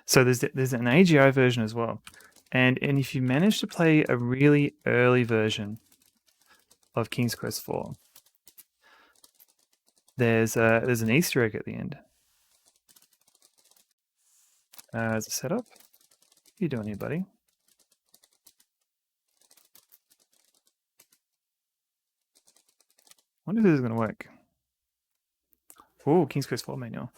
So there's an AGI version as well, and if you manage to play a really early version of King's Quest IV, there's an Easter egg at the end. As a setup, what are you doing here, buddy? I wonder if this is going to work. Oh, King's Quest IV manual.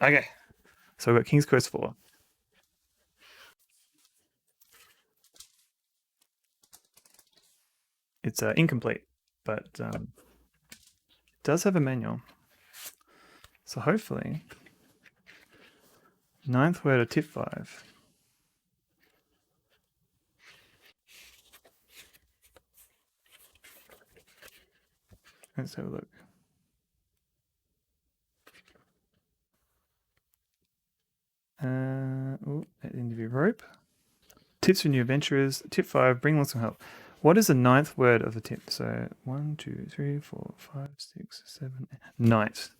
Okay, so we've got King's Quest IV. It's incomplete, but it does have a manual. So hopefully, 9th word of tip 5. Let's have a look. Interview rope. Tips for new adventurers. Tip 5, bring lots of help. What is the 9th word of the tip? So 1, 2, 3, 4, 5, 6, 7, 8. Night.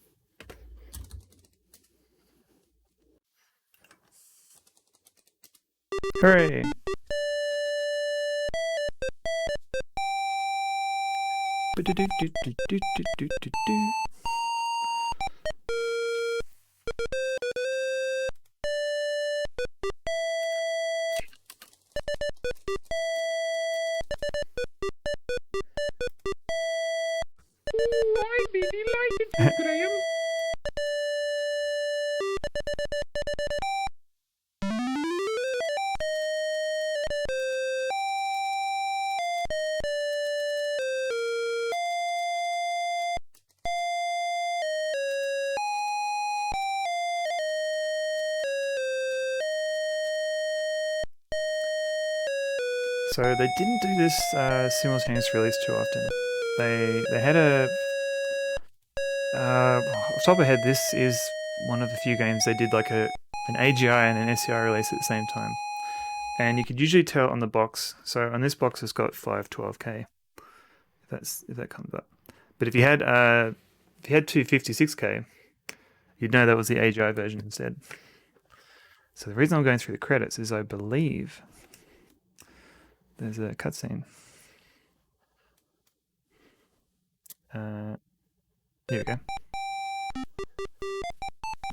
Hooray! I'd be delighted to, Graham. So they didn't do this simultaneous release too often. They had a off the top of my head, this is one of the few games they did like an AGI and an SCI release at the same time, and you could usually tell on the box. So on this box, it's got 512K. If that comes up, but if you had 256K, you'd know that was the AGI version instead. So the reason I'm going through the credits is I believe there's a cutscene. Here we go.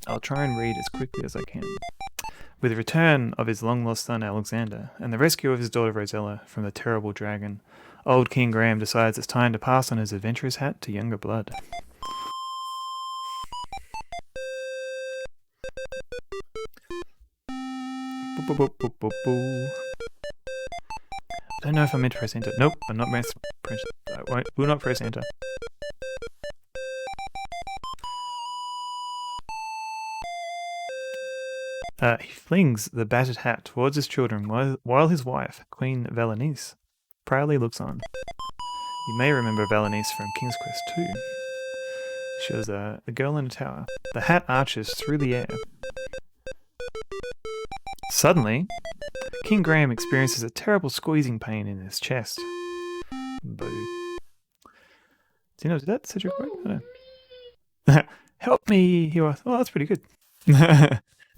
I'll try and read as quickly as I can. With the return of his long-lost son Alexander and the rescue of his daughter Rosella from the terrible dragon, old King Graham decides it's time to pass on his adventurer's hat to younger blood. I don't know if I'm meant to press enter. Nope, I'm not meant to press. I will not press enter. He flings the battered hat towards his children while his wife, Queen Valenice, proudly looks on. You may remember Valenice from King's Quest II. She was the girl in a tower. The hat arches through the air. Suddenly, King Graham experiences a terrible squeezing pain in his chest. Boo. Did that, Cedric? Help me! He was. Oh, that's pretty good.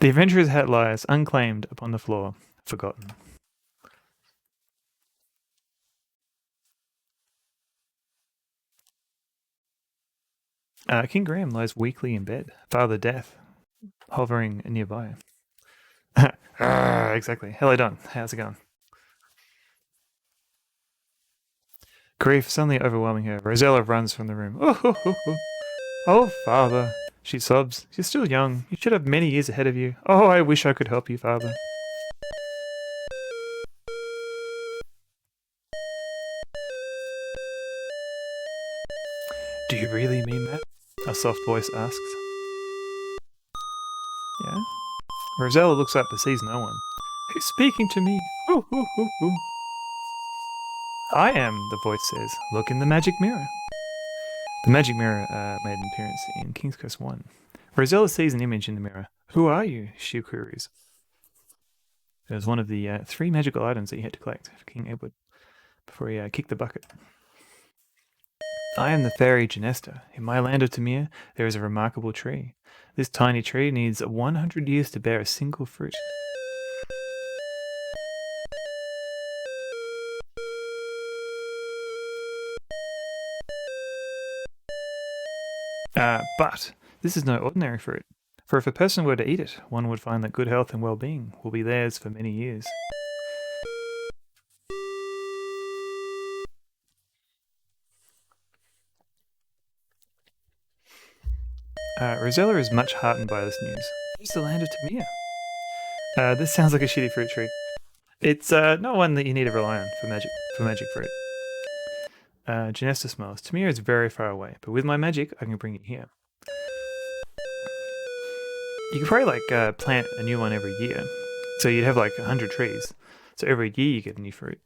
The adventurer's hat lies unclaimed upon the floor, forgotten. King Graham lies weakly in bed, Father Death hovering nearby. Exactly. Hello, Don. How's it going? Grief suddenly overwhelming her. Rosella runs from the room. Oh, Father, she sobs. You're still young. You should have many years ahead of you. Oh, I wish I could help you, Father. Do you really mean that? A soft voice asks. Yeah? Rosella looks up but sees no one. Who's speaking to me? I am, the voice says. Look in the magic mirror. The magic mirror made an appearance in King's Quest I. Rosella sees an image in the mirror. Who are you? She queries. It was one of the 3 magical items that he had to collect for King Edward before he kicked the bucket. I am the fairy Genesta. In my land of Tamir, there is a remarkable tree. This tiny tree needs 100 years to bear a single fruit. But this is no ordinary fruit. For if a person were to eat it, one would find that good health and well-being will be theirs for many years. Rosella is much heartened by this news. It's the land of Tamir. This sounds like a shitty fruit tree. It's not one that you need to rely on for magic fruit. Genesta smiles. Tamir is very far away, but with my magic, I can bring it here. You could probably plant a new one every year. So you'd have 100 trees. So every year you get a new fruit.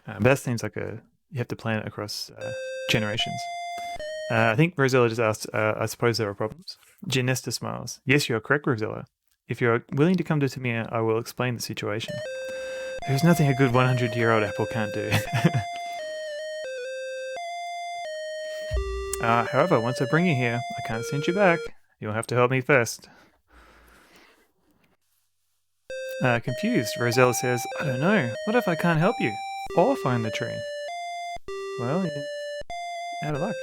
But that seems like you have to plant it across generations. I think Rosella just asked, I suppose there are problems. Genesta smiles. Yes, you're correct, Rosella. If you're willing to come to Tamir, I will explain the situation. There's nothing a good 100-year-old apple can't do. However, once I bring you here, I can't send you back. You'll have to help me first. Confused, Rosella says, I don't know. What if I can't help you? Or find the tree? Well, you're out of luck.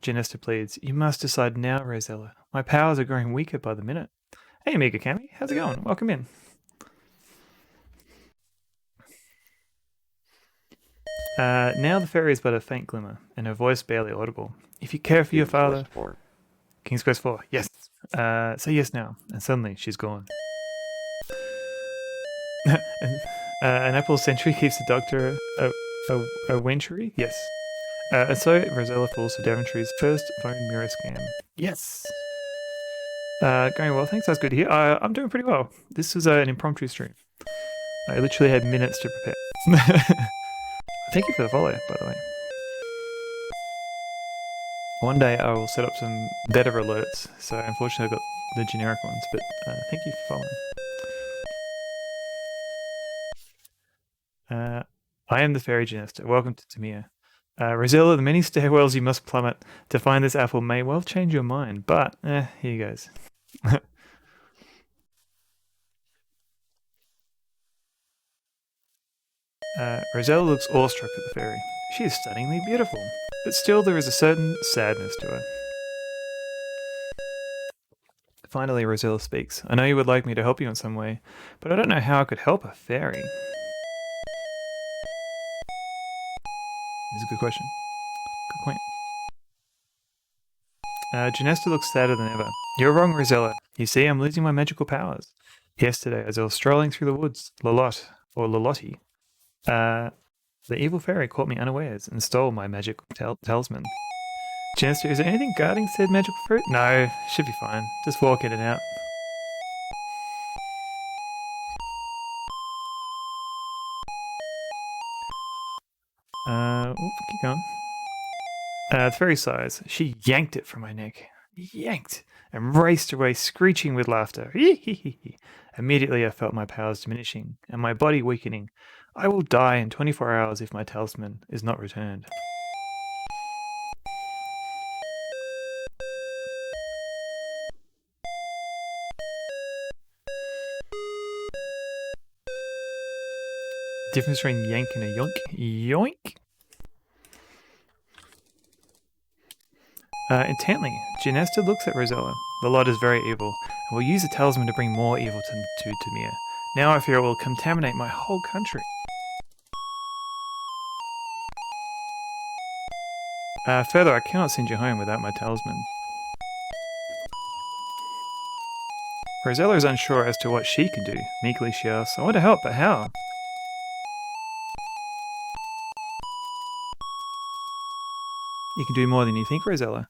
Genesta pleads, you must decide now, Rosella. My powers are growing weaker by the minute. Hey, Amiga Cami, how's it going? Welcome in. Now the fairy is but a faint glimmer, and her voice barely audible. If you care for your father... King's Quest 4, yes. Say yes now. And suddenly, she's gone. An apple sentry keeps the doctor a wintry? Yes. And so Rosella falls for Daventry's first phone mirror scam. Yes! Going well, thanks. That's good to hear. I'm doing pretty well. This was an impromptu stream. I literally had minutes to prepare. Thank you for the follow, by the way. One day I will set up some better alerts. So unfortunately I've got the generic ones, but thank you for following. I am the fairy Genesta. Welcome to Tamir. Rosella, the many stairwells you must plummet to find this apple may well change your mind, but here goes. Rosella looks awestruck at the fairy. She is stunningly beautiful, but still there is a certain sadness to her. Finally, Rosella speaks. I know you would like me to help you in some way, but I don't know how I could help a fairy. This is a good question. Good point. Genesta looks sadder than ever. You're wrong, Rosella. You see, I'm losing my magical powers. Yesterday, as I was strolling through the woods, Lolotti, the evil fairy caught me unawares and stole my magic talisman. Genesta, is there anything guarding said magical fruit? No, should be fine. Just walk in and out. Keep going. The fairy sighs. She yanked it from my neck. Yanked! And raced away, screeching with laughter. Immediately I felt my powers diminishing, and my body weakening. I will die in 24 hours if my talisman is not returned. Difference between yank and a yoink. Yoink! Intently, Genesta looks at Rosella. The lot is very evil, and will use the talisman to bring more evil to Tamir. Now I fear it will contaminate my whole country. Further, I cannot send you home without my talisman. Rosella is unsure as to what she can do. Meekly she asks, I want to help, but how? You can do more than you think, Rosella.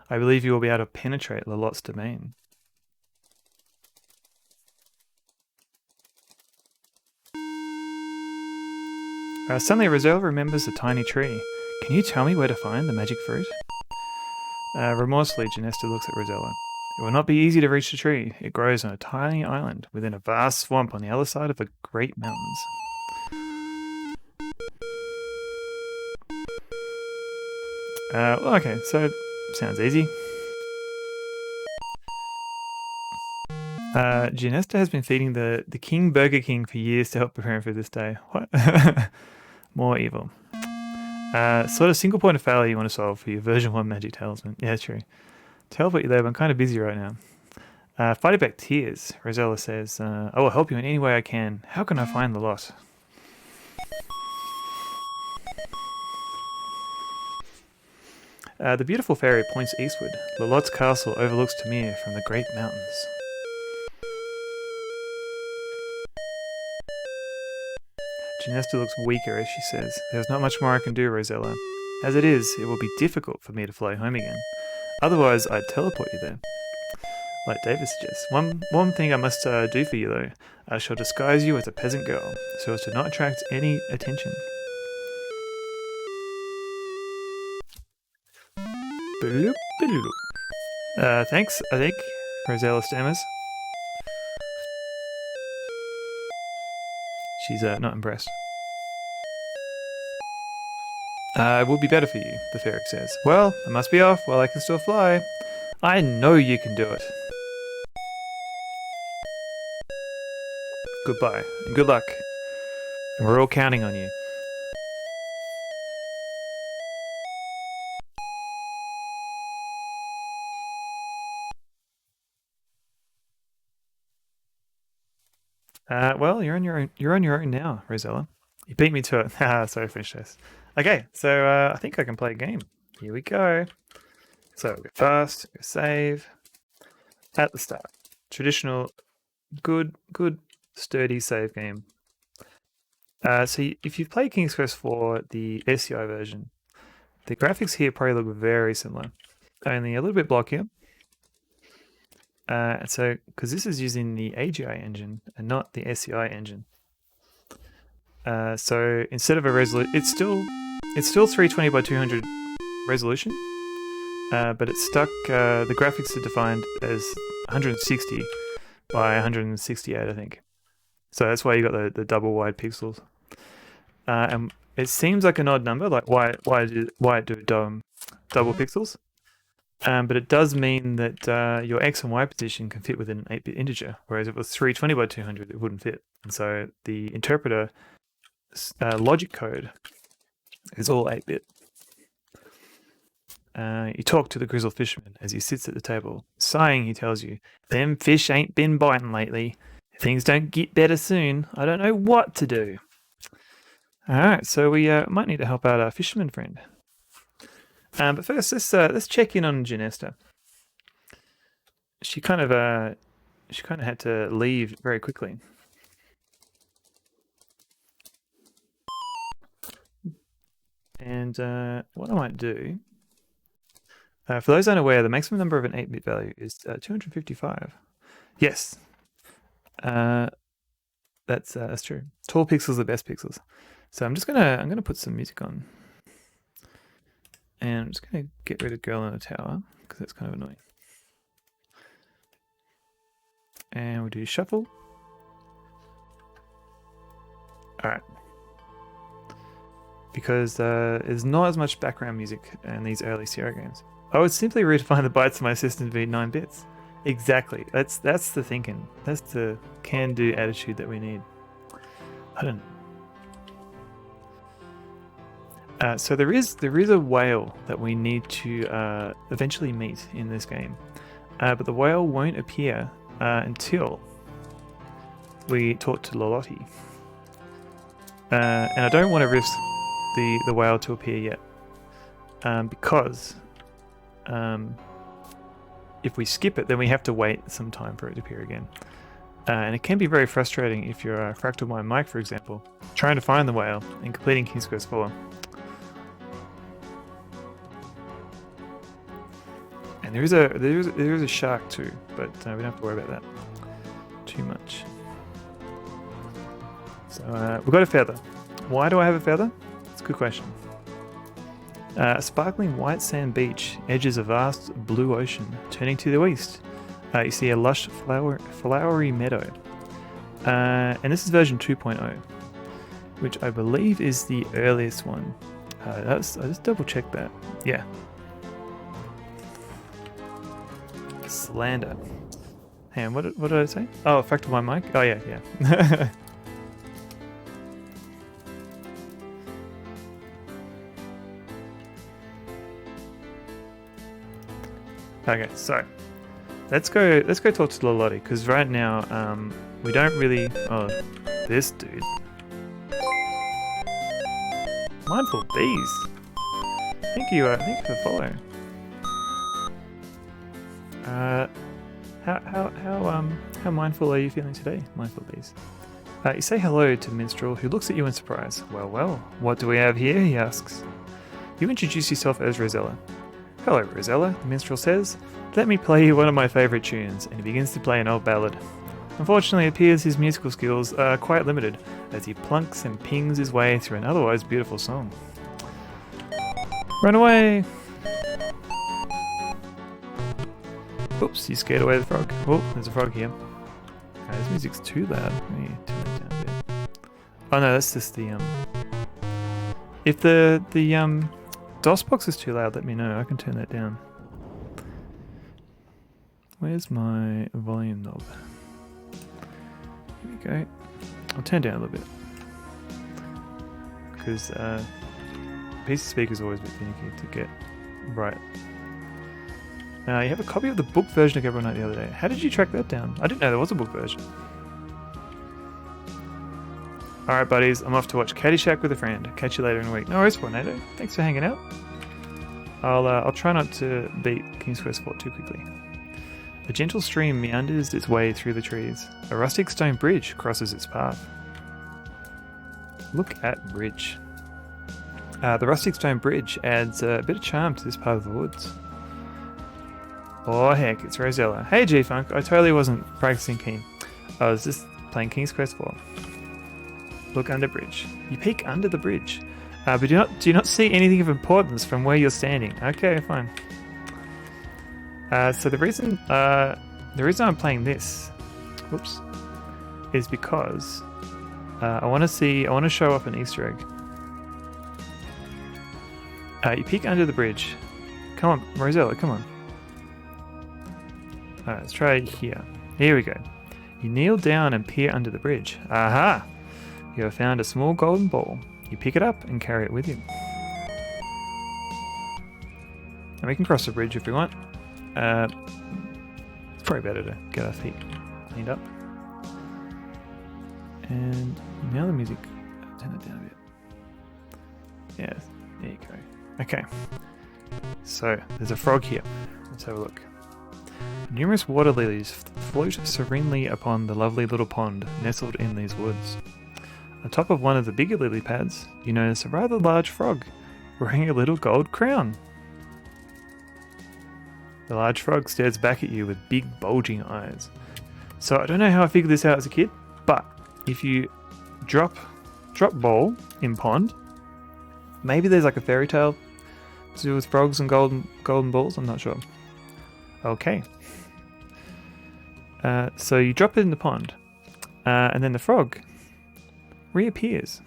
I believe you will be able to penetrate Lolot's domain. Suddenly Rosella remembers the tiny tree. Can you tell me where to find the magic fruit? Remorsefully, Genesta looks at Rosella. It will not be easy to reach the tree. It grows on a tiny island within a vast swamp on the other side of the great mountains. Well, okay, so sounds easy. Gianesta has been feeding the King Burger King for years to help prepare him for this day. What? More evil. Sort of single point of failure you want to solve for your version 1 magic talisman. Yeah, true. Teleport you there, but I'm kind of busy right now. Fighting back tears, Rosella says. I will help you in any way I can. How can I find the lot? The beautiful fairy points eastward. Lolot's castle overlooks Tamir from the great mountains. Ginesta looks weaker as she says, "There's not much more I can do, Rosella. As it is, it will be difficult for me to fly home again. Otherwise, I'd teleport you there. Like David suggests. One thing I must do for you, though. I shall disguise you as a peasant girl, so as to not attract any attention." Thanks, I think, Rosella stammers. She's not impressed. It would be better for you, the fairy says. Well, I must be off while I can still fly. I know you can do it. Goodbye, and good luck. And we're all counting on you. Well, you're on your own. You're on your own now, Rosella. You beat me to it. Sorry, finish this. Okay, so I think I can play a game. Here we go. So go fast, go save. At the start, traditional, good, sturdy save game. So if you've played King's Quest for the SCI version, the graphics here probably look very similar, only a little bit blockier. So because this is using the AGI engine and not the SCI engine. So instead of a resolution, it's still 320 by 200 resolution, but it's stuck. The graphics are defined as 160 by 168, I think. So that's why you got the double wide pixels. And it seems like an odd number, like why do double pixels? But it does mean that your X and Y position can fit within an 8-bit integer, whereas if it was 320 by 200, it wouldn't fit. And so the interpreter logic code is all 8-bit. You talk to the grizzled fisherman as he sits at the table. Sighing, he tells you, "Them fish ain't been biting lately. If things don't get better soon, I don't know what to do." Alright, so we might need to help out our fisherman friend. But first, let's check in on Ginesta. She kind of had to leave very quickly. And what I might do, for those unaware, the maximum number of an 8-bit value is 255. Yes, that's true. Tall pixels are best pixels. So I'm gonna put some music on. And I'm just going to get rid of Girl in the Tower, because that's kind of annoying. And we'll do shuffle. Alright. Because there's not as much background music in these early Sierra games. I would simply redefine the bytes of my system to be 9 bits. Exactly. That's the thinking. That's the can-do attitude that we need. I don't know. So there is a whale that we need to eventually meet in this game, but the whale won't appear until we talk to Lolotti. And I don't want to risk the whale to appear yet, because if we skip it, then we have to wait some time for it to appear again. And it can be very frustrating if you're Fractal Mind Mike, for example, trying to find the whale and completing King's Quest 4. And there is a shark too, but we don't have to worry about that too much. So we've got a feather. Why do I have a feather? It's a good question. A sparkling white sand beach edges a vast blue ocean. Turning to the east, you see a lush flowery meadow. And this is version 2.0, which I believe is the earliest one. I just double checked that. Yeah. Slander. Hang on, what did I say? Oh, effect of my mic? Oh, yeah, yeah. Okay, so let's go talk to Lolotti, because right now we don't really. Oh, this dude. Mindful bees. Thank you for the follow. How mindful are you feeling today, mindful bees? You say hello to Minstrel, who looks at you in surprise. Well, what do we have here? He asks. You introduce yourself as Rosella. Hello, Rosella, the minstrel says. Let me play you one of my favourite tunes, and he begins to play an old ballad. Unfortunately, it appears his musical skills are quite limited, as he plunks and pings his way through an otherwise beautiful song. Run away! Oops, you scared away the frog. Oh, there's a frog here. This music's too loud. Let me turn it down a bit. Oh no, that's just the If the DOS box is too loud, let me know. I can turn that down. Where's my volume knob? Here we go. I'll turn down a little bit. Because piece of speaker is always a bit finicky to get right. You have a copy of the book version of Everyone Night the other day. How did you track that down? I didn't know there was a book version. Alright buddies, I'm off to watch Caddyshack with a friend. Catch you later in a week. No worries, Tornado. Thanks for hanging out. I'll try not to beat King's Quest 4 too quickly. A gentle stream meanders its way through the trees. A rustic stone bridge crosses its path. Look at bridge. The rustic stone bridge adds a bit of charm to this part of the woods. Oh heck, it's Rosella. Hey G-Funk, I totally wasn't practicing Keen. I was just playing King's Quest 4. Look under bridge. You peek under the bridge. But do you not see anything of importance from where you're standing? Okay, fine. So the reason I'm playing this, whoops, is because I want to show off an Easter egg. You peek under the bridge. Come on, Rosella, come on. Alright, let's try here. Here we go. You kneel down and peer under the bridge. Aha! You have found a small golden ball. You pick it up and carry it with you. And we can cross the bridge if we want. It's probably better to get our feet cleaned up. And now the music. Turn it down a bit. Yeah, there you go. Okay. So there's a frog here. Let's have a look. Numerous water lilies float serenely upon the lovely little pond nestled in these woods. On top of one of the bigger lily pads, you notice a rather large frog wearing a little gold crown. The large frog stares back at you with big bulging eyes. So I don't know how I figured this out as a kid, but if you drop ball in pond, maybe there's like a fairy tale to do with frogs and golden balls, I'm not sure. Okay. So you drop it in the pond, and then the frog reappears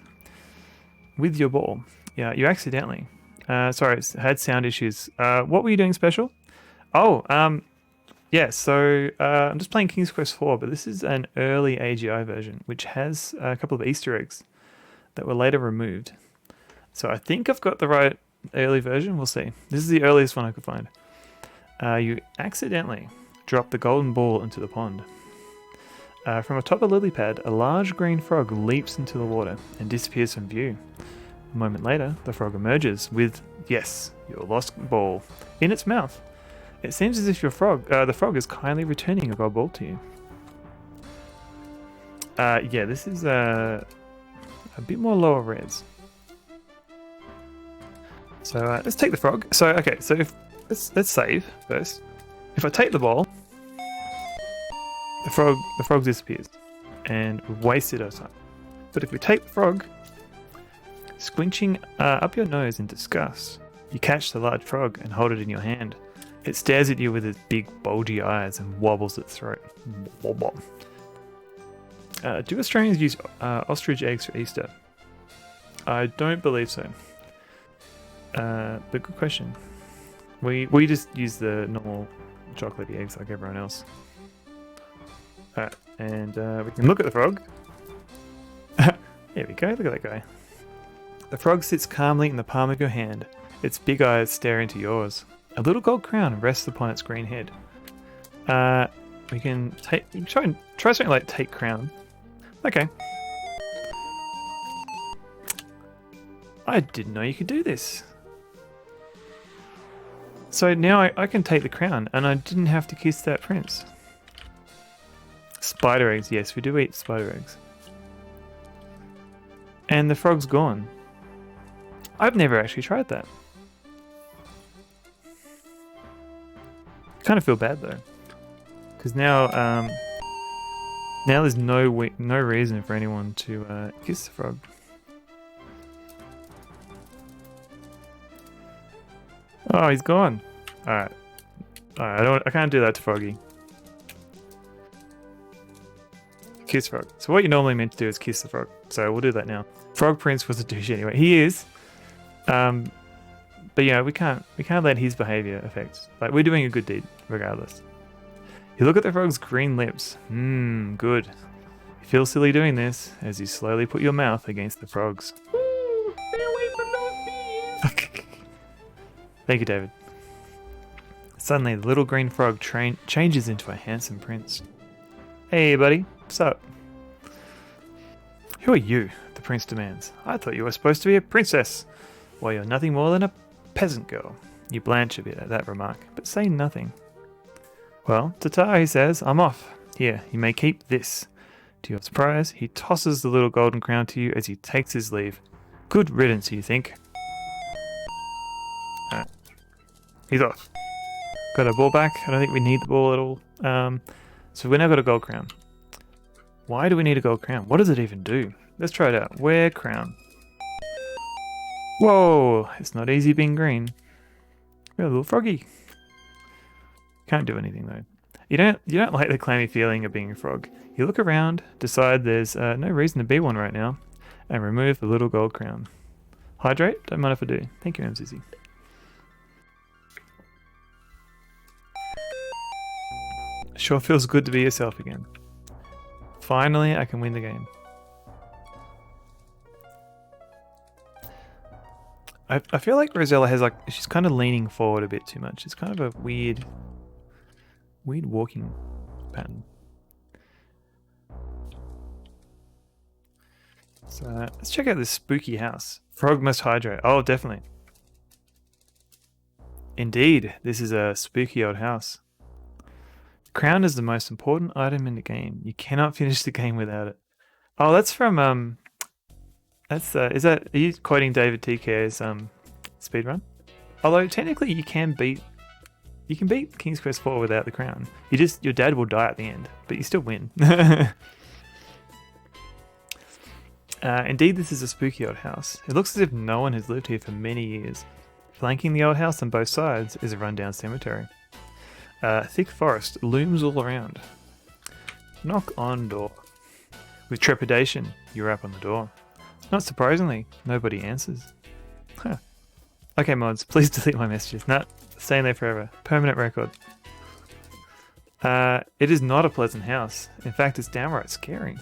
with your ball. Yeah, you accidentally. Sorry, I had sound issues. What were you doing special? Oh, yeah, so I'm just playing King's Quest 4, but this is an early AGI version, which has a couple of Easter eggs that were later removed. So I think I've got the right early version. We'll see. This is the earliest one I could find. You accidentally drop the golden ball into the pond. From atop a lily pad, a large green frog leaps into the water and disappears from view. A moment later, the frog emerges with, yes, your lost ball in its mouth. It seems as if the frog is kindly returning your gold ball to you. Yeah, this is a bit more lower res. So let's take the frog. So okay, so let's save first. If I take the ball, the frog disappears, and we've wasted our time. But if we take the frog, squinching up your nose in disgust, you catch the large frog and hold it in your hand. It stares at you with its big bulgy eyes and wobbles its throat. Do Australians use ostrich eggs for Easter? I don't believe so. But good question. We just use the normal chocolatey eggs like everyone else. Alright, and we can look at the frog. There we go, look at that guy. The frog sits calmly in the palm of your hand. Its big eyes stare into yours. A little gold crown rests upon its green head. We can try something like take crown. Okay. I didn't know you could do this. So now I can take the crown, and I didn't have to kiss that prince. Spider eggs, yes, we do eat spider eggs. And the frog's gone. I've never actually tried that. Kind of feel bad though, because now there's no reason for anyone to kiss the frog. Oh, he's gone. All right. I can't do that to Froggy. Kiss frog. So what you're normally meant to do is kiss the frog. So we'll do that now. Frog Prince was a douche anyway. He is. But yeah, we can't let his behavior affect. Like, we're doing a good deed regardless. You look at the frog's green lips. Good. You feel silly doing this as you slowly put your mouth against the frog's. Ooh, stay away from those bees. Thank you, David. Suddenly, the little green frog changes into a handsome prince. Hey, buddy. What's up? Who are you? The prince demands. I thought you were supposed to be a princess. Well, you're nothing more than a peasant girl. You blanch a bit at that remark, but say nothing. Well, ta-ta, he says. I'm off. Here, you may keep this. To your surprise, he tosses the little golden crown to you as he takes his leave. Good riddance, you think? Alright. He's off. Got our ball back. I don't think we need the ball at all. So we've now got a gold crown. Why do we need a gold crown? What does it even do? Let's try it out. Wear crown. Whoa! It's not easy being green. We're a little froggy. Can't do anything though. You don't like the clammy feeling of being a frog. You look around, decide there's no reason to be one right now, and remove the little gold crown. Hydrate? Don't mind if I do. Thank you, MZZ. Sure feels good to be yourself again. Finally, I can win the game. I feel like Rosella has she's kind of leaning forward a bit too much. It's kind of a weird walking pattern. So let's check out this spooky house. Frog must hydrate. Oh, definitely. Indeed, this is a spooky old house. Crown is the most important item in the game. You cannot finish the game without it. Oh, that's from are you quoting David TK's speedrun? Although technically you can beat King's Quest 4 without the crown. Your dad will die at the end, but you still win. Indeed, this is a spooky old house. It looks as if no one has lived here for many years. Flanking the old house on both sides is a rundown cemetery. Thick forest looms all around. Knock on door. With trepidation, you rap on the door. Not surprisingly, nobody answers. Huh. Okay, mods, please delete my messages. Nah, staying there forever. Permanent record. It is not a pleasant house. In fact, it's downright scary.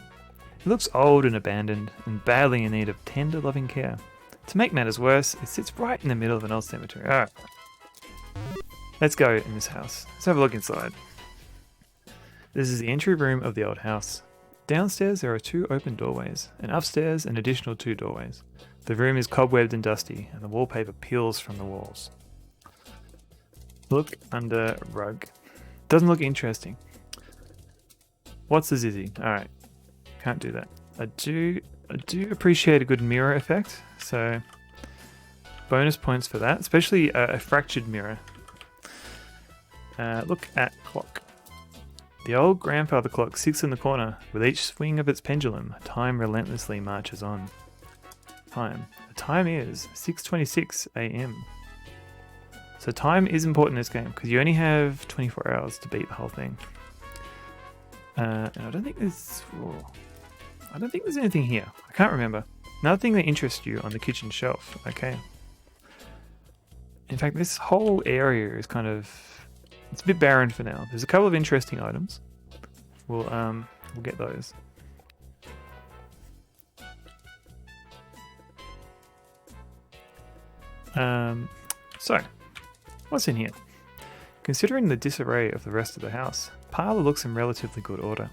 It looks old and abandoned, and badly in need of tender, loving care. To make matters worse, it sits right in the middle of an old cemetery. Alright. Let's go in this house. Let's have a look inside. This is the entry room of the old house. Downstairs there are 2 open doorways, and upstairs an additional 2 doorways. The room is cobwebbed and dusty, and the wallpaper peels from the walls. Look under rug. Doesn't look interesting. What's the zizzy? Alright. Can't do that. I do appreciate a good mirror effect, so bonus points for that, especially a fractured mirror. Look at clock. The old grandfather clock sits in the corner. With each swing of its pendulum, time relentlessly marches on. Time. The time is 6:26 a.m. So time is important in this game because you only have 24 hours to beat the whole thing. And I don't think there's anything here. I can't remember. Another thing that interests you on the kitchen shelf. Okay. In fact, this whole area is kind of, it's a bit barren for now. There's a couple of interesting items. We'll get those. So, what's in here? Considering the disarray of the rest of the house, parlour looks in relatively good order.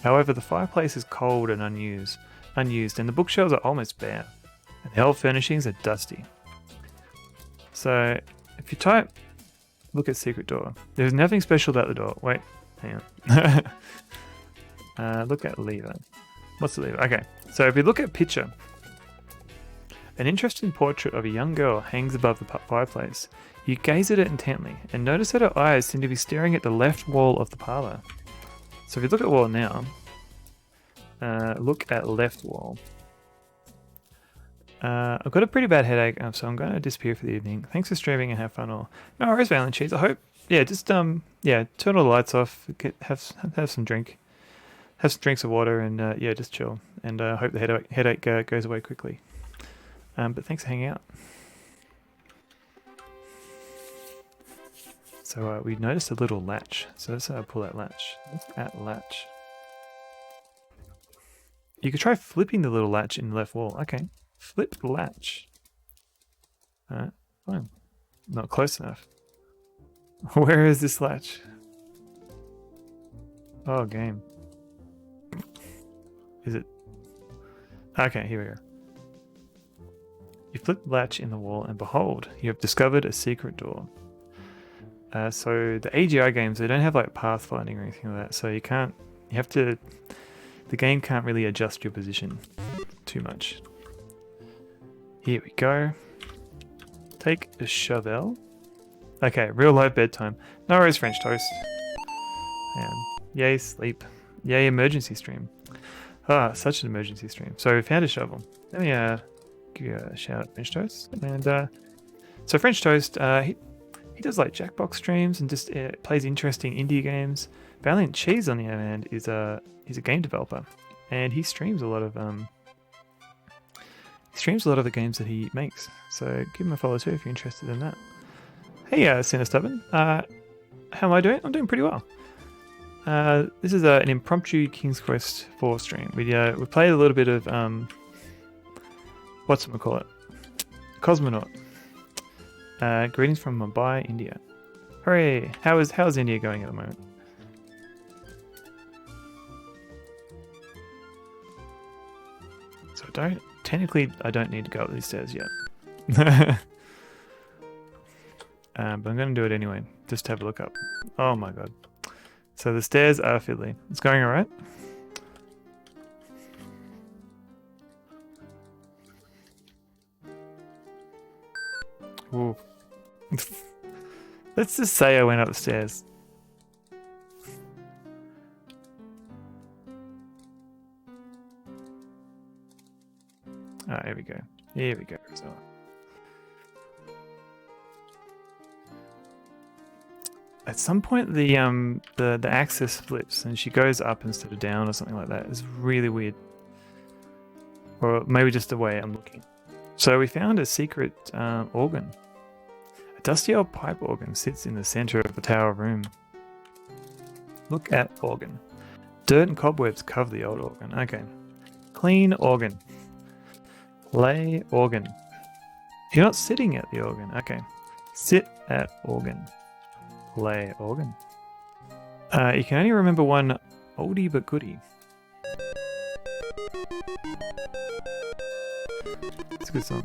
However, the fireplace is cold and unused, and the bookshelves are almost bare, and the old furnishings are dusty. So, if you type, look at secret door. There's nothing special about the door. Wait, hang on. Look at lever. What's the lever? Okay, so if you look at picture, an interesting portrait of a young girl hangs above the fireplace. You gaze at it intently and notice that her eyes seem to be staring at the left wall of the parlour. So if you look at the wall now, look at left wall. I've got a pretty bad headache, so I'm going to disappear for the evening. Thanks for streaming and have fun all. No worries, Valen Cheese. I hope, just turn all the lights off, have some drink, have some drinks of water, and just chill. And I hope the headache goes away quickly. But thanks for hanging out. So we noticed a little latch. So let's pull that latch. Look at latch. You could try flipping the little latch in the left wall. Okay. Flip the latch. Fine. Not close enough. Where is this latch? Oh, game. Is it? Okay, here we go. You flip the latch in the wall and behold, you have discovered a secret door. So the AGI games, they don't have like pathfinding or anything like that, so the game can't really adjust your position too much. Here we go. Take a shovel. Okay, real life bedtime. No worries, French toast. And yay, sleep. Yay, emergency stream. Ah, such an emergency stream. So we found a shovel. Let me give you a shout out, French toast. And so French toast, he does like Jackbox streams and just plays interesting indie games. Valiant Cheese, on the other hand, he's a game developer, and he streams a lot of the games that he makes. So give him a follow too if you're interested in that. Hey, Sinner Stubborn, how am I doing? I'm doing pretty well. This is an impromptu King's Quest 4 stream. We played a little bit of whatchamacallit, Cosmonaut. Greetings from Mumbai, India. Hooray! How's India going at the moment? So technically I don't need to go up these stairs yet. But I'm going to do it anyway, just to have a look up. Oh my god. So the stairs are fiddly. It's going alright? Ooh. Let's just say I went up the stairs. Ah, here we go. Here we go, Rosella. At some point the axis flips and she goes up instead of down or something like that. It's really weird. Or maybe just the way I'm looking. So we found a secret organ. A dusty old pipe organ sits in the center of the tower room. Look at organ. Dirt and cobwebs cover the old organ. Okay. Clean organ. Lay organ. You're not sitting at the organ. Okay. Sit at organ. Lay organ. You can only remember one oldie but goodie. It's a good song.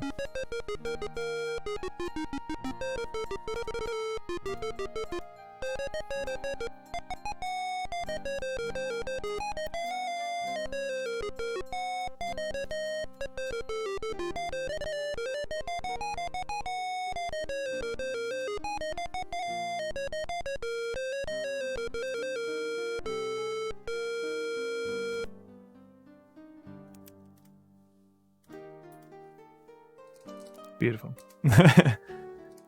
Beautiful.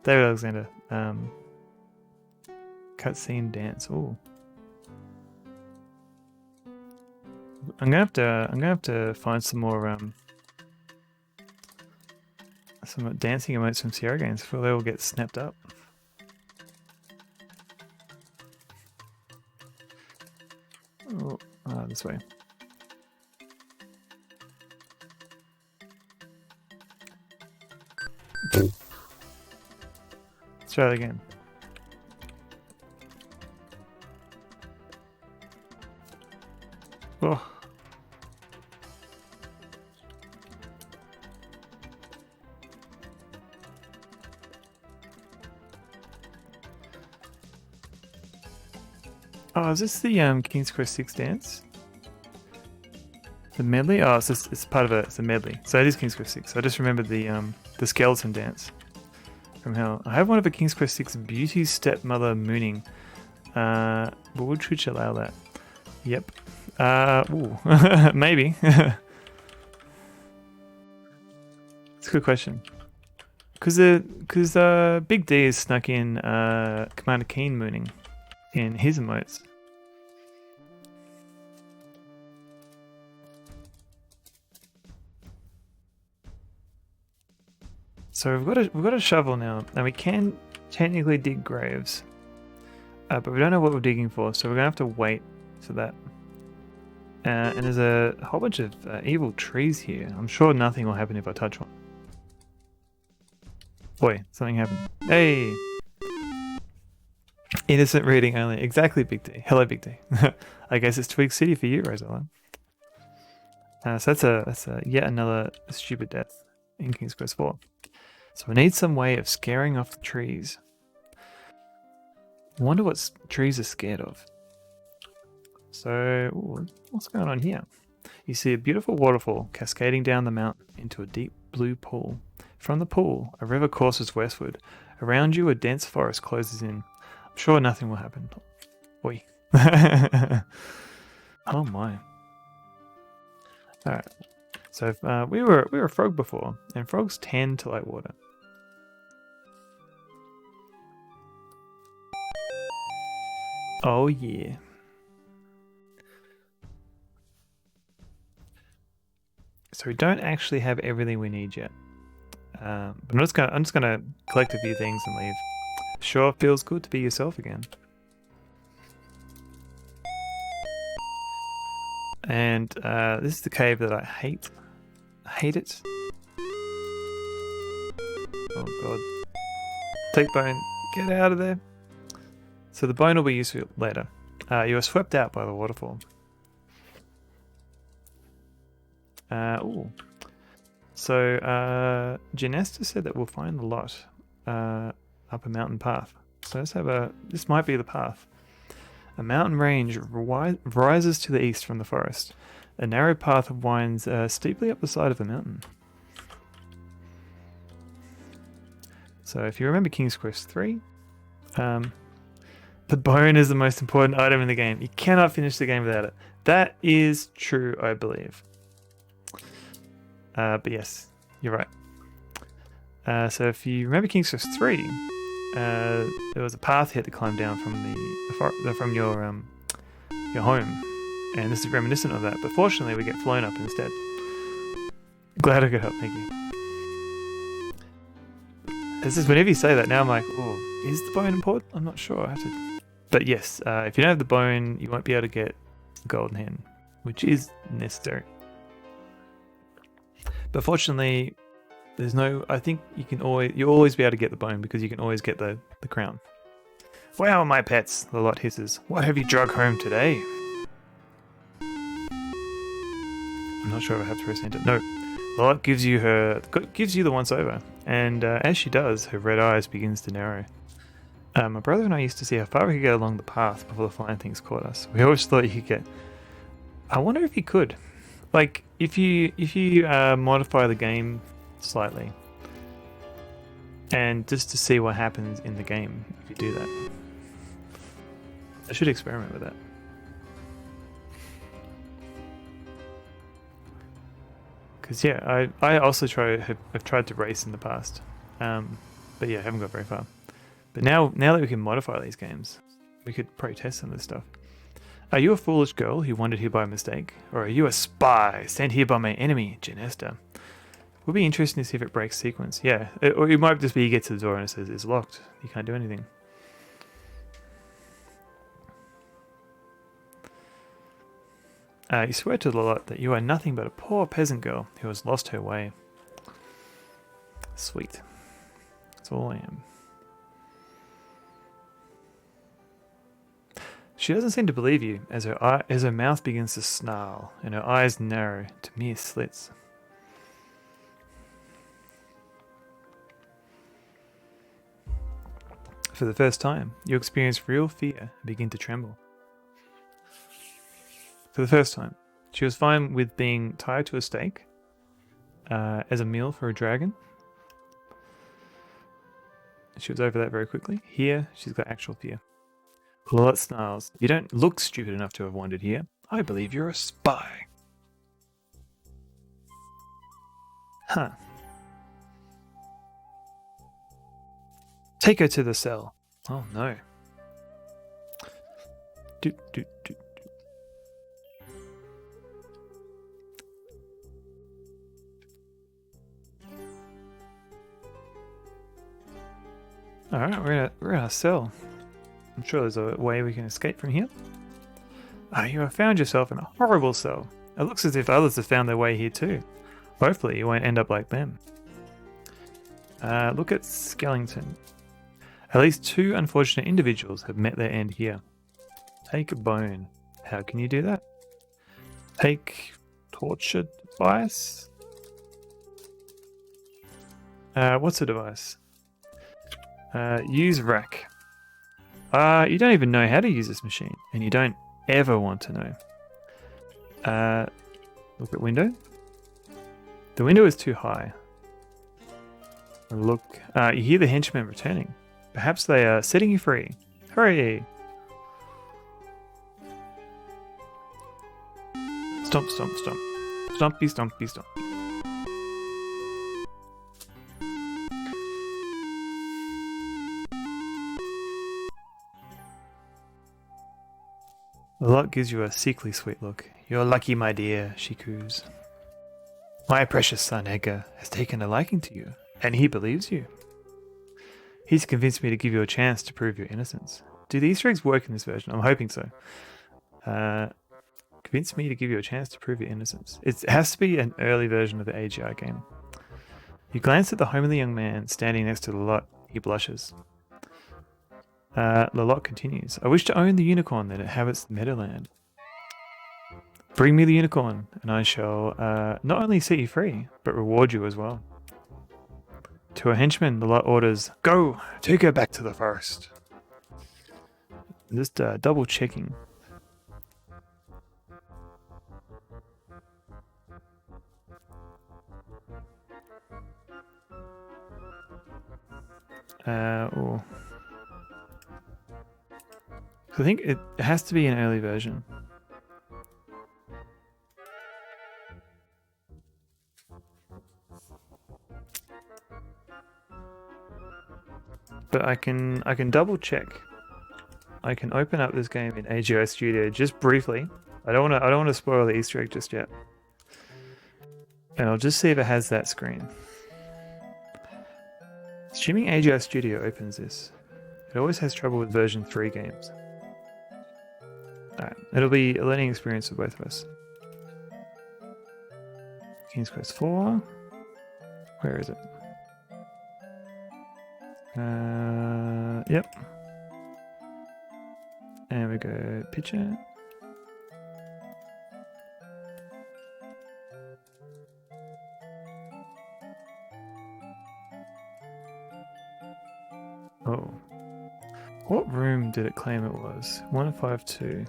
David Alexander. Cutscene dance. Ooh. I'm gonna have to find some more some dancing emotes from Sierra games before they all get snapped up. Oh, this way. Let's try it again. Oh. Oh, is this the King's Quest 6 dance? The medley? Oh, it's part of it's a medley. So it is King's Quest 6. I just remembered the skeleton dance from hell. I have one of a King's Quest 6 beauty stepmother mooning. But would Twitch allow that? Yep. Ooh. Maybe. It's a good question. Because Big D has snuck in Commander Keen mooning in his emotes. So we've got a shovel now, and we can technically dig graves, but we don't know what we're digging for, so we're gonna have to wait for that. And there's a whole bunch of evil trees here. I'm sure nothing will happen if I touch one. Boy, something happened. Hey! Innocent reading only. Exactly, Big D. Hello, Big D. I guess it's Twig City for you, Rosella. So that's a yet another stupid death in King's Quest 4. So we need some way of scaring off the trees. I wonder what trees are scared of. So, what's going on here? You see a beautiful waterfall cascading down the mountain into a deep blue pool. From the pool, a river courses westward. Around you, a dense forest closes in. I'm sure nothing will happen. Oi. Oh my. Alright. So we were a frog before, and frogs tend to like water. Oh yeah. So we don't actually have everything we need yet. But I'm just gonna collect a few things and leave. Sure feels good to be yourself again. And this is the cave that I hate. I hate it. Oh god. Take bone. Get out of there. So the bone will be useful later. You are swept out by the waterfall. Ooh. So Janesta said that we'll find the lot up a mountain path. So let's have a. This might be the path. A mountain range rises to the east from the forest. A narrow path winds steeply up the side of the mountain. So if you remember King's Quest 3, the bone is the most important item in the game. You cannot finish the game without it. That is true, I believe. But yes, you're right. So if you remember King's Quest 3, there was a path you had to climb down from your home, and this is reminiscent of that. But fortunately, we get flown up instead. Glad I could help. Thank you. This is whenever you say that, now I'm like, oh, is the bone important? I'm not sure. I have to. But yes, if you don't have the bone, you won't be able to get golden hen, which is necessary. But fortunately, there's no. I think you'll always be able to get the bone because you can always get the crown. Wow, my pets! The lot hisses. What have you drug home today? I'm not sure if I have to press enter. No, the lot gives you the once over, and as she does, her red eyes begins to narrow. My brother and I used to see how far we could get along the path before the flying things caught us. We always thought you could get. I wonder if you could. Like, if you modify the game slightly, and just to see what happens in the game if you do that. I should experiment with that. Because yeah, I also have tried to race in the past, but yeah, I haven't got very far. But now that we can modify these games, we could probably test some of this stuff. Are you a foolish girl who wandered here by mistake? Or are you a spy sent here by my enemy, Janesta? Would be interesting to see if it breaks sequence. Yeah, or it might just be you get to the door and it says it's locked. You can't do anything. You swear to the lot that you are nothing but a poor peasant girl who has lost her way. Sweet. That's all I am. She doesn't seem to believe you as her mouth begins to snarl and her eyes narrow to mere slits. For the first time, you experience real fear and begin to tremble. For the first time, she was fine with being tied to a stake as a meal for a dragon. She was over that very quickly. Here, she's got actual fear. Lot snarls. You don't look stupid enough to have wandered here. I believe you're a spy. Huh. Take her to the cell. Oh no. Doot, doot, doot. Alright, we're in a cell. I'm sure there's a way we can escape from here. You have found yourself in a horrible cell. It looks as if others have found their way here too. Hopefully you won't end up like them. Look at Skellington. At least 2 unfortunate individuals have met their end here. Take a bone. How can you do that? Take torture device? What's a device? Use rack. You don't even know how to use this machine, and you don't ever want to know. Look at window. The window is too high. Look, you hear the henchmen returning. Perhaps they are setting you free. Hurry! Stomp, stomp, stomp. Stompy, stompy, stomp. The lot gives you a sickly sweet look. You're lucky, my dear, she coos. My precious son Edgar has taken a liking to you, and he believes you. He's convinced me to give you a chance to prove your innocence. Do the Easter eggs work in this version? I'm hoping so. Convince me to give you a chance to prove your innocence. It has to be an early version of the AGI game. You glance at the homely young man standing next to the lot. He blushes. The lot continues. I wish to own the unicorn that inhabits the Meadowland. Bring me the unicorn, and I shall not only set you free, but reward you as well. To a henchman, the lot orders, Go! Take her back to the forest. Just double checking. Oh. I think it has to be an early version. But I can double check. I can open up this game in AGI Studio just briefly. I don't want to spoil the Easter egg just yet. And I'll just see if it has that screen. Assuming AGI Studio opens this, it always has trouble with version 3 games. Alright, it'll be a learning experience for both of us. King's Quest 4. Where is it? Yep. And we go picture. Oh. What room did it claim it was? 152.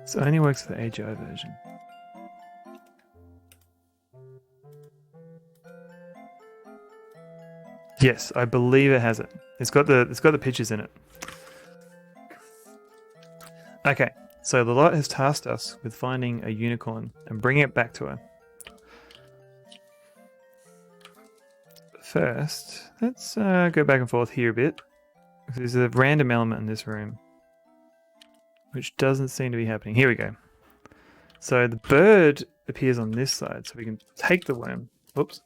This only works for the AGI version. Yes, I believe it has it. It's got the pictures in it. Okay, so the lot has tasked us with finding a unicorn and bringing it back to her. First, let's go back and forth here a bit. There's a random element in this room, which doesn't seem to be happening. Here we go. So the bird appears on this side, so we can take the worm. Oops.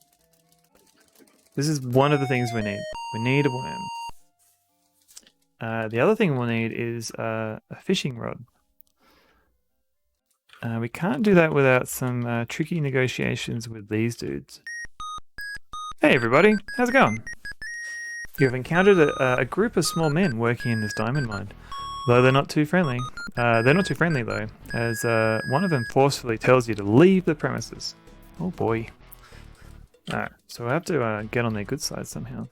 This is one of the things we need. We need a worm. The other thing we'll need is a fishing rod. We can't do that without some tricky negotiations with these dudes. Hey everybody, how's it going? You have encountered a group of small men working in this diamond mine. Though they're not too friendly. They're not too friendly though, as one of them forcefully tells you to leave the premises. Oh boy. Alright, so I have to get on their good side somehow.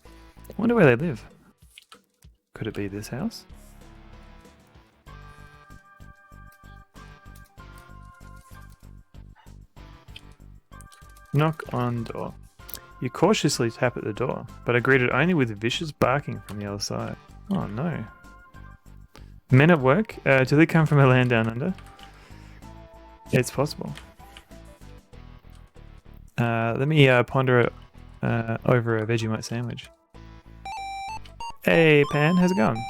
I wonder where they live. Could it be this house? Knock on door. You cautiously tap at the door, but are greeted only with vicious barking from the other side. Oh no. Men at work? Do they come from a land down under? It's possible. Let me ponder it over a Vegemite sandwich. Hey Pan, how's it going?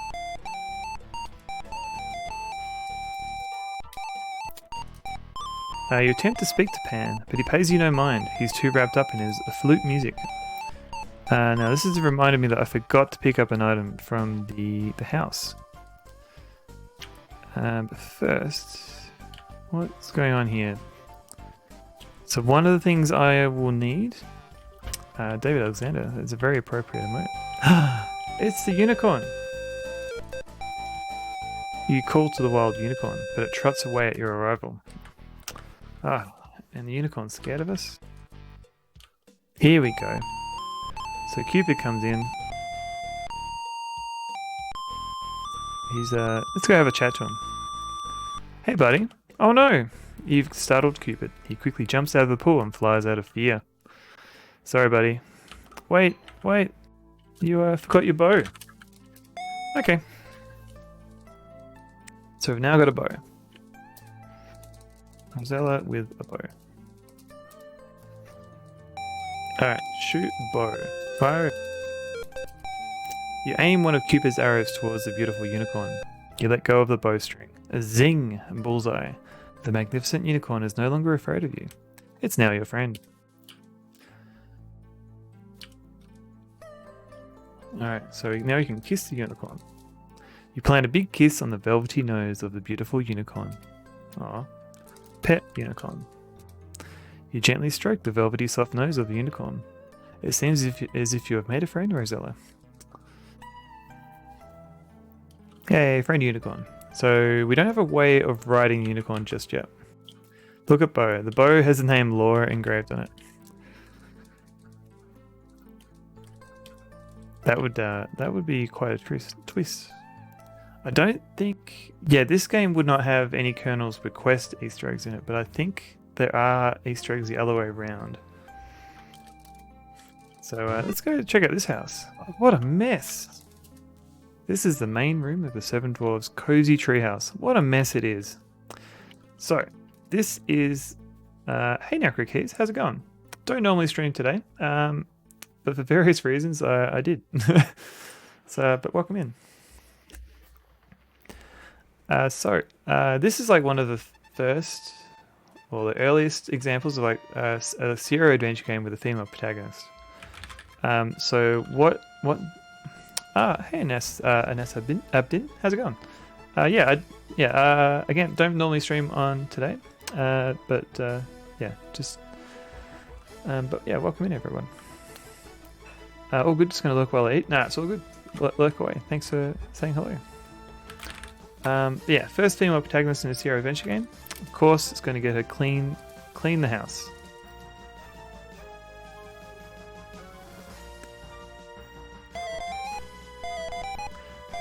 You attempt to speak to Pan, but he pays you no mind. He's too wrapped up in his flute music. Now this has reminded me that I forgot to pick up an item from the house. But first, what's going on here? So one of the things I will need, David Alexander, it's a very appropriate emote. It's the unicorn! You call to the wild unicorn, but it trots away at your arrival. Ah, and the unicorn's scared of us? Here we go. So Cupid comes in. He's let's go have a chat to him. Hey buddy. Oh no! You've startled Cupid. He quickly jumps out of the pool and flies out of fear. Sorry buddy. Wait. You forgot your bow. Okay. So we've now got a bow. Rosella with a bow. Alright, shoot bow. Fire. You aim one of Cupid's arrows towards the beautiful unicorn. You let go of the bowstring. A zing! Bullseye. The magnificent unicorn is no longer afraid of you. It's now your friend. Alright, so now you can kiss the unicorn. You plant a big kiss on the velvety nose of the beautiful unicorn. Aww. Pet unicorn. You gently stroke the velvety soft nose of the unicorn. It seems as if you have made a friend, Rosella. Hey, friend unicorn. So we don't have a way of riding unicorn just yet. Look at bow. The bow has the name Laura engraved on it. That would be quite a twist. I don't think... Yeah, this game would not have any Colonel's Request Easter eggs in it, but I think there are Easter eggs the other way around. So let's go check out this house. What a mess! This is the main room of the Seven Dwarves' cozy treehouse. What a mess it is. So, this is... hey now, Crick Keys, how's it going? Don't normally stream today, but for various reasons I did. But welcome in. This is like one of the first, or the earliest examples of like a serial adventure game with a female protagonist. Hey Anas Abdin, how's it going? Again, don't normally stream on today, but welcome in everyone. All good, just gonna look while I eat. Nah, it's all good. Lurk away. Thanks for saying hello. First female protagonist in a serial adventure game. Of course, it's going to get her clean the house.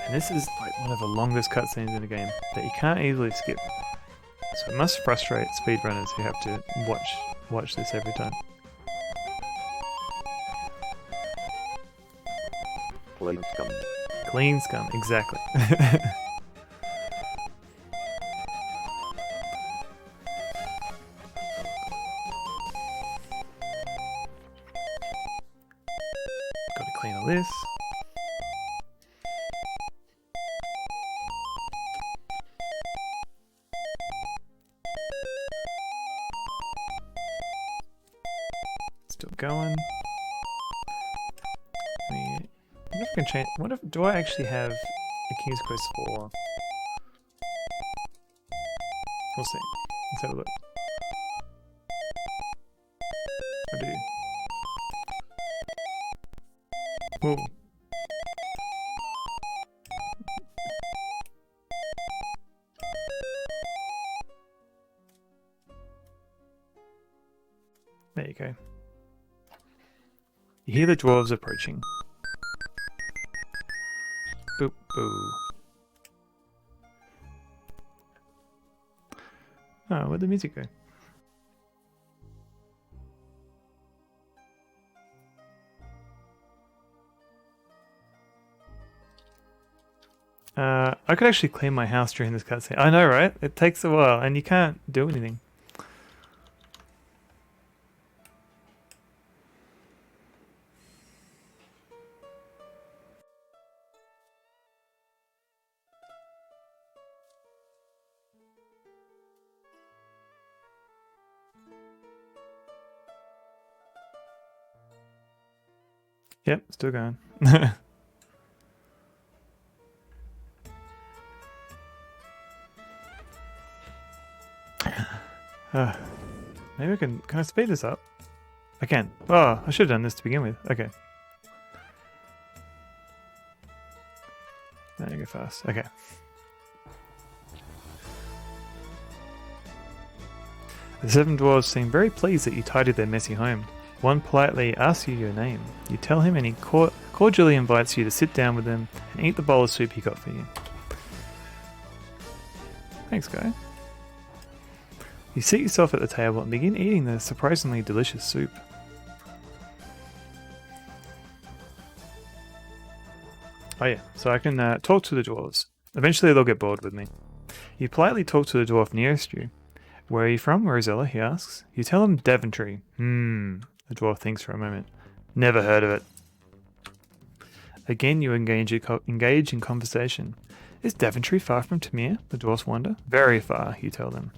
And this is like one of the longest cutscenes in the game that you can't easily skip. So it must frustrate speedrunners who have to watch this every time. Clean scum. Clean scum, exactly. Gotta clean all this. Still going. I wonder if I can change. What if do I actually have a King's Quest 4? We'll see. Let's have a look. I do. Whoa. There you go. You hear the dwarves approaching. Boop boo. Oh, where'd the music go? I could actually clean my house during this cutscene. I know, right? It takes a while, and you can't do anything. Yep, still going. Maybe I can I speed this up? I can. Oh, I should have done this to begin with. Okay. There you go fast. Okay. The 7 dwarves seem very pleased that you tidied their messy home. One politely asks you your name. You tell him and he cordially invites you to sit down with him and eat the bowl of soup he got for you. Thanks, guy. You seat yourself at the table and begin eating the surprisingly delicious soup. Oh yeah, so I can talk to the dwarves. Eventually they'll get bored with me. You politely talk to the dwarf nearest you. Where are you from, Rosella? He asks. You tell him Daventry. The dwarf thinks for a moment. Never heard of it. Again you engage in conversation. Is Daventry far from Tamir? The dwarfs wonder. Very far, you tell them.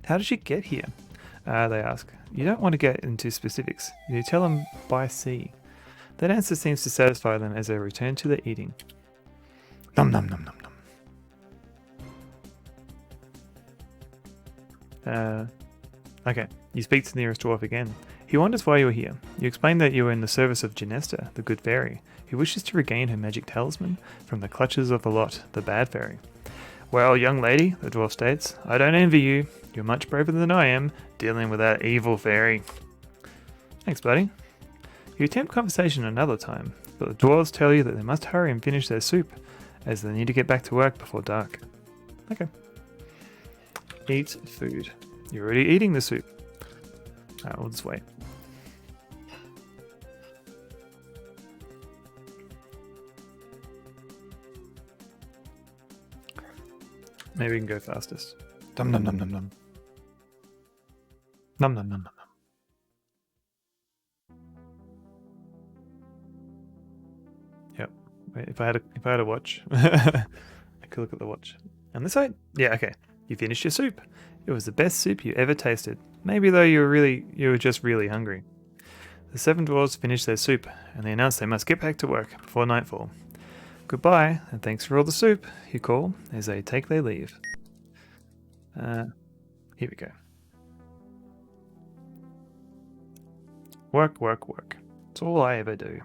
How did you get here? They ask. You don't want to get into specifics. You tell them by sea. That answer seems to satisfy them as they return to their eating. Nom nom nom nom nom. Okay, you speak to the nearest dwarf again. He wonders why you are here. You explain that you are in the service of Genesta, the good fairy, who wishes to regain her magic talisman from the clutches of the lot, the bad fairy. Well, young lady, the dwarf states, I don't envy you. You're much braver than I am, dealing with that evil fairy. Thanks, buddy. You attempt conversation another time, but the dwarves tell you that they must hurry and finish their soup, as they need to get back to work before dark. Okay. Eat food. You're already eating the soup. Alright, we'll just wait. Maybe we can go fastest. Dum dum dum dum dum. Num num num num. Yep. Wait, if I had a watch, I could look at the watch. On this side? Yeah, okay. You finished your soup. It was the best soup you ever tasted. Maybe though you were just really hungry. The 7 dwarves finished their soup, and they announced they must get back to work before nightfall. Goodbye, and thanks for all the soup, you call, as they take their leave. Here we go. Work, work, work. It's all I ever do.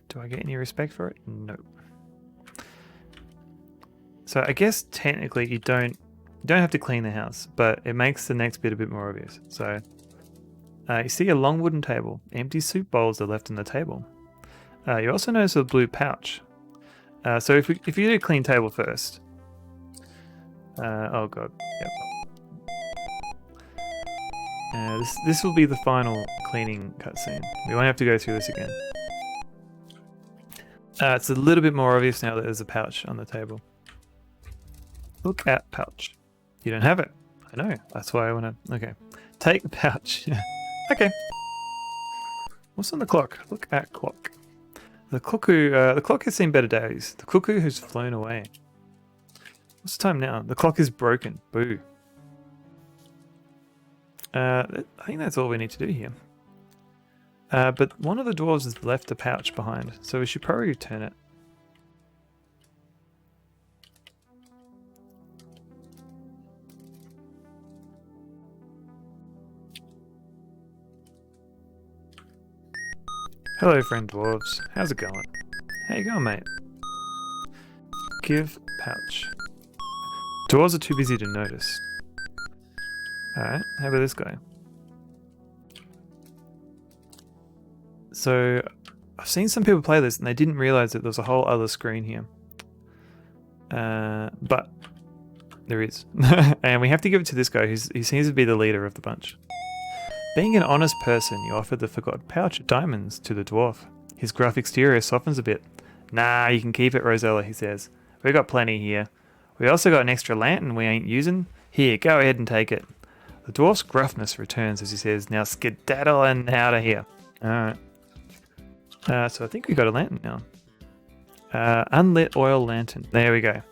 Do I get any respect for it? No. So I guess technically you don't have to clean the house, but it makes the next bit a bit more obvious. So you see a long wooden table. Empty soup bowls are left on the table. You also notice a blue pouch. So if you do a clean table first. Oh god. Yep. This will be the final cleaning cutscene. We won't have to go through this again. It's a little bit more obvious now that there's a pouch on the table. Look at pouch. You don't have it. I know. That's why I want to... Okay. Take the pouch. Okay. What's on the clock? Look at clock. The clock has seen better days. The cuckoo has flown away. What's the time now? The clock is broken. Boo. I think that's all we need to do here. But one of the dwarves has left a pouch behind, so we should probably return it. Hello, friend dwarves. How's it going? How you going, mate? Give pouch. Dwarves are too busy to notice. Alright, how about this guy? So, I've seen some people play this and they didn't realize that there was a whole other screen here. But there is. And we have to give it to this guy who seems to be the leader of the bunch. Being an honest person, you offered the forgotten pouch of diamonds to the dwarf. His gruff exterior softens a bit. Nah, you can keep it, Rosella, he says. We got plenty here. We also got an extra lantern we ain't using. Here, go ahead and take it. The dwarf's gruffness returns as he says, now skedaddle and out of here. Alright. So I think we got a lantern now. Unlit oil lantern. There we go.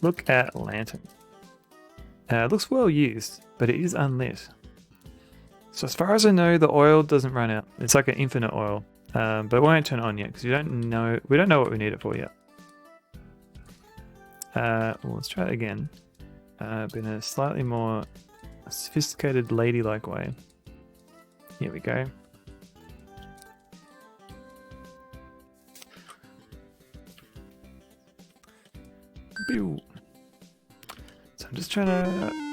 Look at lantern. It looks well used, but it is unlit. So as far as I know, the oil doesn't run out. It's like an infinite oil, but it won't turn on yet because we don't know what we need it for yet. Well, let's try it again, but in a slightly more sophisticated, ladylike way. Here we go. Pew. So I'm just trying to.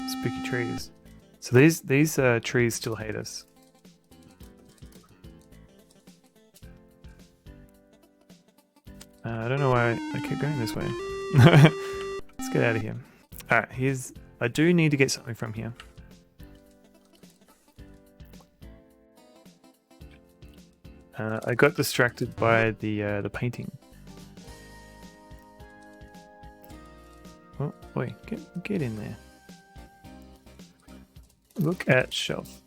Spooky trees. So these trees still hate us. I don't know why I keep going this way. Let's get out of here. Alright, I do need to get something from here. I got distracted by the painting. Oh, wait, get in there. Look at shelf.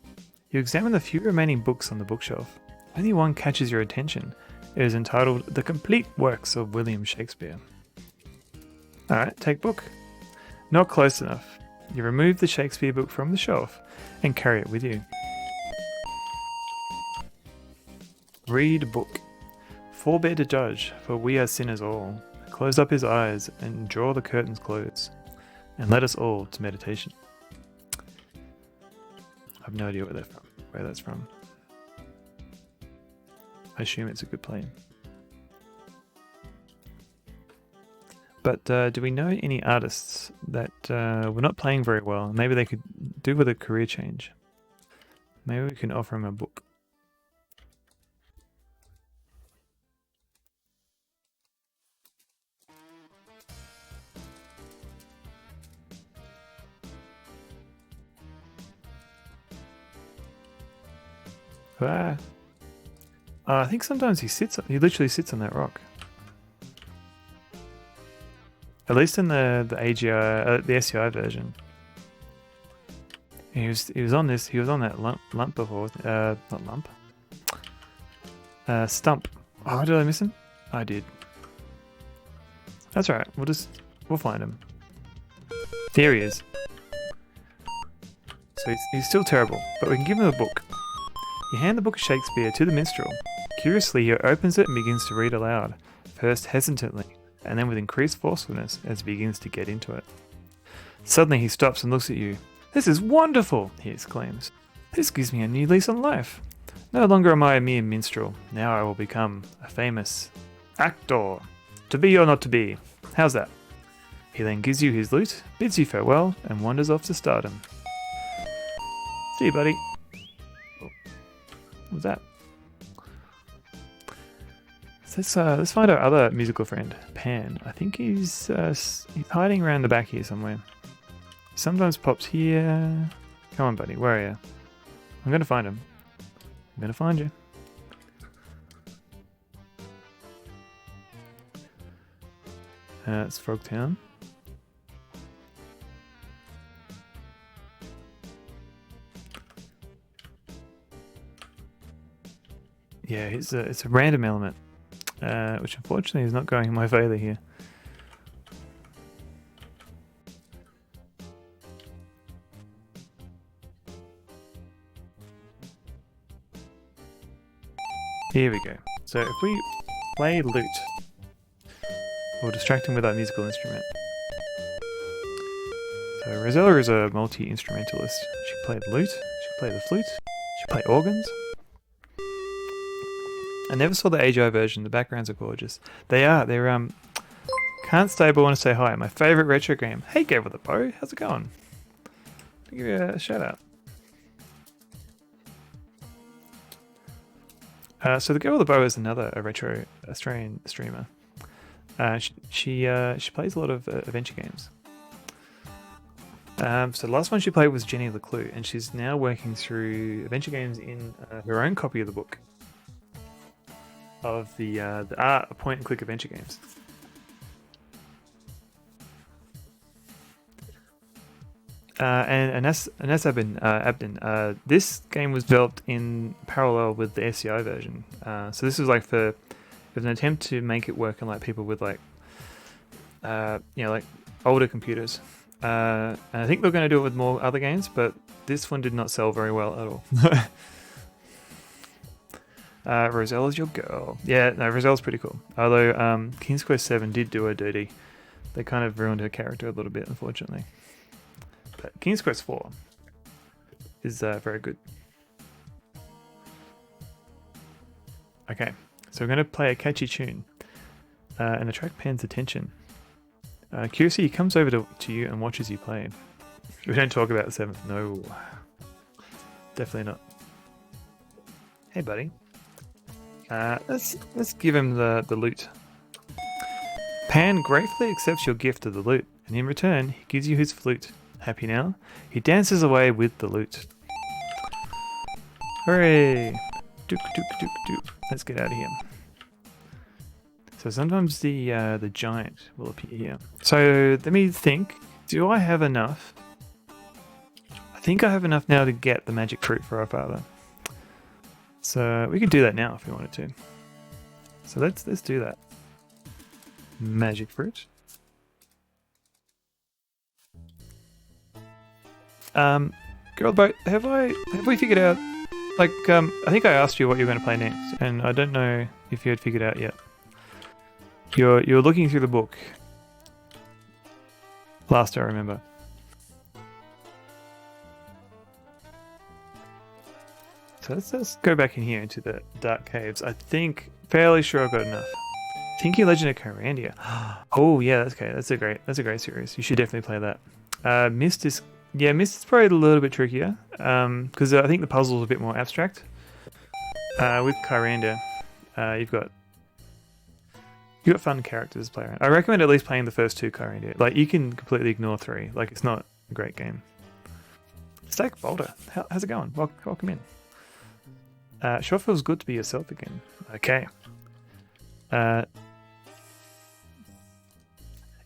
You examine the few remaining books on the bookshelf. Only one catches your attention. It is entitled The Complete Works of William Shakespeare. Alright, take book. Not close enough. You remove the Shakespeare book from the shelf and carry it with you. Read book. Forbear to judge, for we are sinners all. Close up his eyes and draw the curtains close, and let us all to meditation. I have no idea where that's from. I assume it's a good play. But do we know any artists that were not playing very well? Maybe they could do with a career change. Maybe we can offer them a book. I think sometimes he literally sits on that rock. At least in the AGI, the SCI version. He was on that lump before. Not lump. Stump. Oh, did I miss him? I did. That's alright. We'll find him. There he is. So he's still terrible, but we can give him a book. You hand the book of Shakespeare to the minstrel. Curiously, he opens it and begins to read aloud, first hesitantly, and then with increased forcefulness as he begins to get into it. Suddenly he stops and looks at you. "This is wonderful!" he exclaims. "This gives me a new lease on life. No longer am I a mere minstrel. Now I will become a famous actor. To be or not to be. How's that?" He then gives you his lute, bids you farewell, and wanders off to stardom. See you, buddy. What was that? So let's find our other musical friend, Pan. I think he's hiding around the back here somewhere. Sometimes pops here. Come on, buddy. Where are you? I'm gonna find him. I'm gonna find you. It's Frogtown. Yeah, it's a random element, which unfortunately is not going in my favour here. Here we go. So if we play lute, we'll distract him with our musical instrument. So Rosella is a multi-instrumentalist. She played lute, she played the flute, she played organs. I never saw the AGI version. The backgrounds are gorgeous. They're Can't Stay But Want to Say Hi, my favourite retro game. Hey, Girl with a Bow, how's it going? I'll give you a shout out. So the Girl with the Bow is a retro Australian streamer. She plays a lot of adventure games. So the last one she played was Jenny the Clue, and she's now working through adventure games in her own copy of the book of the point and click adventure games. And Anas Abdin, this game was developed in parallel with the SCI version. So this was like it was an attempt to make it work on like people with like like older computers. And I think they're going to do it with more other games, but this one did not sell very well at all. Rosella's your girl. Yeah, no, Rosella's pretty cool. Although King's Quest 7 did do her dirty. They kind of ruined her character a little bit, unfortunately. But King's Quest 4 is very good. Okay, so we're going to play a catchy tune and attract Pan's attention. Curiosity, he comes over to you and watches you play. We don't talk about the 7th. No. Definitely not. Hey, buddy. Let's give him the loot. Pan gratefully accepts your gift of the loot, and in return, he gives you his flute. Happy now? He dances away with the loot. Hooray! Doop, doop, doop, doop. Let's get out of here. So sometimes the giant will appear here. So let me think. Do I have enough? I think I have enough now to get the magic fruit for our father. So we could do that now if we wanted to. So let's do that. Magic fruit. Girl boat, have we figured out, like, I think I asked you what you're going to play next, and I don't know if you had figured out yet. You're looking through the book. Last I remember. So let's go back in here into the dark caves. I think, fairly sure I've got enough. Tinky Legend of Kyrandia. Oh yeah, that's okay. That's a great series. You should definitely play that. Mist is probably a little bit trickier because I think the puzzle's a bit more abstract. With Kyrandia, you've got fun characters to play around. I recommend at least playing the first 2 Kyrandia. Like you can completely ignore 3. Like it's not a great game. Stack Boulder, how's it going? Welcome in. Sure feels good to be yourself again. Okay.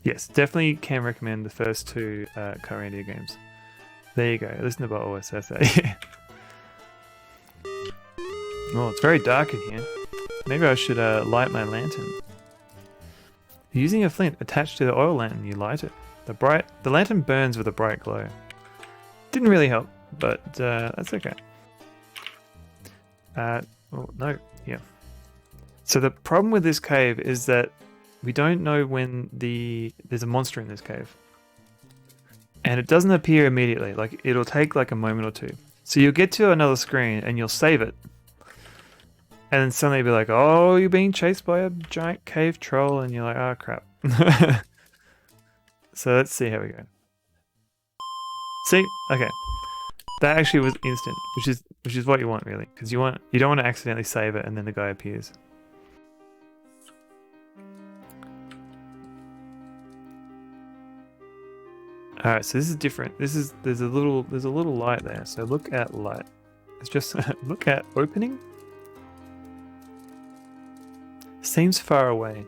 Yes, definitely can recommend the first 2 Kyrandia games. There you go. Listen to OSS. Yeah. Oh, it's very dark in here. Maybe I should light my lantern. Using a flint attached to the oil lantern, you light it. The lantern burns with a bright glow. Didn't really help, but that's okay. Oh, no, yeah. So the problem with this cave is that we don't know when there's a monster in this cave. And it doesn't appear immediately. Like it'll take like a moment or two. So you'll get to another screen and you'll save it. And then suddenly you'll be like, oh, you're being chased by a giant cave troll, and you're like, oh crap. So let's see how we go. See? Okay. That actually was instant, which is what you want really, because you don't want to accidentally save it and then the guy appears. Alright, so this is different. There's a little light there. So look at light. It's just look at opening. Seems far away.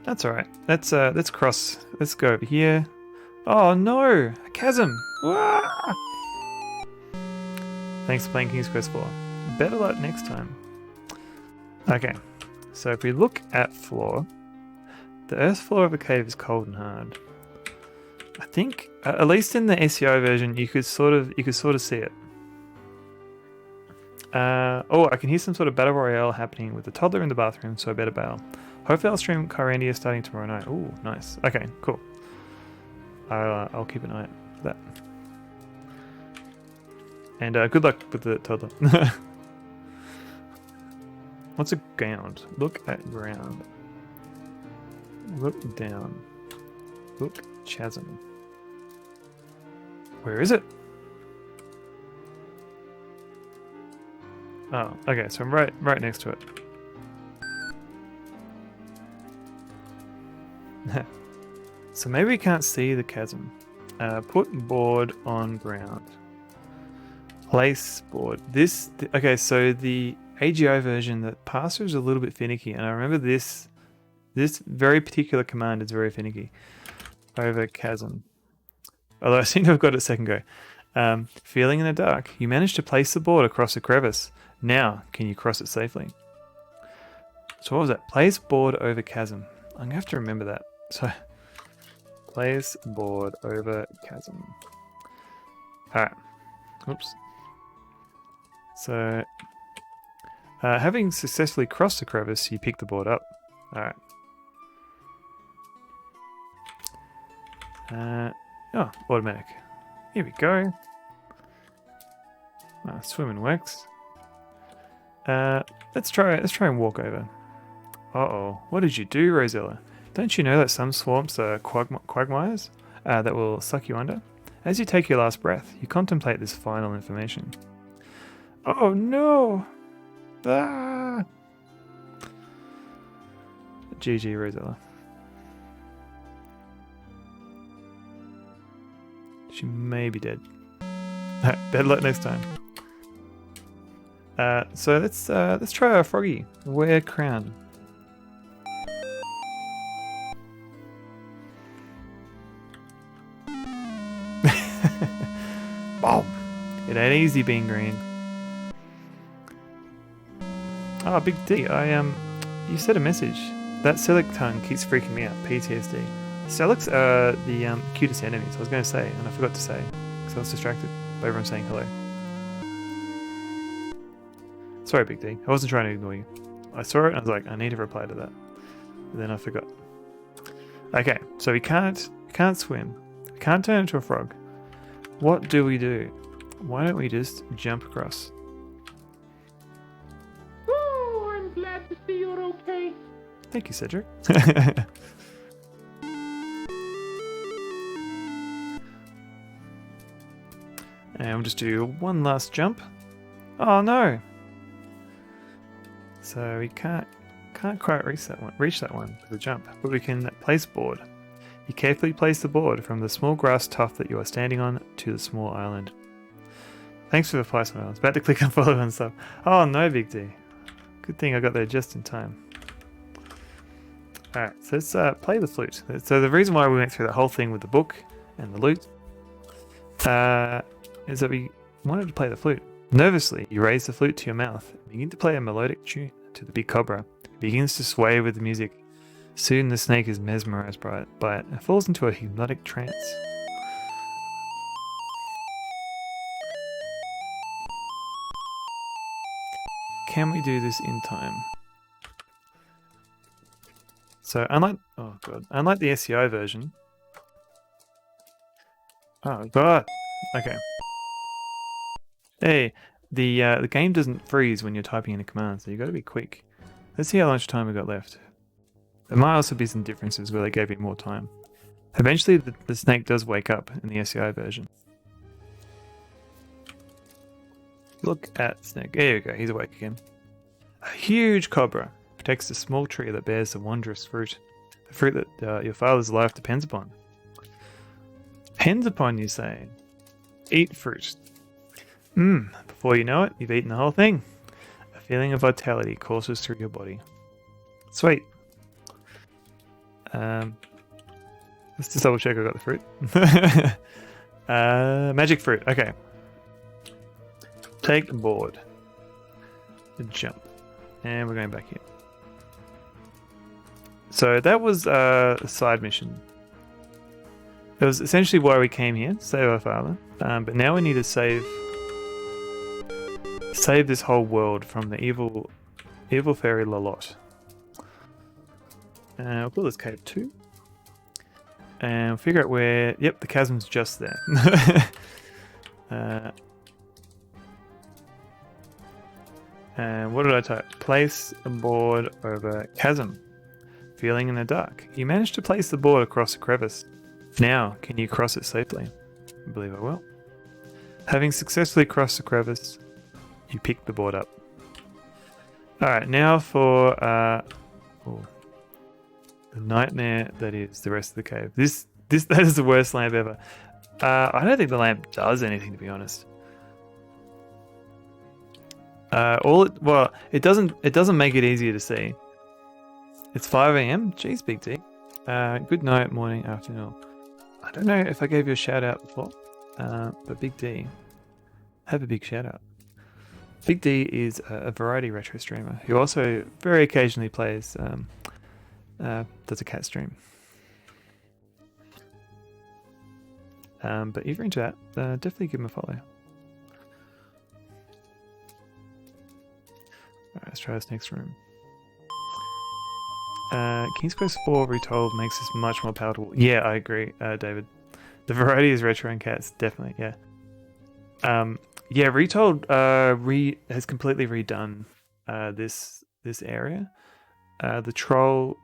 That's alright. Let's cross. Let's go over here. Oh no! A chasm! Wah! Thanks for playing King's Quest 4. Better luck next time. Okay, so if we look at floor, the earth floor of a cave is cold and hard. I think, at least in the SEO version, you could sort of see it. Oh, I can hear some sort of battle royale happening with the toddler in the bathroom, so I better bail. Hopefully I'll stream Kyrandia starting tomorrow night. Oh, nice. Okay, cool. I'll keep an eye out for that. And good luck with the toddler. What's a ground? Look at ground. Look down. Look chasm. Where is it? Oh, okay, so I'm right next to it. So maybe we can't see the chasm. Put board on ground. Place board. Okay, so the AGI version, the parser is a little bit finicky, and I remember this very particular command is very finicky. Over chasm. Although I seem to have got it a second go. Feeling in the dark. You managed to place the board across a crevice. Now, can you cross it safely? So what was that? Place board over chasm. I'm gonna have to remember that. So, place board over chasm. Alright. Oops. So, having successfully crossed the crevice, you pick the board up. Alright. Oh, automatic. Here we go. Swimming works. Let's try and walk over. Uh-oh. What did you do, Rosella? Don't you know that some swamps are quagmires that will suck you under? As you take your last breath, you contemplate this final information. Oh no! Ah! GG, Rosella. She may be dead. Better luck next time. So let's try our froggy. Wear crown. Boom! It ain't easy being green. Oh, Big D, you said a message. That Select tongue keeps freaking me out. PTSD. Selects are the cutest enemies, I was going to say, and I forgot to say, because I was distracted by everyone saying hello. Sorry, Big D. I wasn't trying to ignore you. I saw it and I was like, I need to reply to that. But then I forgot. Okay, so we can't swim. We can't turn into a frog. What do we do? Why don't we just jump across? Oh, I'm glad to see you're okay. Thank you, Cedric. And we'll just do one last jump. Oh no! So we can't quite reach that one with a jump, but we can place board. You carefully place the board from the small grass tuft that you are standing on to the small island. Thanks for the placement. I was about to click on follow and stuff. Oh no, Big D. Good thing I got there just in time. Alright, so let's play the flute. So the reason why we went through the whole thing with the book and the lute is that we wanted to play the flute. Nervously, you raise the flute to your mouth and begin to play a melodic tune to the big cobra. It begins to sway with the music. Soon the snake is mesmerized by it and falls into a hypnotic trance. Can we do this in time? So unlike the SCI version. Oh god. Okay. Hey, the game doesn't freeze when you're typing in a command, so you got to be quick. Let's see how much time we got left. There might also be some differences where they gave you more time. Eventually, the snake does wake up in the SCI version. Look at snake. There you go. He's awake again. A huge cobra protects the small tree that bears the wondrous fruit. The fruit that your father's life depends upon. Depends upon, you say? Eat fruit. Before you know it, you've eaten the whole thing. A feeling of vitality courses through your body. Sweet. Let's just double check I got the fruit. Magic fruit. Okay. Take the board. Jump. And we're going back here. So that was a side mission. That was essentially why we came here, save our father. But now we need to save Save this whole world from the evil fairy Lalotte. We'll call this cave 2. And we'll figure out where... Yep, the chasm's just there. And what did I type? Place a board over chasm. Feeling in the dark. You managed to place the board across a crevice. Now, can you cross it safely? I believe I will. Having successfully crossed the crevice, you pick the board up. Alright, now for the nightmare that is the rest of the cave. That is the worst lamp ever. I don't think the lamp does anything, to be honest. It doesn't make it easier to see. It's 5 AM? Jeez, Big D. Good night, morning, afternoon. I don't know if I gave you a shout out before, but Big D, have a big shout out. Big D is a variety retro streamer who also very occasionally plays, does a cat stream. But if you're into that, definitely give him a follow. Alright, let's try this next room. King's Quest 4 Retold makes this much more palatable. Yeah, I agree, David. The variety is retro and cats, definitely, yeah. Yeah, Retold has completely redone this area. The troll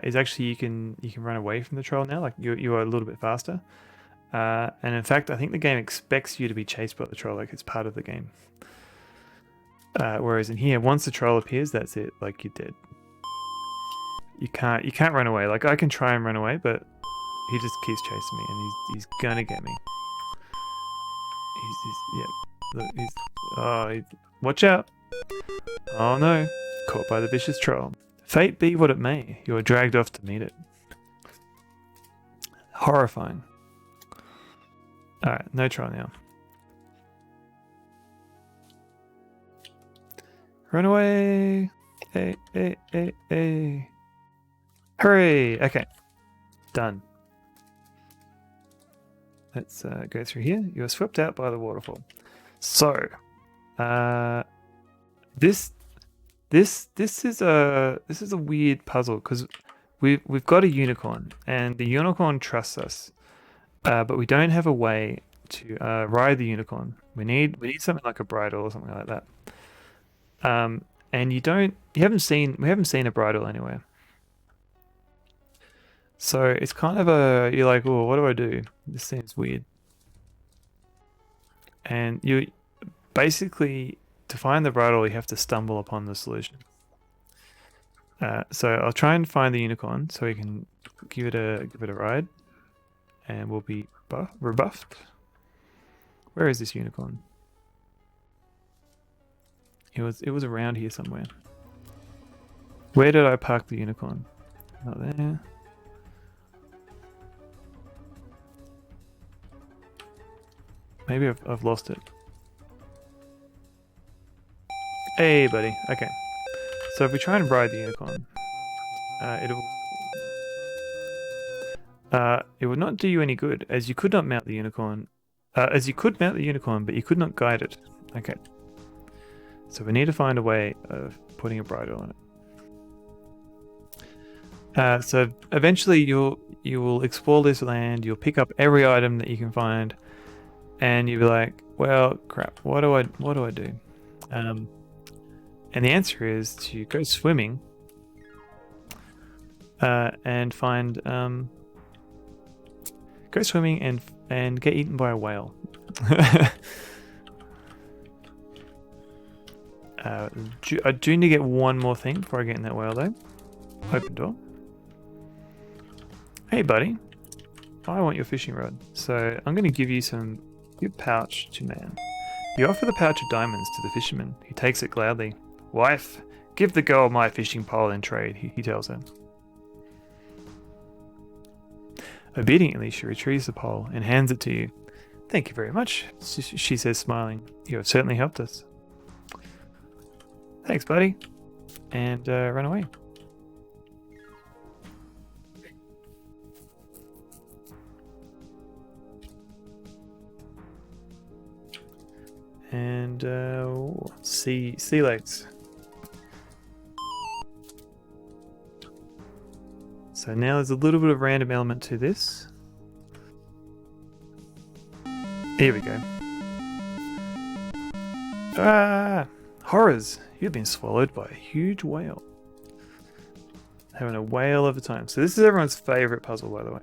is actually you can run away from the troll now, like you are a little bit faster. And in fact, I think the game expects you to be chased by the troll, like it's part of the game. Whereas in here, once the troll appears, that's it, like you're dead. You can't run away. Like I can try and run away, but he just keeps chasing me, and he's gonna get me. Watch out! Oh no, caught by the vicious troll. Fate be what it may, you are dragged off to meet it. Horrifying. Alright, no troll now. Run away! Hey. Hurry! Okay. Done. Let's go through here. You are swept out by the waterfall. So, this is a weird puzzle because we've got a unicorn and the unicorn trusts us, but we don't have a way to ride the unicorn. We need something like a bridle or something like that. And we haven't seen a bridle anywhere. So it's kind of you're like, oh, what do I do? This seems weird. And you basically, to find the bridle, you have to stumble upon the solution. So I'll try and find the unicorn so we can give it a ride, and we'll be rebuffed. Where is this unicorn? It was around here somewhere. Where did I park the unicorn? Not there. Maybe I've lost it. Hey, buddy. Okay. So if we try and ride the unicorn, it would not do you any good, as you could not mount the unicorn. As you could mount the unicorn, but you could not guide it. Okay. So we need to find a way of putting a bridle on it. So eventually you will explore this land. You'll pick up every item that you can find. And you'll be like, well, crap, what do I do? And the answer is to go swimming and find go swimming and get eaten by a whale. I do need to get one more thing before I get in that whale though. Open door. Hey buddy, I want your fishing rod. So I'm going to give you your pouch to man. You offer the pouch of diamonds to the fisherman. He takes it gladly. Wife, give the girl my fishing pole in trade, he tells her. Obediently, she retrieves the pole and hands it to you. Thank you very much, she says, smiling. You have certainly helped us. Thanks, buddy. And run away. And And sea legs. So now there's a little bit of random element to this. Here we go. Ah! Horrors! You've been swallowed by a huge whale. Having a whale of a time. So this is everyone's favourite puzzle, by the way.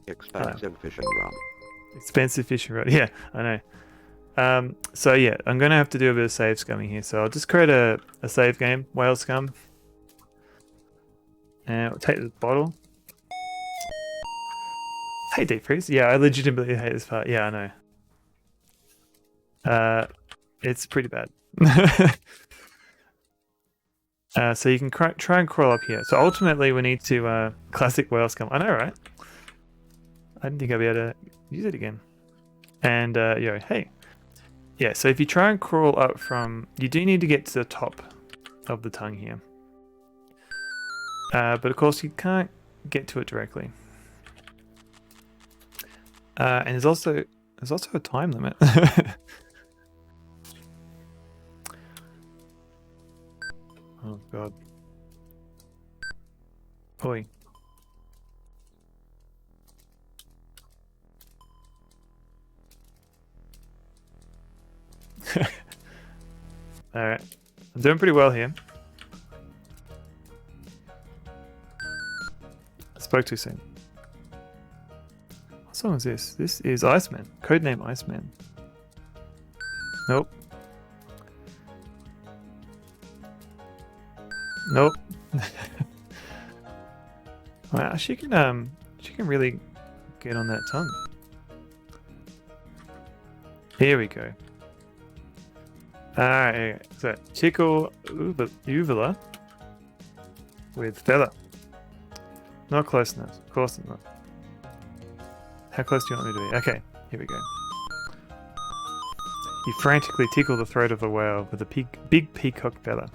Expensive fishing rod. Expensive fishing rod. Yeah, I know. So yeah, I'm going to have to do a bit of save scumming here. So I'll just create a save game, whale scum. And we'll take the bottle. Hey, deep freeze. Yeah, I legitimately hate this part. Yeah, I know. It's pretty bad. So you can try and crawl up here. So ultimately we need to classic whale scum. I know, right? I didn't think I'd be able to use it again. And hey. Yeah, so if you try and crawl up from... You do need to get to the top of the tongue here. But of course you can't get to it directly. And there's also a time limit. Oh god. Oi. Alright. I'm doing pretty well here. I spoke too soon. What song is this? This is Iceman. Codename Iceman. Nope. Nope. Wow, she can really get on that tongue. Here we go. Alright, so tickle uvula with feather. Not close enough. Of course not. How close do you want me to be? Okay, here we go. You frantically tickle the throat of a whale with a big peacock feather.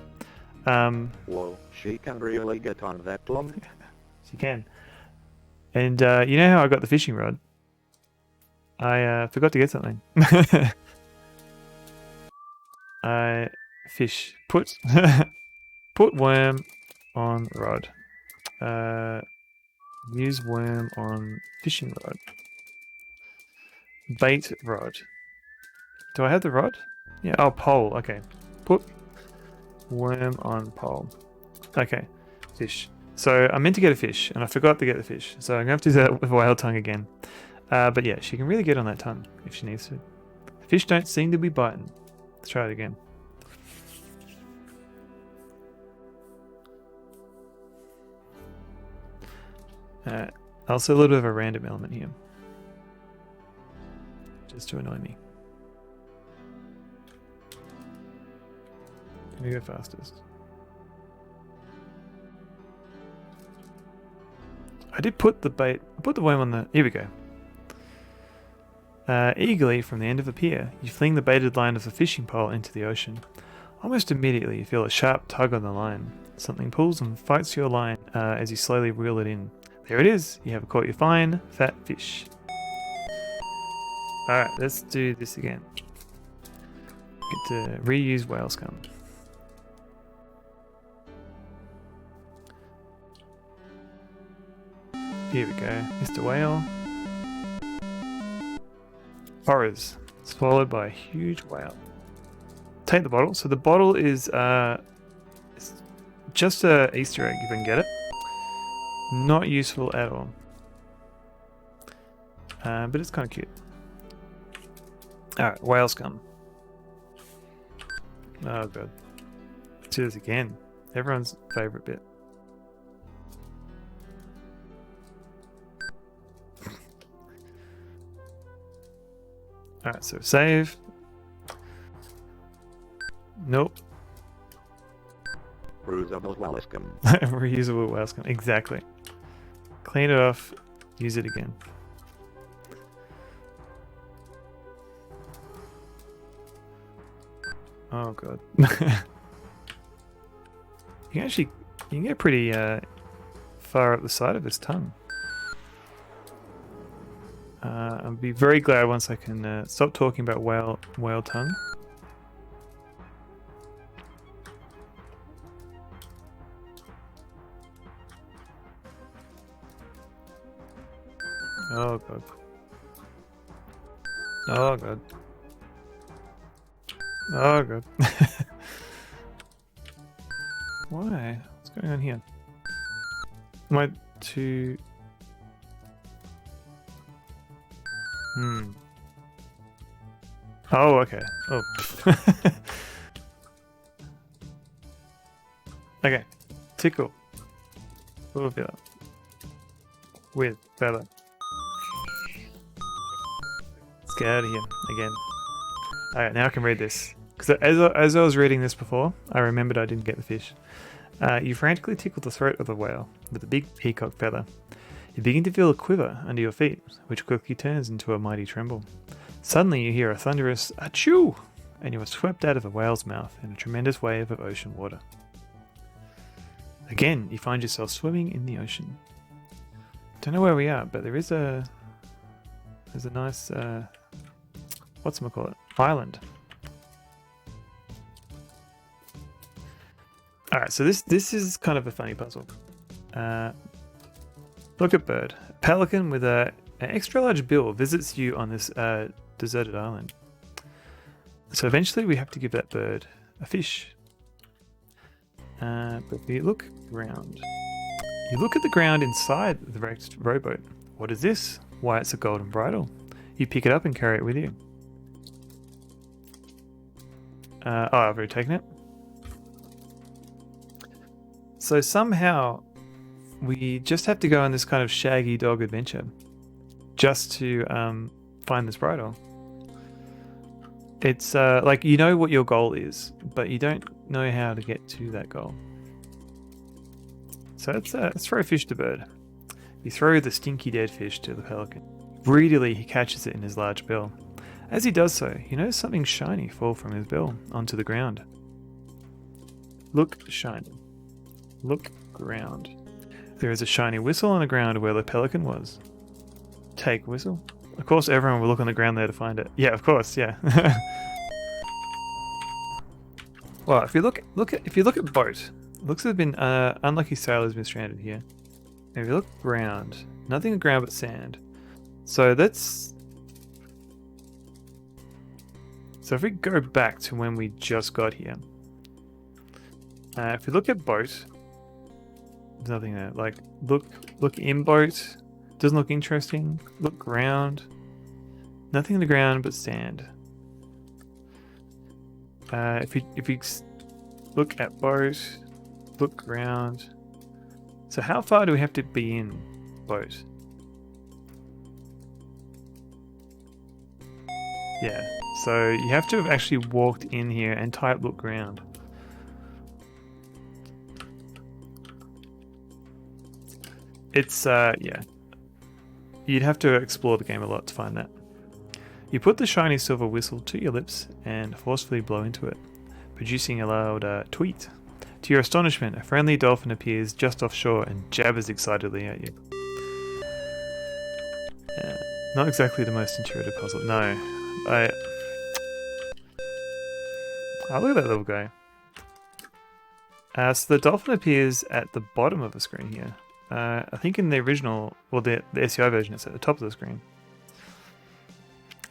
Whoa, she can really get on that plum. She can. And you know how I got the fishing rod? I forgot to get something. I fish. Put worm on rod. Use worm on fishing rod. Bait rod. Do I have the rod? Yeah. Oh, pole. Okay. Put worm on pole. Okay. Fish. So I'm meant to get a fish, and I forgot to get the fish. So I'm going to have to do that with whale tongue again. But yeah, she can really get on that tongue if she needs to. Fish don't seem to be biting. Let's try it again. Also a little bit of a random element here. Just to annoy me. Let me go fastest. I did put the bait... I put the worm on the... Here we go. Eagerly, from the end of a pier, you fling the baited line of a fishing pole into the ocean. Almost immediately, you feel a sharp tug on the line. Something pulls and fights your line as you slowly reel it in. There it is! You have caught your fine, fat fish. Alright, let's do this again. Get to reuse whale scum. Here we go, Mr. Whale. Horrors, swallowed by a huge whale. Take the bottle. So the bottle is it's just a Easter egg if I can get it. Not useful at all. But it's kind of cute. Alright, whale scum. Oh god. Let's do this again. Everyone's favourite bit. Alright, so save. Nope. Reusable whale scum. Reusable whale scum. Exactly. Clean it off. Use it again. Oh god. You can get pretty far up the side of his tongue. I'll be very glad once I can stop talking about whale tongue. Oh god. Oh god. Oh god. Why? What's going on here? Am I too... Oh, okay. Oh. Okay. Tickle. Little feather. With feather. Let's get out of here again. Alright, now I can read this. Because as I was reading this before, I remembered I didn't get the fish. You frantically tickle the throat of the whale with a big peacock feather. You begin to feel a quiver under your feet, which quickly turns into a mighty tremble. Suddenly you hear a thunderous achoo, and you are swept out of the whale's mouth in a tremendous wave of ocean water. Again, you find yourself swimming in the ocean. Don't know where we are, but there's a nice whatchamacallit, island. Alright, so this is kind of a funny puzzle. Look at bird. A pelican with an extra large bill visits you on this deserted island. So eventually we have to give that bird a fish. But if you look around, you look at the ground inside the wrecked rowboat. What is this? Why, it's a golden bridle. You pick it up and carry it with you. Oh, I've already taken it. So somehow we just have to go on this kind of shaggy dog adventure just to find this bridle. It's like, you know what your goal is, but you don't know how to get to that goal. So let's throw a fish to bird. You throw the stinky dead fish to the pelican. Greedily he catches it in his large bill. As he does so, you notice something shiny fall from his bill onto the ground. Look shiny. Look ground. There is a shiny whistle on the ground where the pelican was. Take whistle. Of course everyone will look on the ground there to find it. Yeah, of course, yeah. Well, if you look at boat, it looks to have been unlucky sailors been stranded here. If you look ground, nothing on the ground but sand. So that's... So if we go back to when we just got here, if we look at boat, there's nothing there. Like, look in boat, doesn't look interesting. Look ground, nothing on the ground but sand. If you look at boat, look ground. So how far do we have to be in boat? Yeah, so you have to have actually walked in here and type look ground. It's, yeah. You'd have to explore the game a lot to find that. You put the shiny silver whistle to your lips and forcefully blow into it, producing a loud tweet. To your astonishment, a friendly dolphin appears just offshore and jabbers excitedly at you. Not exactly the most intuitive puzzle. No. Oh, look at that little guy. So the dolphin appears at the bottom of the screen here. I think in the original, well, the SEI version, it's at the top of the screen.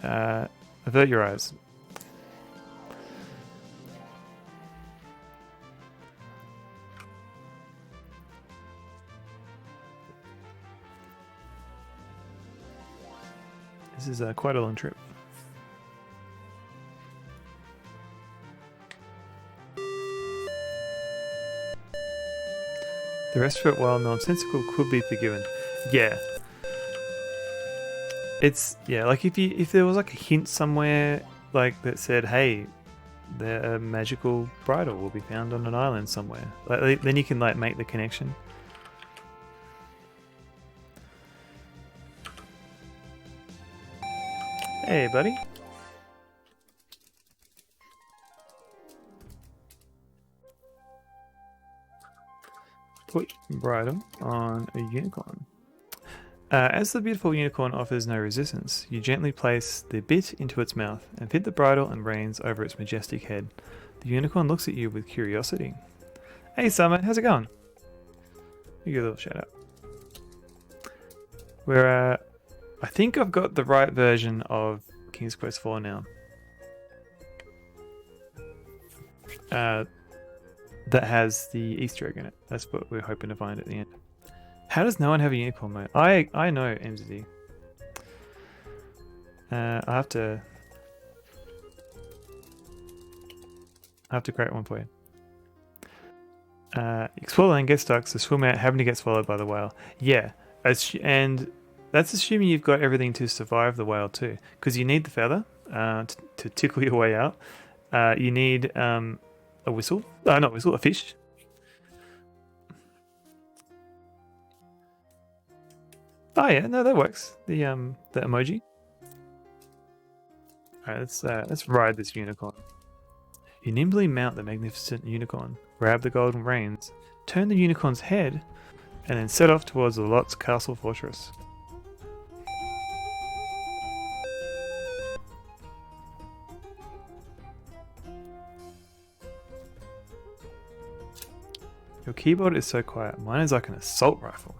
Avert your eyes. This is quite a long trip. The rest of it, while nonsensical, could be forgiven. Yeah. It's, yeah, like if there was like a hint somewhere like that said, hey, a magical bridle will be found on an island somewhere. Like, then you can like make the connection. Hey, buddy. Put bridle on a unicorn. As the beautiful unicorn offers no resistance, you gently place the bit into its mouth and fit the bridle and reins over its majestic head. The unicorn looks at you with curiosity. Hey Summer, how's it going? You get a little shout out. We're, I think I've got the right version of King's Quest 4 now. That has the Easter egg in it. That's what we're hoping to find at the end. How does no one have a unicorn mode? I know, MZD. I have to create one for you. Explore the land, get stuck, so swim out, having to get swallowed by the whale. Yeah, and that's assuming you've got everything to survive the whale too, because you need the feather to tickle your way out. You need a whistle. Not whistle, a fish. Oh yeah, no, that works. The emoji. All right, let's ride this unicorn. You nimbly mount the magnificent unicorn, grab the golden reins, turn the unicorn's head, and then set off towards the Lot's castle fortress. Your keyboard is so quiet. Mine is like an assault rifle.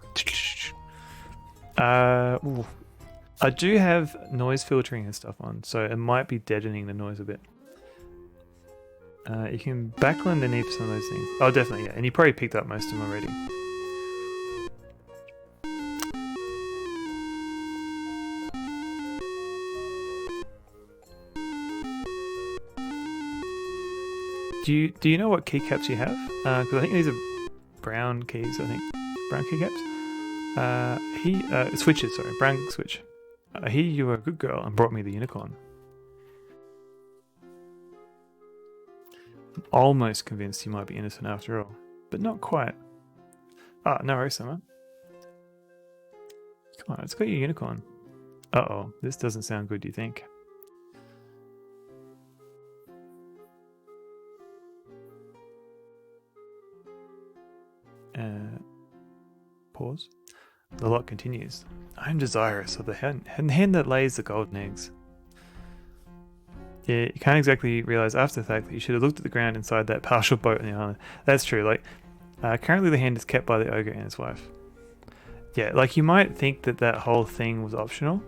I do have noise filtering and stuff on, so it might be deadening the noise a bit. You can backle underneath some of those things. Oh, definitely, yeah. And you probably picked up most of them already. Do you know what keycaps you have? Because I think these are brown keys. I think brown keycaps. Switches. Sorry, brown switch. I hear you were a good girl and brought me the unicorn. I'm almost convinced you might be innocent after all, but not quite. Ah, no worries, Summer. Come on, let's go your unicorn. Uh-oh, this doesn't sound good, do you think? Pause. The lot continues. I am desirous of the hen that lays the golden eggs. Yeah, you can't exactly realise after the fact that you should have looked at the ground inside that partial boat on the island. That's true. Like, currently the hen is kept by the ogre and his wife. Yeah, like you might think that whole thing was optional.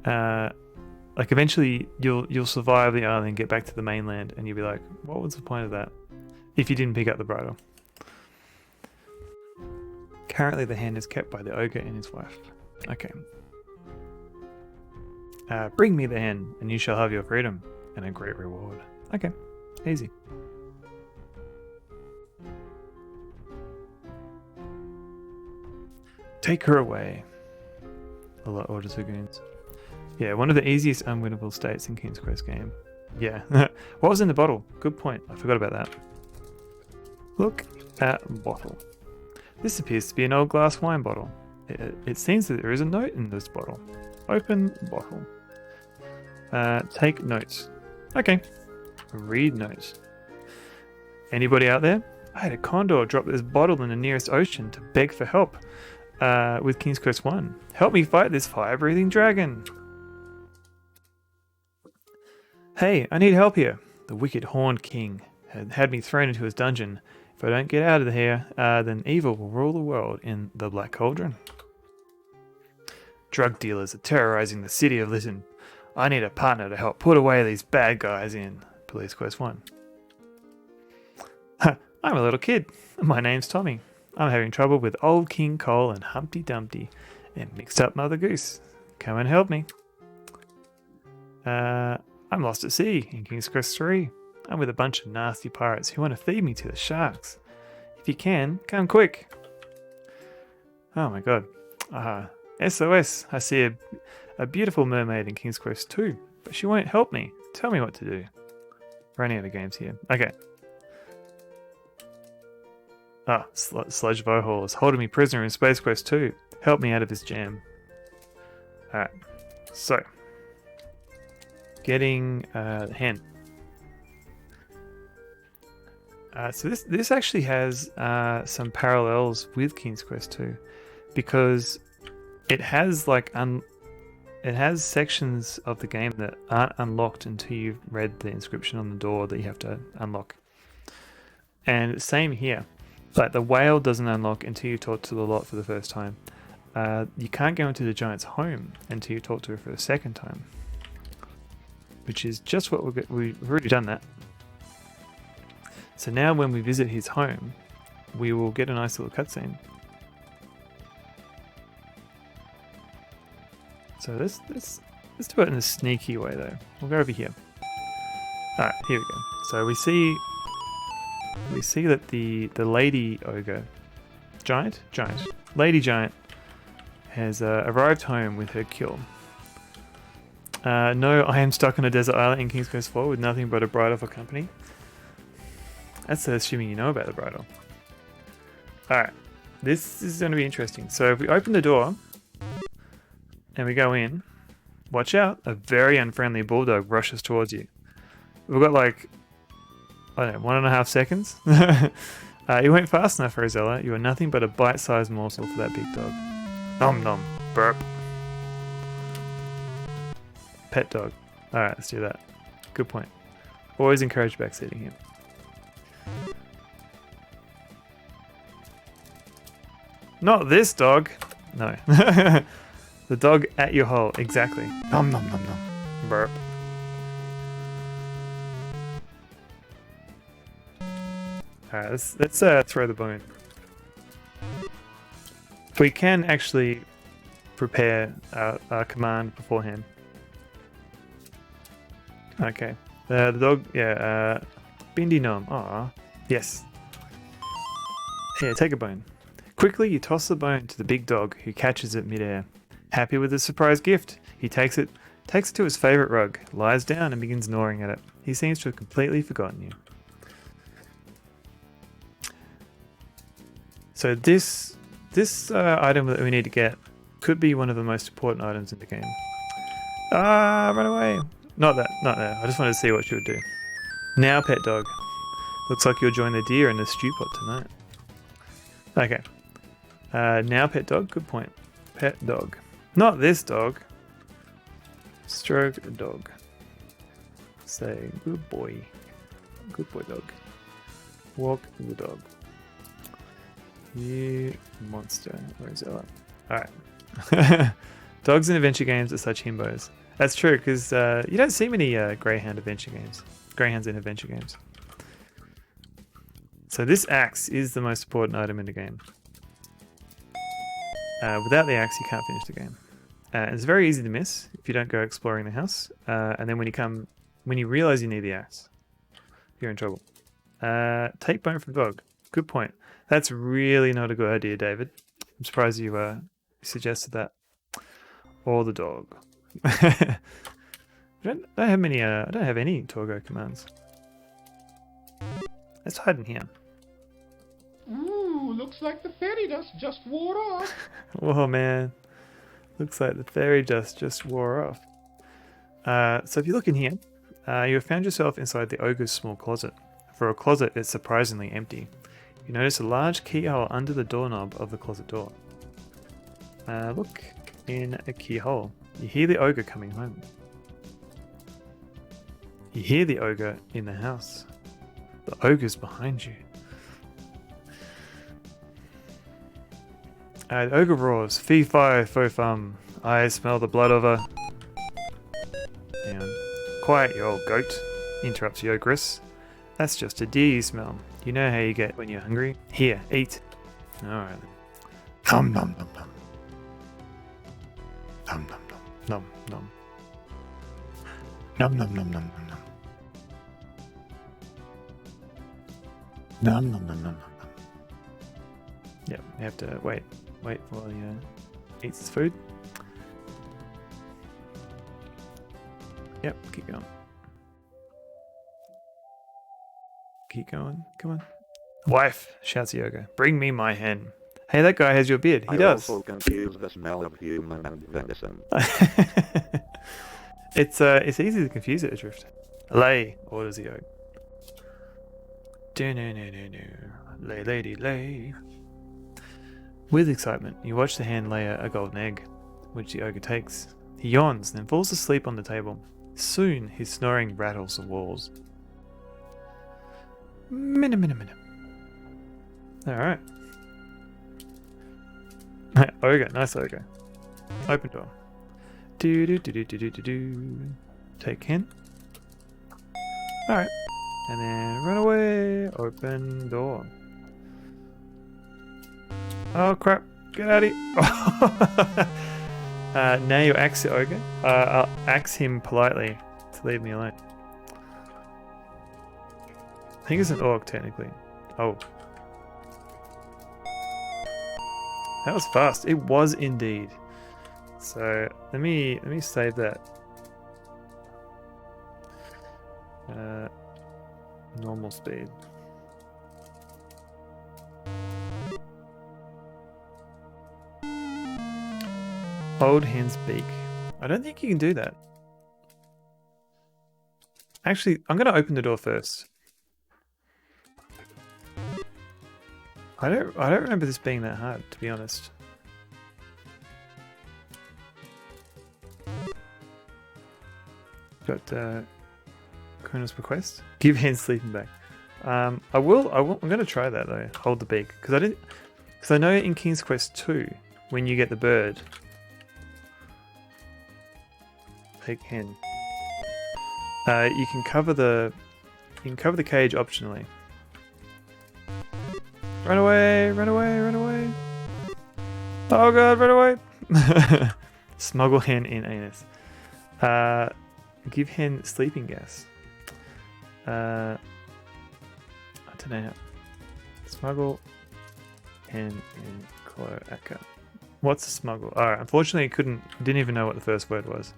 Like eventually you'll survive the island and get back to the mainland, and you'll be like, what was the point of that? If you didn't pick up the bridle. Currently the hen is kept by the ogre and his wife. Okay. Bring me the hen, and you shall have your freedom, and a great reward. Okay, easy. Take her away. A lot orders her goons. Yeah, one of the easiest unwinnable states in King's Quest game. Yeah. What was in the bottle? Good point. I forgot about that. Look at bottle. This appears to be an old glass wine bottle. It seems that there is a note in this bottle. Open bottle. Take notes. Okay. Read notes. Anybody out there? I had a condor drop this bottle in the nearest ocean to beg for help with King's Quest 1. Help me fight this fire-breathing dragon. Hey, I need help here. The wicked Horned King had me thrown into his dungeon. If I don't get out of here, then evil will rule the world in the Black Cauldron. Drug dealers are terrorizing the city of Lytton. I need a partner to help put away these bad guys in Police Quest 1. I'm a little kid. My name's Tommy. I'm having trouble with Old King Cole and Humpty Dumpty and mixed up Mother Goose. Come and help me. I'm lost at sea in King's Quest 3. I'm with a bunch of nasty pirates who want to feed me to the sharks. If you can, come quick. Oh my god. SOS. I see a beautiful mermaid in King's Quest 2, but she won't help me. Tell me what to do. Running out of games here. Okay. Sludge Vohall is holding me prisoner in Space Quest 2. Help me out of this jam. Alright. So. Getting the hen. So this actually has some parallels with King's Quest 2, because it has like it has sections of the game that aren't unlocked until you've read the inscription on the door that you have to unlock. And same here. Like the whale doesn't unlock until you talk to the lot for the first time. You can't go into the giant's home until you talk to her for the second time. Which is just what we've already done that. So now when we visit his home, we will get a nice little cutscene. So let's do it in a sneaky way though. We'll go over here. Alright, here we go. So we see that the lady ogre, lady giant, has arrived home with her kill. No, I am stuck on a desert island in King's Quest 4 with nothing but a bridal for company. That's assuming you know about the bridal. Alright, this is going to be interesting. So if we open the door and we go in, watch out, a very unfriendly bulldog rushes towards you. We've got like, I don't know, 1.5 seconds. You went fast enough, Rosella. You are nothing but a bite-sized morsel for that big dog. Nom nom, burp. Pet dog. Alright, let's do that. Good point. Always encourage backseating here. Not this dog. No. The dog at your hole. Exactly. Nom nom nom nom. Burp. Alright, let's throw the bone. We can actually prepare our command beforehand. Okay. The dog, yeah, Bindi Nom. Aw. Yes. Here, take a bone. Quickly, you toss the bone to the big dog, who catches it midair. Happy with the surprise gift, he takes it to his favorite rug, lies down and begins gnawing at it. He seems to have completely forgotten you. So this item that we need to get could be one of the most important items in the game. Ah, run away! Not that. I just wanted to see what she would do. Now, pet dog. Looks like you'll join the deer in the stew pot tonight. Okay. Now, pet dog. Good point. Pet dog. Not this dog. Stroke the dog. Say, good boy. Good boy, dog. Walk the dog. You monster, Rosella. Alright. Dogs in adventure games are such himbos. That's true, because you don't see many greyhounds in adventure games. So this axe is the most important item in the game. Without the axe, you can't finish the game. It's very easy to miss if you don't go exploring the house. And then when you realize you need the axe, you're in trouble. Take bone from dog. Good point. That's really not a good idea, David. I'm surprised you suggested that. Or the dog. I don't have many. I don't have any Torgo commands. Let's hide in here. Ooh, looks like the fairy dust just wore off. Oh man, looks like the fairy dust just wore off. So if you look in here, you have found yourself inside the ogre's small closet. For a closet, it's surprisingly empty. You notice a large keyhole under the doorknob of the closet door. Look in a keyhole. You hear the ogre coming home. You hear the ogre in the house. The ogre's behind you. The ogre roars, fee fi fo fum. I smell the blood of a... Down. Quiet, you old goat, interrupts the ogress. That's just a deer you smell. You know how you get when you're hungry? Here, eat. Alright. Nom nom nom nom. Nom nom nom. Nom nom. Nom nom nom nom nom nom. Nom nom nom nom nom. Yep, you have to wait while he eats his food. Yep, keep going. Keep going, come on. Wife, shouts the ogre, bring me my hen. Hey, that guy has your beard. He does. I also confuse the smell of human and venison. It's easy to confuse it, Adrift. Lay, orders the ogre. Lay, lady, lay. With excitement, you watch the hen lay a golden egg. which the ogre takes. He yawns, then falls asleep on the table. Soon, his snoring rattles the walls. Minna. Alright. Ogre, nice ogre. Open door. Do. Take hint. Alright. And then run away. Open door. Oh crap. Get out of here. Now you axe the ogre. I'll axe him politely to leave me alone. I think it's an orc technically. Oh. That was fast. It was indeed. So let me save that. Normal speed. Hold hen's beak. I don't think you can do that. Actually, I'm going to open the door first. I don't remember this being that hard, to be honest. Got Kronos request. Give hen sleeping bag. I'm going to try that though. Hold the beak because I know in King's Quest 2 when you get the bird, take hen. You can cover the cage optionally. Run away! Oh god, run away! Smuggle hen in anus. Give hen sleeping gas. I don't know. Smuggle hen in cloaca. What's a smuggle? Alright, unfortunately didn't even know what the first word was.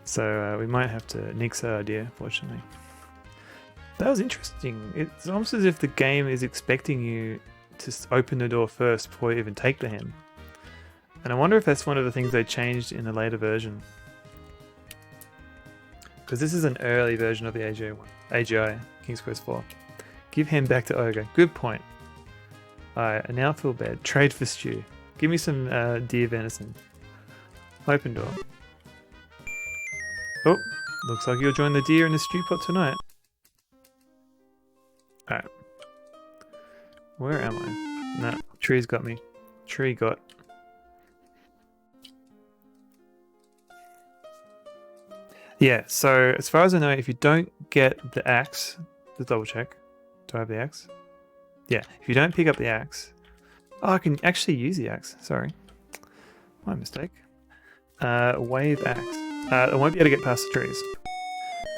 So we might have to nix that idea, fortunately. That was interesting. It's almost as if the game is expecting you to open the door first before you even take the hen. And I wonder if that's one of the things they changed in the later version. Because this is an early version of the AGI, King's Quest 4. Give hen back to ogre. Good point. Alright, I now feel bad. Trade for stew. Give me some deer venison. Open door. Oh, looks like you'll join the deer in the stew pot tonight. Alright. Where am I? Nah, tree's got me. Tree got. Yeah, so as far as I know, if you don't get the axe, let's double check. Do I have the axe? Yeah, if you don't pick up the axe. Oh, I can actually use the axe. Sorry. My mistake. Wave axe. I won't be able to get past the trees.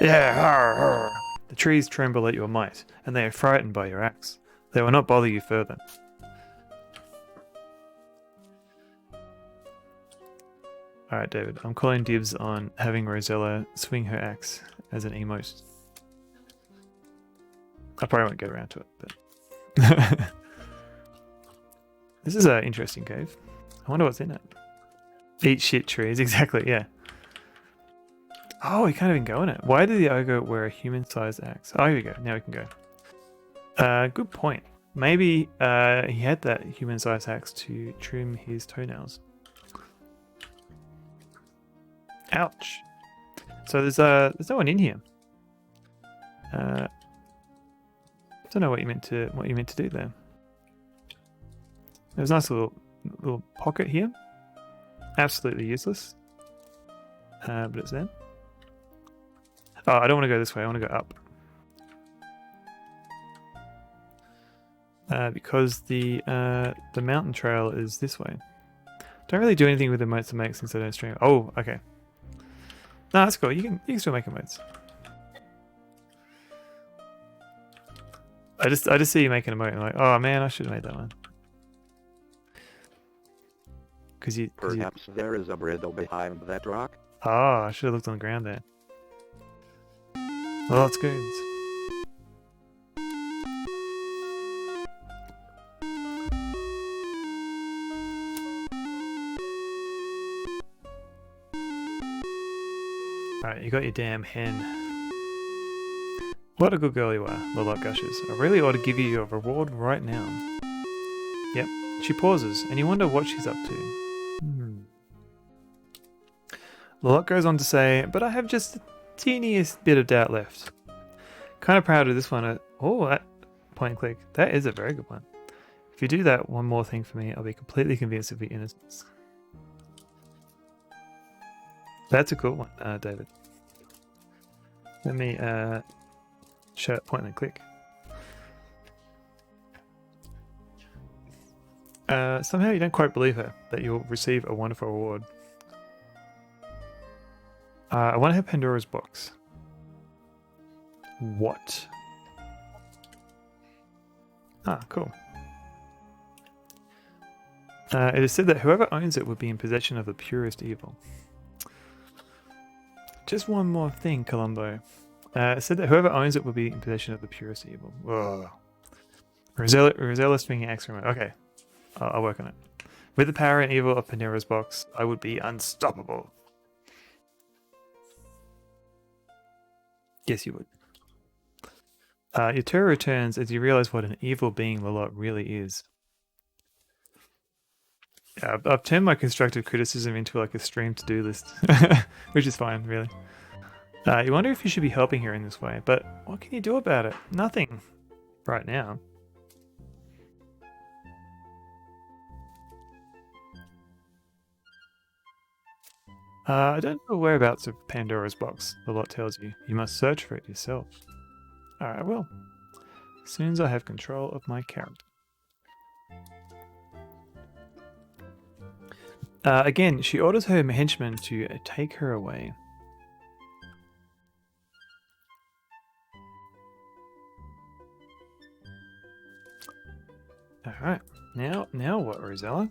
Yeah, the trees tremble at your might, and they are frightened by your axe. They will not bother you further. Alright, David, I'm calling dibs on having Rosella swing her axe as an emote. I probably won't get around to it, but... This is an interesting cave. I wonder what's in it. Eat shit trees, exactly, yeah. Oh, we can't even go in it. Why did the ogre wear a human-sized axe? Oh, here we go. Now we can go. Good point. Maybe he had that human-sized axe to trim his toenails. Ouch. So there's no one in here. Don't know what you meant to do there. There's a nice little pocket here. Absolutely useless. But it's there. Oh, I don't want to go this way. I want to go up. Because the mountain trail is this way. Don't really do anything with the emotes to make since I don't stream. Oh, okay. No, that's cool. You can still make emotes. I just see you making a emote. I'm like, oh man, I should have made that one. Perhaps there is a bridle behind that rock. Oh, I should have looked on the ground there. Well, that's good. Alright, you got your damn hen. What a good girl you are, Lolot Gushes. I really ought to give you a reward right now. Yep. She pauses, and you wonder what she's up to. Lot goes on to say, but I have just the teeniest bit of doubt left. Kind of proud of this one. Oh, that point and click. That is a very good one. If you do that one more thing for me, I'll be completely convinced of your innocence. That's a cool one, David. Let me show it point and click. Somehow you don't quite believe her that you'll receive a wonderful reward. I want to have Pandora's box. What? Ah, cool. It is said that whoever owns it would be in possession of the purest evil. Just one more thing, Columbo. It said that whoever owns it will be in possession of the purest evil. Whoa. Rosella swinging axe remote. Okay, I'll work on it. With the power and evil of Pandora's box, I would be unstoppable. Yes, you would. Your terror returns as you realize what an evil being the lot really is. I've turned my constructive criticism into like a stream to-do list, which is fine, really. You wonder if you should be helping her in this way, but what can you do about it? Nothing. Right now. I don't know whereabouts of Pandora's box, the lot tells you. You must search for it yourself. Alright, I will. As soon as I have control of my character. Again, she orders her henchmen to take her away. Alright, now what, Rosella?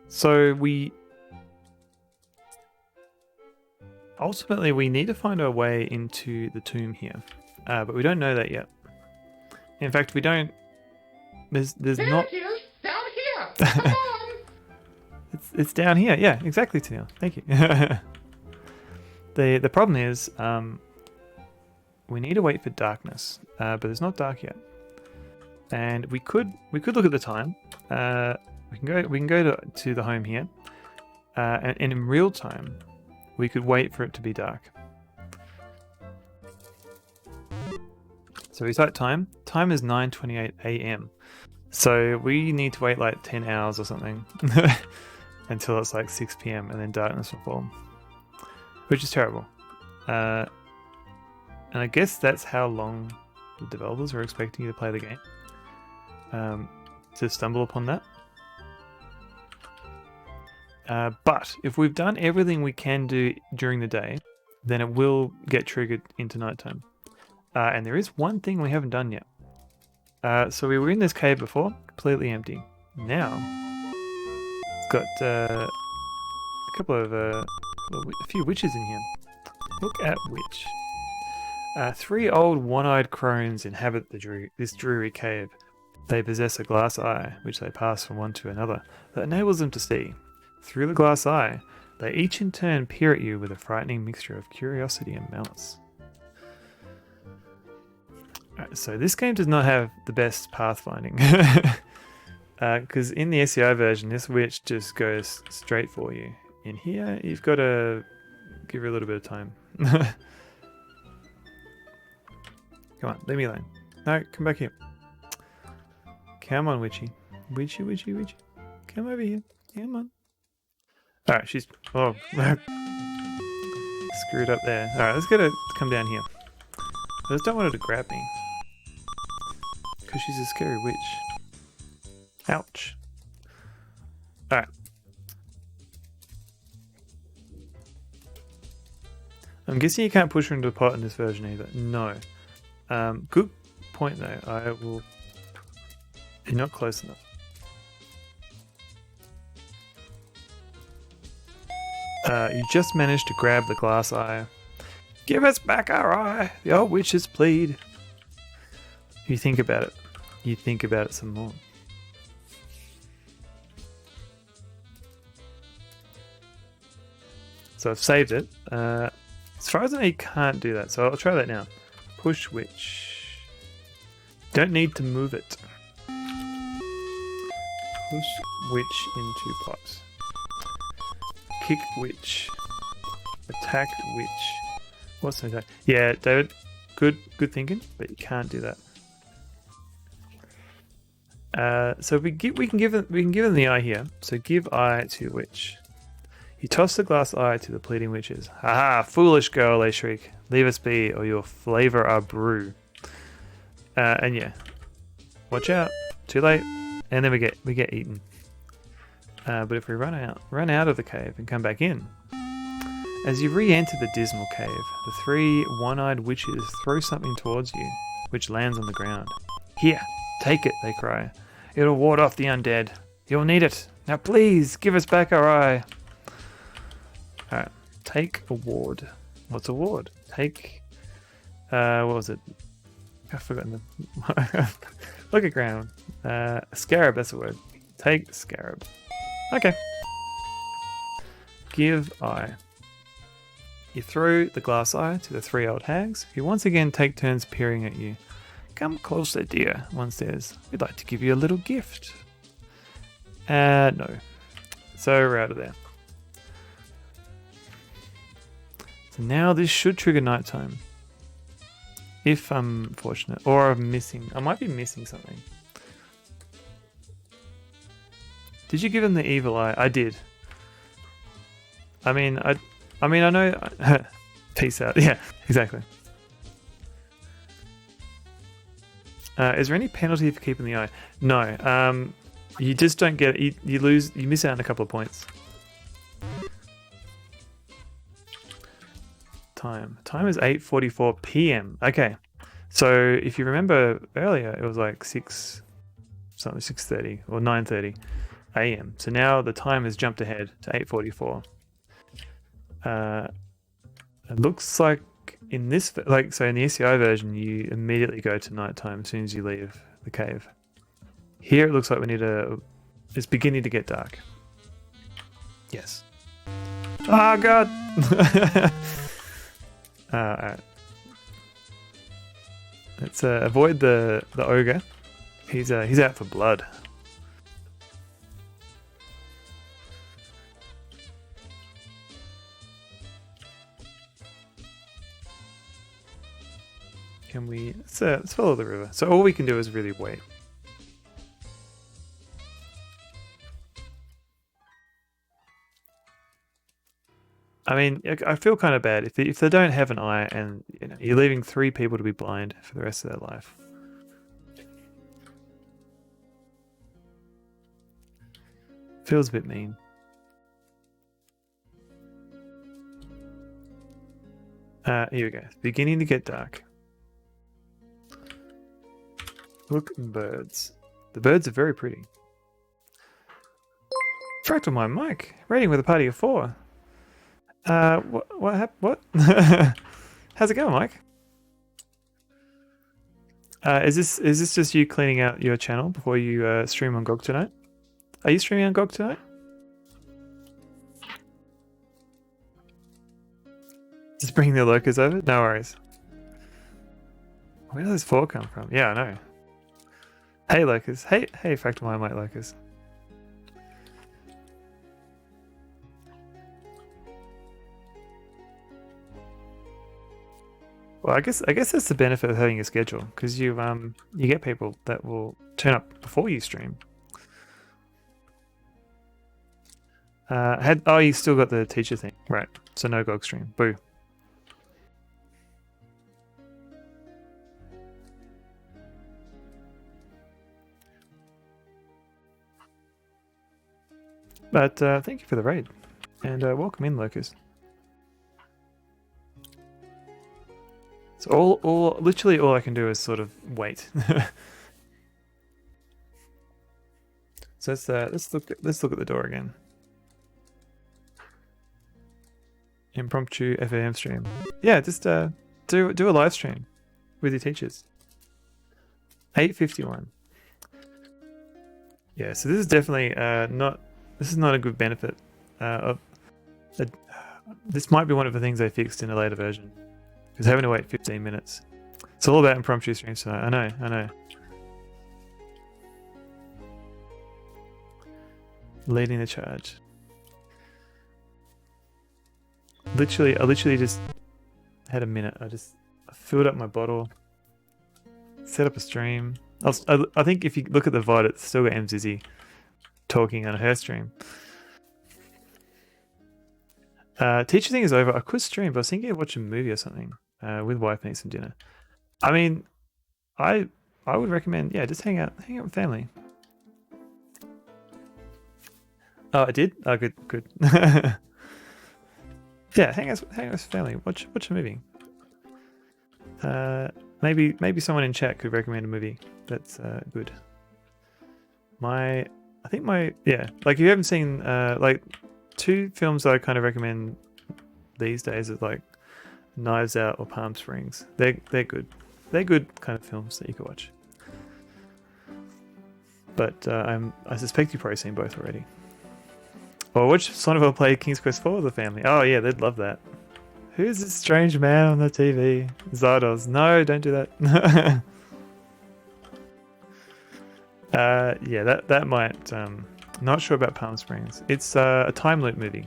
So ultimately we need to find our way into the tomb here, but we don't know that yet. In fact, we don't. There's There not. it is, down here. Come on. It's down here. Yeah, exactly, Tennille. Thank you. The problem is, we need to wait for darkness, but it's not dark yet. And we could look at the time. We can go to the home here, and in real time, we could wait for it to be dark. So we start time. Time is 9:28 a.m. So we need to wait like 10 hours or something until it's like 6 p.m. and then darkness will fall, which is terrible. And I guess that's how long the developers were expecting you to play the game. To stumble upon that. But if we've done everything we can do during the day, then it will get triggered into nighttime. And there is one thing we haven't done yet. So we were in this cave before, completely empty. Now, it's got a few witches in here. Look at which. 3 old one-eyed crones inhabit this dreary cave. They possess a glass eye, which they pass from one to another, that enables them to see. Through the glass eye, they each in turn peer at you with a frightening mixture of curiosity and malice. Alright, so this game does not have the best pathfinding. Because in the SCI version, this witch just goes straight for you. In here, you've got to give her a little bit of time. Come on, leave me alone. No, come back here. Come on, witchy. Witchy. Come over here. Come on. Alright, she's... Oh. Screwed up there. Alright, let's get her to come down here. I just don't want her to grab me. Because she's a scary witch. Ouch. Alright. I'm guessing you can't push her into a pot in this version either. No. Good point though. I will... You're not close enough. You just managed to grab the glass eye. Give us back our eye! The old witches plead. You think about it. You think about it some more. So I've saved it. As far as I know, you can't do that, so I'll try that now. Push witch. Don't need to move it. Push witch into pot. Kick witch. Attack witch. What's the attack? Yeah, David, good thinking, but you can't do that. So we can give them the eye here. So give eye to witch. You toss the glass eye to the pleading witches. Haha, foolish girl, they shriek. Leave us be, or your flavor our brew. And yeah, watch out. Too late. And then we get eaten. But if we run out of the cave and come back in, as you re-enter the dismal cave, the three one-eyed witches throw something towards you, which lands on the ground. Here, take it, they cry. It'll ward off the undead. You'll need it. Now please, give us back our eye. Alright, take a ward. What's a ward? Take, what was it? I've forgotten the... Look at ground. Scarab, that's the word. Take scarab. Okay. Give eye. You throw the glass eye to the three old hags, who once again take turns peering at you. Come closer, dear, one says. We'd like to give you a little gift. No. So we're out of there. So now this should trigger nighttime. If I'm fortunate. Or I'm missing. I might be missing something. Did you give him the evil eye? I did. I mean, I know... Peace out. Yeah, exactly. Is there any penalty for keeping the eye? No. You just don't get it. You lose. You miss out on a couple of points. Time is 8:44 p.m. Okay. So if you remember earlier, it was like 6:30 or 9:30 a.m. So now the time has jumped ahead to 8:44. It looks like in this, so in the SCI version, you immediately go to nighttime as soon as you leave the cave. Here it looks like it's beginning to get dark. Yes. Oh god! Alright. Let's avoid the ogre. He's out for blood. Can we... Let's follow the river. So all we can do is really wait. I mean, I feel kind of bad if they don't have an eye and you're leaving 3 people to be blind for the rest of their life. Feels a bit mean. Here we go. It's beginning to get dark. Look at the birds. The birds are very pretty. Fractal my mic. Rating with a party of 4. What happened? What? How's it going, Mike? Is this just you cleaning out your channel before you stream on GOG tonight? Are you streaming on GOG tonight? Just bring the lurkers over? No worries. Where does this 4 come from? Yeah, I know. Hey, lurkers. Hey, Fractal my mic lurkers. Well, I guess that's the benefit of having a schedule, because you get people that will turn up before you stream. You still got the teacher thing, right? So no GOG stream. Boo. But thank you for the raid, and welcome in, lurkers. So literally all I can do is sort of wait. So let's look at the door again. Impromptu FAM stream. Yeah, just do a live stream with your teachers. 8:51. Yeah, so this is definitely not a good benefit. This might be one of the things they fixed in a later version. Because having to wait 15 minutes. It's all about impromptu streams tonight. I know. Leading the charge. I literally just had a minute. I filled up my bottle, set up a stream. I think if you look at the VOD, it's still got MZizzy talking on her stream. Teacher thing is over. I could stream, but I was thinking of watching a movie or something with wife and some dinner. I mean, I would recommend, yeah, just hang out with family. Oh, I did? Oh, good. Yeah, hang out with family. Watch a movie. Maybe someone in chat could recommend a movie that's good. Like if you haven't seen like 2 films that I kind of recommend these days is like Knives Out or Palm Springs. They're good. They're good kind of films that you could watch. But I suspect you've probably seen both already. Or watch Sonneveld play King's Quest IV with the family. Oh yeah, they'd love that. Who's this strange man on the TV? Zardoz. No, don't do that. Yeah, that might. Not sure about Palm Springs. It's a time loop movie.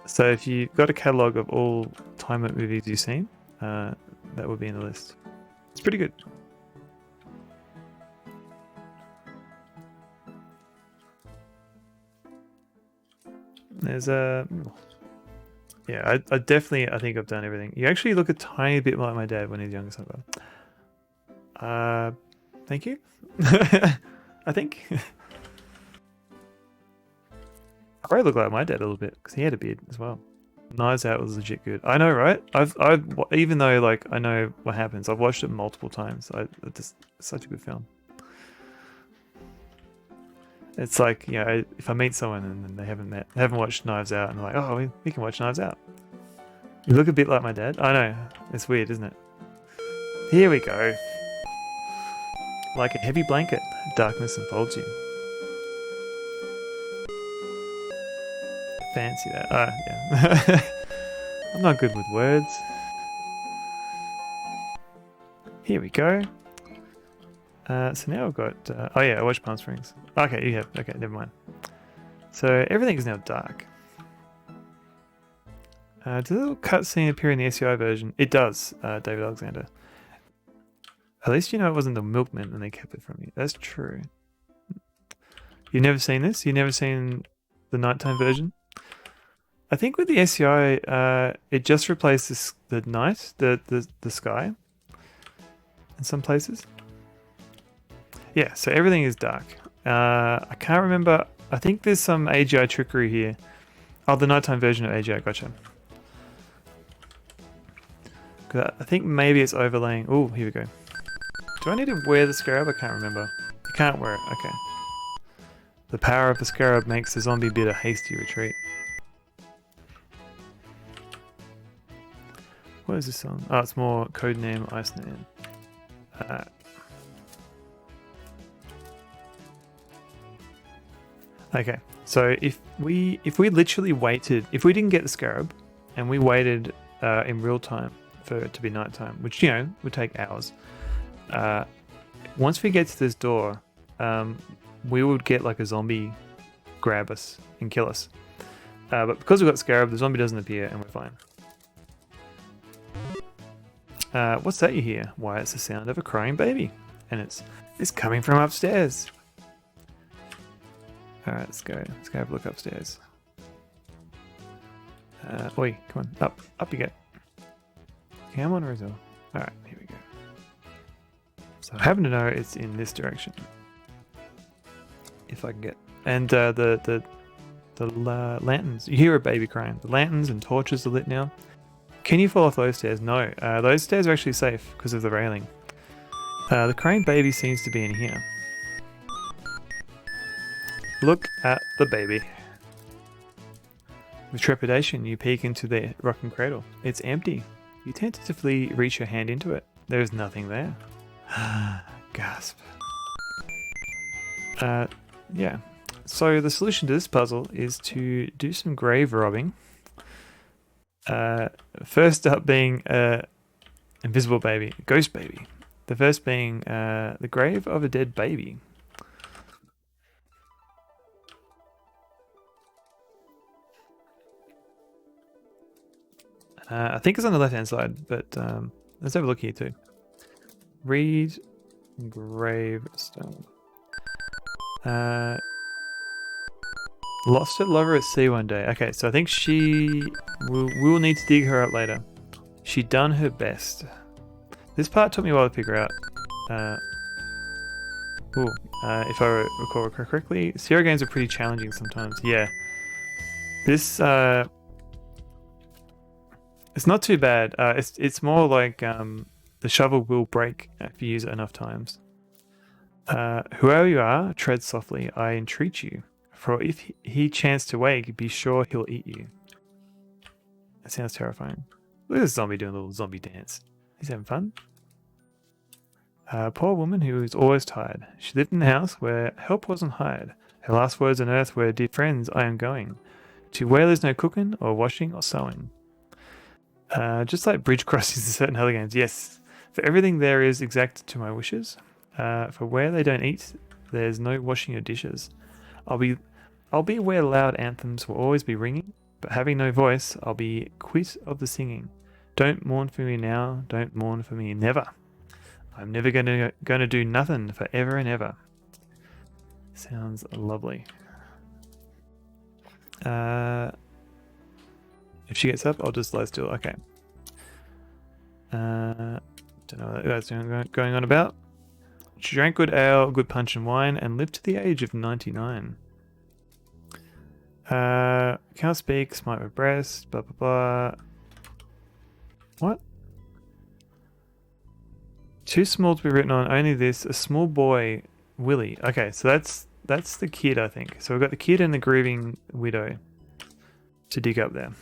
So if you've got a catalogue of all time loop movies you've seen, that would be in the list. It's pretty good. There's a... Yeah, I definitely, I think I've done everything. You actually look a tiny bit like my dad when he's younger. Thank you. I think. I probably look like my dad a little bit because he had a beard as well. Knives Out was legit good. I know, right? I've even though like I know what happens, I've watched it multiple times. It's such a good film. It's like, you know, if I meet someone and they haven't watched Knives Out, and they're like, oh, we can watch Knives Out. You look a bit like my dad. I know. It's weird, isn't it? Here we go. Like a heavy blanket, darkness enfolds you. Fancy that. Yeah. I'm not good with words. Here we go. So now I've got... oh yeah, I watched Palm Springs. Okay, you have. Okay, never mind. So everything is now dark. Does a little cutscene appear in the SCI version? It does, David Alexander. At least you know it wasn't the milkman and they kept it from you. That's true. You've never seen this? You've never seen the nighttime version? I think with the SCI, it just replaces the night, the sky in some places. Yeah, so everything is dark. I can't remember. I think there's some AGI trickery here. Oh, the nighttime version of AGI, gotcha. I think maybe it's overlaying. Oh, here we go. Do I need to wear the scarab? I can't remember. You can't wear it, okay. The power of the scarab makes the zombie bid a hasty retreat. What is this song? Oh, it's more codename Iceman. Okay, so if we literally waited, if we didn't get the scarab, and we waited in real time for it to be nighttime, which, you know, would take hours. Once we get to this door, we would get like a zombie grab us and kill us. But because we've got scarab, the zombie doesn't appear and we're fine. What's that you hear? Why, it's the sound of a crying baby. And it's coming from upstairs. Alright, let's go have a look upstairs. Oi, come on, up you get. Come on, Rosella. Alright, here we go. So I happen to know it's in this direction. If I can get... And the lanterns, you hear a baby crying. The lanterns and torches are lit now. Can you fall off those stairs? No, those stairs are actually safe because of the railing. The crying baby seems to be in here. Look at the baby. With trepidation, you peek into the rocking cradle. It's empty. You tentatively reach your hand into it. There is nothing there. Gasp. Yeah. So the solution to this puzzle is to do some grave robbing First up being invisible baby, ghost baby. The first being the grave of a dead baby. I think it's on the left-hand side, but let's have a look here too. Read gravestone. Lost her lover at sea one day. Okay, so I think we'll need to dig her up later. She done her best. This part took me a while to figure out. If I recall correctly, Sierra games are pretty challenging sometimes. Yeah. This it's not too bad. It's more like the shovel will break if you use it enough times. Whoever you are, tread softly, I entreat you. For if he chance to wake, be sure he'll eat you. That sounds terrifying. Look at this zombie doing a little zombie dance. He's having fun. Poor woman who was always tired. She lived in a house where help wasn't hired. Her last words on earth were, dear friends, I am going. To where there's no cooking or washing or sewing. Just like bridge crossings in certain other games. Yes, for everything there is exact to my wishes. For where they don't eat, there's no washing your dishes. I'll be where loud anthems will always be ringing, but having no voice, I'll be quit of the singing. Don't mourn for me now, don't mourn for me never. I'm never gonna do nothing forever and ever. Sounds lovely. If she gets up, I'll just lie still. Okay. Don't know what that's going on about. She drank good ale, good punch and wine, and lived to the age of 99. Can't speak, smite with breast, blah blah blah. What? Too small to be written on, only this, a small boy, Willie. Okay, so that's the kid, I think. So we've got the kid and the grieving widow to dig up there.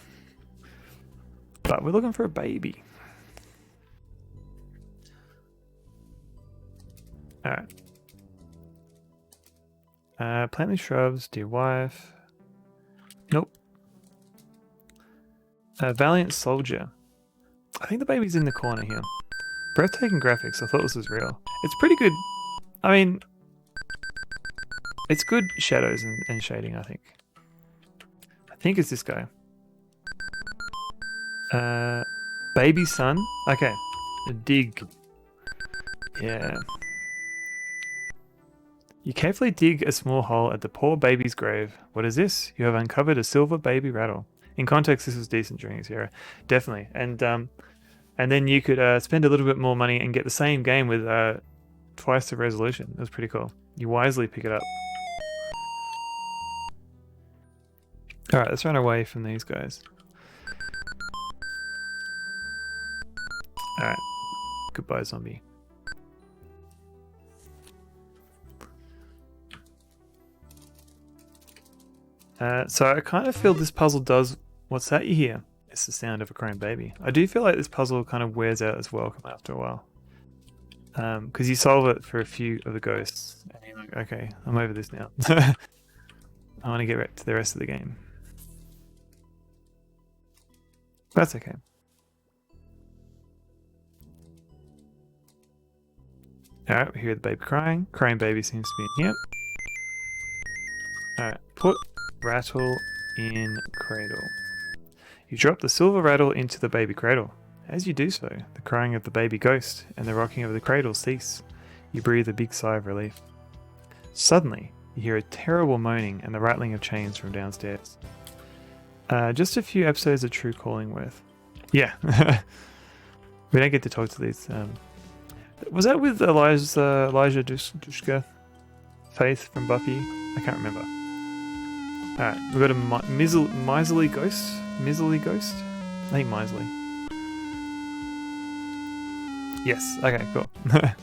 But we're looking for a baby. Alright. Plant these shrubs, dear wife. Nope. Valiant soldier. I think the baby's in the corner here. Breathtaking graphics. I thought this was real. It's pretty good. I mean, it's good shadows and shading, I think. I think it's this guy. Baby son. Okay. Dig. Yeah. You carefully dig a small hole at the poor baby's grave. What is this? You have uncovered a silver baby rattle. In context, this was decent during its era. Definitely. And then you could spend a little bit more money and get the same game with twice the resolution. It was pretty cool. You wisely pick it up. Alright, let's run away from these guys. Alright. Goodbye, zombie. So I kind of feel this puzzle does... What's that you hear? It's the sound of a crying baby. I do feel like this puzzle kind of wears out as well after a while. Because you solve it for a few of the ghosts. And you're like, okay, I'm over this now. I want to get back to the rest of the game. That's okay. Alright, we hear the baby crying. Crying baby seems to be in here. Alright, put rattle in cradle. You drop the silver rattle into the baby cradle. As you do so, the crying of the baby ghost and the rocking of the cradle cease. You breathe a big sigh of relief. Suddenly, you hear a terrible moaning and the rattling of chains from downstairs. Just a few episodes of True Calling worth. Yeah. We don't get to talk to these. Was that with Elijah Dushka? Faith from Buffy? I can't remember. Alright, we've got a miserly ghost. Miserly ghost? I think miserly. Yes, okay, cool. I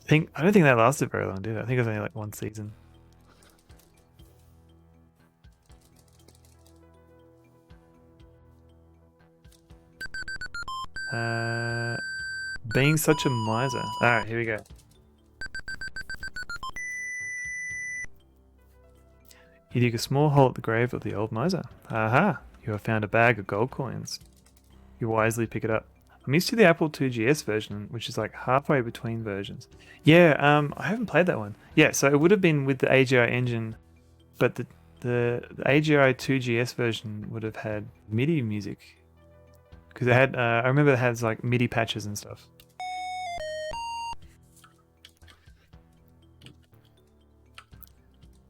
don't think that lasted very long, did it? I think it was only like one season. Being such a miser. Alright, here we go. You dig a small hole at the grave of the old miser. Aha! You have found a bag of gold coins. You wisely pick it up. I'm used to the Apple IIGS version, which is like halfway between versions. Yeah, I haven't played that one. Yeah, so it would have been with the AGI engine, but the AGI 2GS version would have had MIDI music. Because it had, I remember it has like MIDI patches and stuff.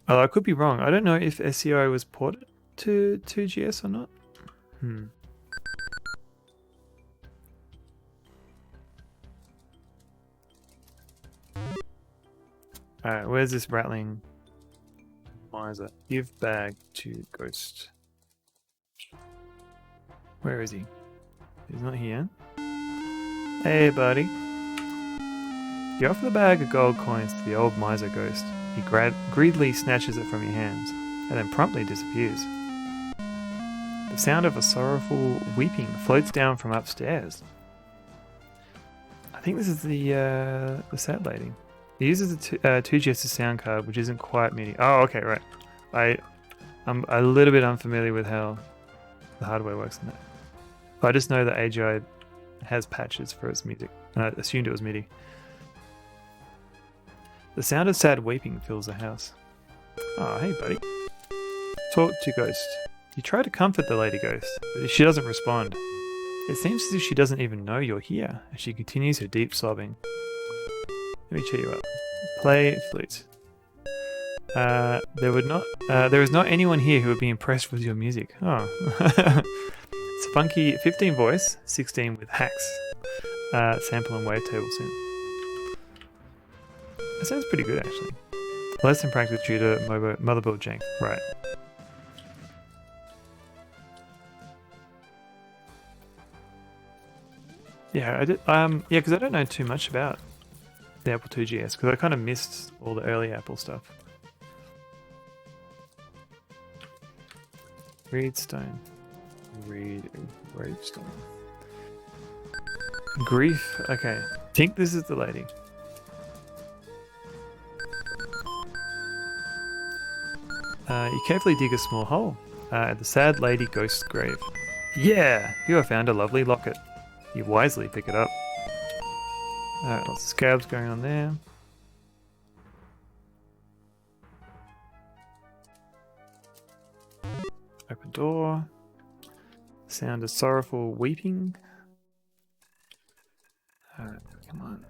Oh, I could be wrong. I don't know if SCI was ported to 2GS or not. Alright, where's this rattling miser? Give bag to ghost. Where is he? He's not here. Hey, buddy. You offer the bag of gold coins to the old miser ghost. He greedily snatches it from your hands, and then promptly disappears. The sound of a sorrowful weeping floats down from upstairs. I think this is the sad lady. It uses the 2GS sound card, which isn't quite MIDI. Oh, okay, right. I'm a little bit unfamiliar with how the hardware works on that. But I just know that AGI has patches for its music, and I assumed it was MIDI. The sound of sad weeping fills the house. Oh, hey, buddy. Talk to Ghost. You try to comfort the lady ghost, but she doesn't respond. It seems as if she doesn't even know you're here, as she continues her deep sobbing. Let me cheer you up. Play flute. There is not anyone here who would be impressed with your music. Oh. It's a funky 15 voice, 16 with hacks. Sample and wavetable synth. That sounds pretty good, actually. Less than practice due to motherboard jank. Right. Yeah, I did. Yeah, because I don't know too much about the Apple IIGS because I kind of missed all the early Apple stuff. Reedstone. Gravestone. Grief. Okay. I think this is the lady. You carefully dig a small hole at the sad lady ghost's grave. Yeah! You have found a lovely locket. You wisely pick it up. Alright, lots of scabs going on there. Open door. Sound of sorrowful weeping. Alright, come on.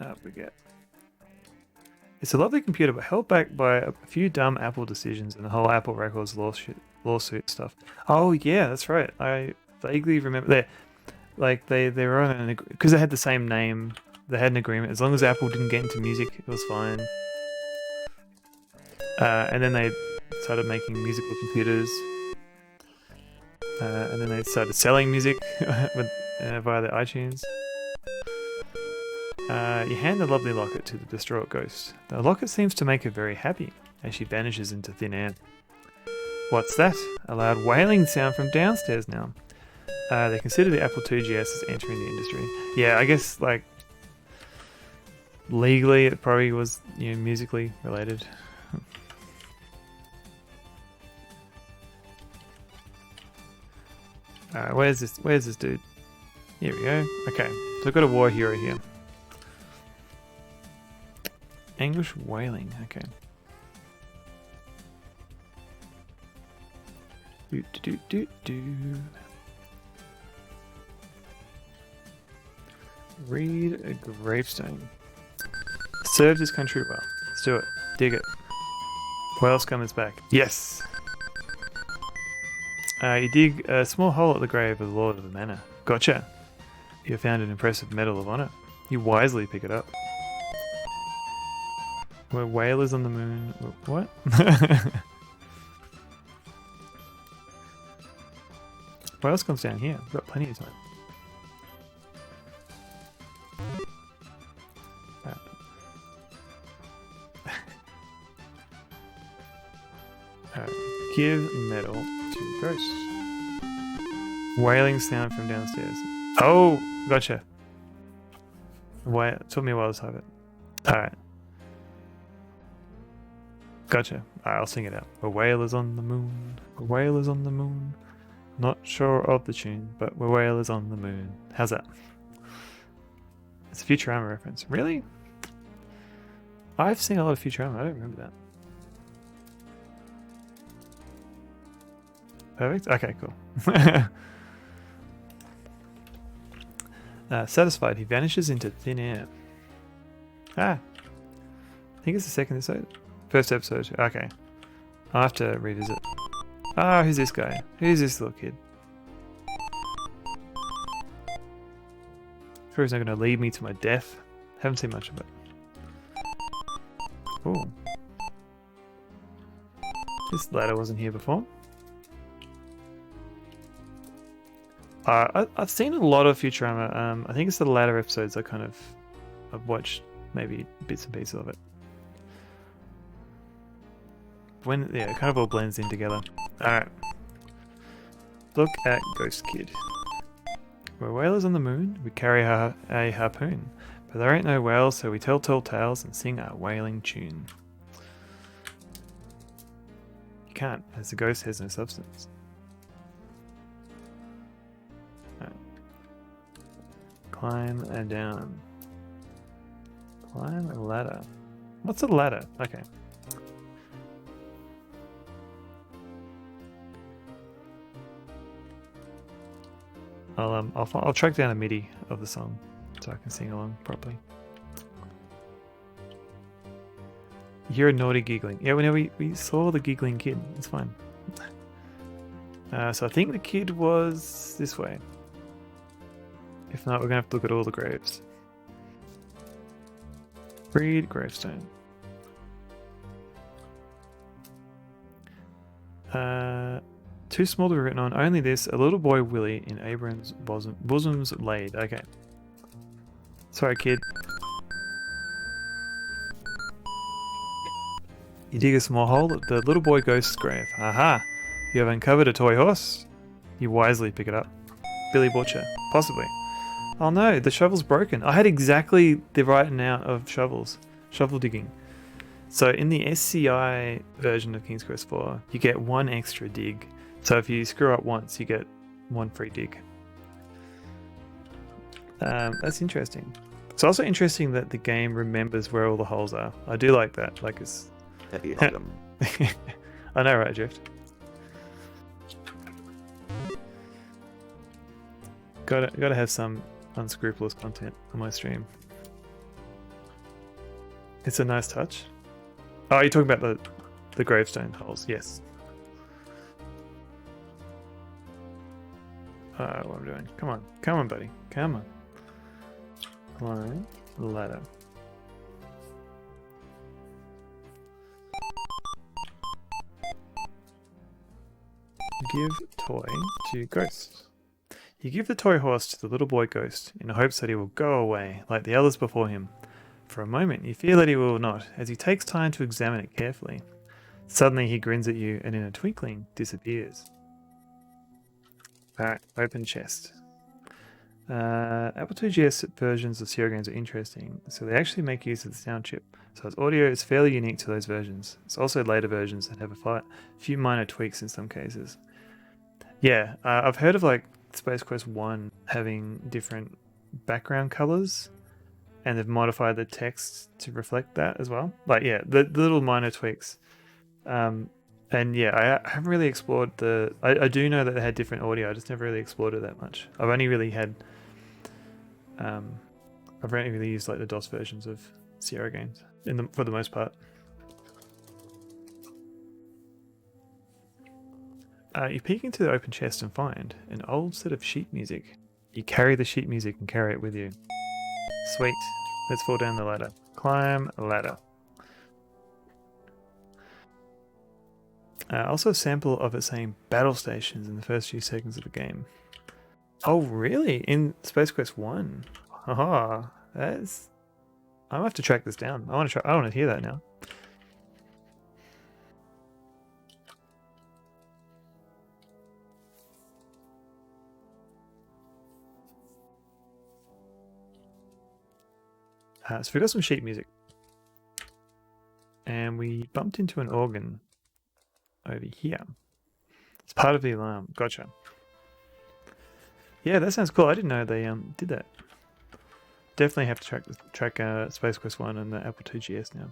Up we get. It's a lovely computer, but held back by a few dumb Apple decisions and the whole Apple Records lawsuit stuff. Oh yeah, that's right. I vaguely remember that. Like they were on an because they had the same name. They had an agreement. As long as Apple didn't get into music, it was fine. And then they started making musical computers. And then they started selling music via their iTunes. You hand the lovely locket to the distraught ghost. The locket seems to make her very happy as she vanishes into thin air. What's that? A loud wailing sound from downstairs now. They consider the Apple IIGS as entering the industry. Yeah, I guess like legally it probably was, you know, musically related. Alright, where's this dude? Here we go. Okay, so I've got a war hero here. Anguish wailing, okay. Read a gravestone. Served his country well. Let's do it. Dig it. Whale scum is back. Yes! You dig a small hole at the grave of the Lord of the Manor. Gotcha! You found an impressive Medal of Honor. You wisely pick it up. Where whalers on the moon... What? What else comes down here? We've got plenty of time. Give medal to ghost. Wailing sound from downstairs. Oh, gotcha. Wait, it took me a while to type it. Alright. Gotcha. Alright, I'll sing it out. A whale is on the moon. A whale is on the moon. Not sure of the tune, but Rosella is on the moon. How's that? It's a Futurama reference. Really? I've seen a lot of Futurama. I don't remember that. Perfect. Okay, cool. Satisfied, he vanishes into thin air. Ah. I think it's the second episode. First episode. Okay. I'll have to revisit. Ah, who's this guy? Who's this little kid? Sure he's not going to lead me to my death. Haven't seen much of it. Ooh. This ladder wasn't here before. I've seen a lot of Futurama. I think it's the latter episodes I've watched maybe bits and pieces of it. Yeah, it kind of all blends in together. Alright. Look at Ghost Kid. We're whalers on the moon, we carry a harpoon. But there ain't no whales, so we tell tall tales and sing our whaling tune. You can't, as the ghost has no substance. Right. Climb and down. Climb a ladder. What's a ladder? Okay. I'll track down a MIDI of the song so I can sing along properly. You hear a naughty giggling. Yeah, we saw the giggling kid. It's fine. So I think the kid was this way. If not, we're gonna have to look at all the graves. Read gravestone. Too small to be written on. Only this, a little boy Willie in Abram's bosoms laid. Okay. Sorry, kid. You dig a small hole at the little boy ghost's grave. Aha! You have uncovered a toy horse. You wisely pick it up. Billy Butcher. Possibly. Oh no, the shovel's broken. I had exactly the writing out of shovels. Shovel digging. So in the SCI version of King's Quest IV, you get one extra dig. So if you screw up once, you get one free dig. That's interesting. It's also interesting that the game remembers where all the holes are. I do like that. Like it's. I know, right, Drift? Gotta have some unscrupulous content on my stream. It's a nice touch. Oh, you're talking about the gravestone holes? Yes. What am I doing? Come on, buddy, come on. Climb ladder. Give toy to ghost. You give the toy horse to the little boy ghost in hopes that he will go away like the others before him. For a moment, you fear that he will not, as he takes time to examine it carefully. Suddenly, he grins at you and in a twinkling disappears. Alright, open chest. Apple IIGS versions of Sierra games are interesting, so they actually make use of the sound chip. So its audio is fairly unique to those versions. It's also later versions that have a few minor tweaks in some cases. Yeah, I've heard of like Space Quest 1 having different background colors, and they've modified the text to reflect that as well. Like, yeah, the little minor tweaks. And yeah, I haven't really explored the... I do know that they had different audio, I just never really explored it that much. I've only really had... I've only really used like the DOS versions of Sierra games, for the most part. You peek into the open chest and find an old set of sheet music. You carry the sheet music and carry it with you. Sweet. Let's fall down the ladder. Climb a ladder. Also a sample of it saying battle stations in the first few seconds of the game. Oh really? In Space Quest 1? Haha, that's... I'm gonna have to track this down. I want to hear that now. So we got some sheet music. And we bumped into an organ over here. It's part of the alarm. Gotcha. Yeah, that sounds cool. I didn't know they did that. Definitely have to track Space Quest 1 and the Apple II GS now.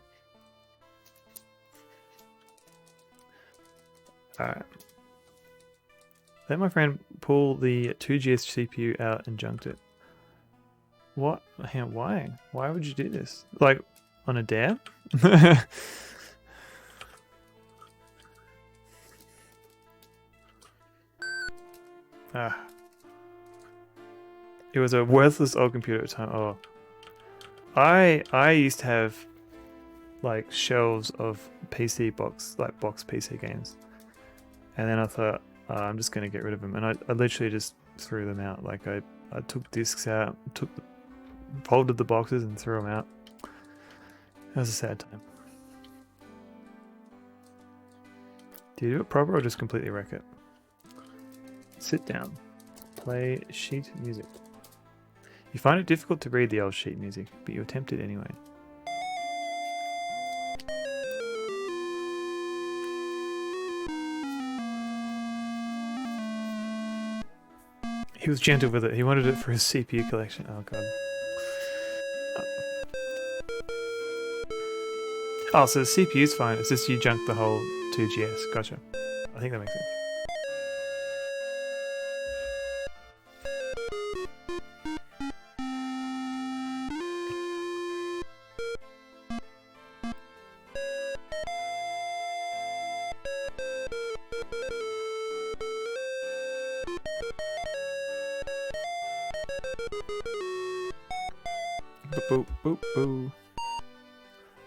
Alright. Let my friend pull the 2GS CPU out and junked it. What? Why? Why would you do this? Like, on a dare? Ah. It was a worthless old computer at the time. Oh. I used to have like shelves of box PC games. And then I thought, I'm just going to get rid of them. And I literally just threw them out. Like I took discs out, folded the boxes and threw them out. It was a sad time. Do you do it proper or just completely wreck it? Sit down. Play sheet music. You find it difficult to read the old sheet music, but you attempt it anyway. He was gentle with it. He wanted it for his CPU collection. Oh god. Oh, so the CPU's fine. It's just you junked the whole 2GS. Gotcha. I think that makes sense. Boop, boop, boop, boop.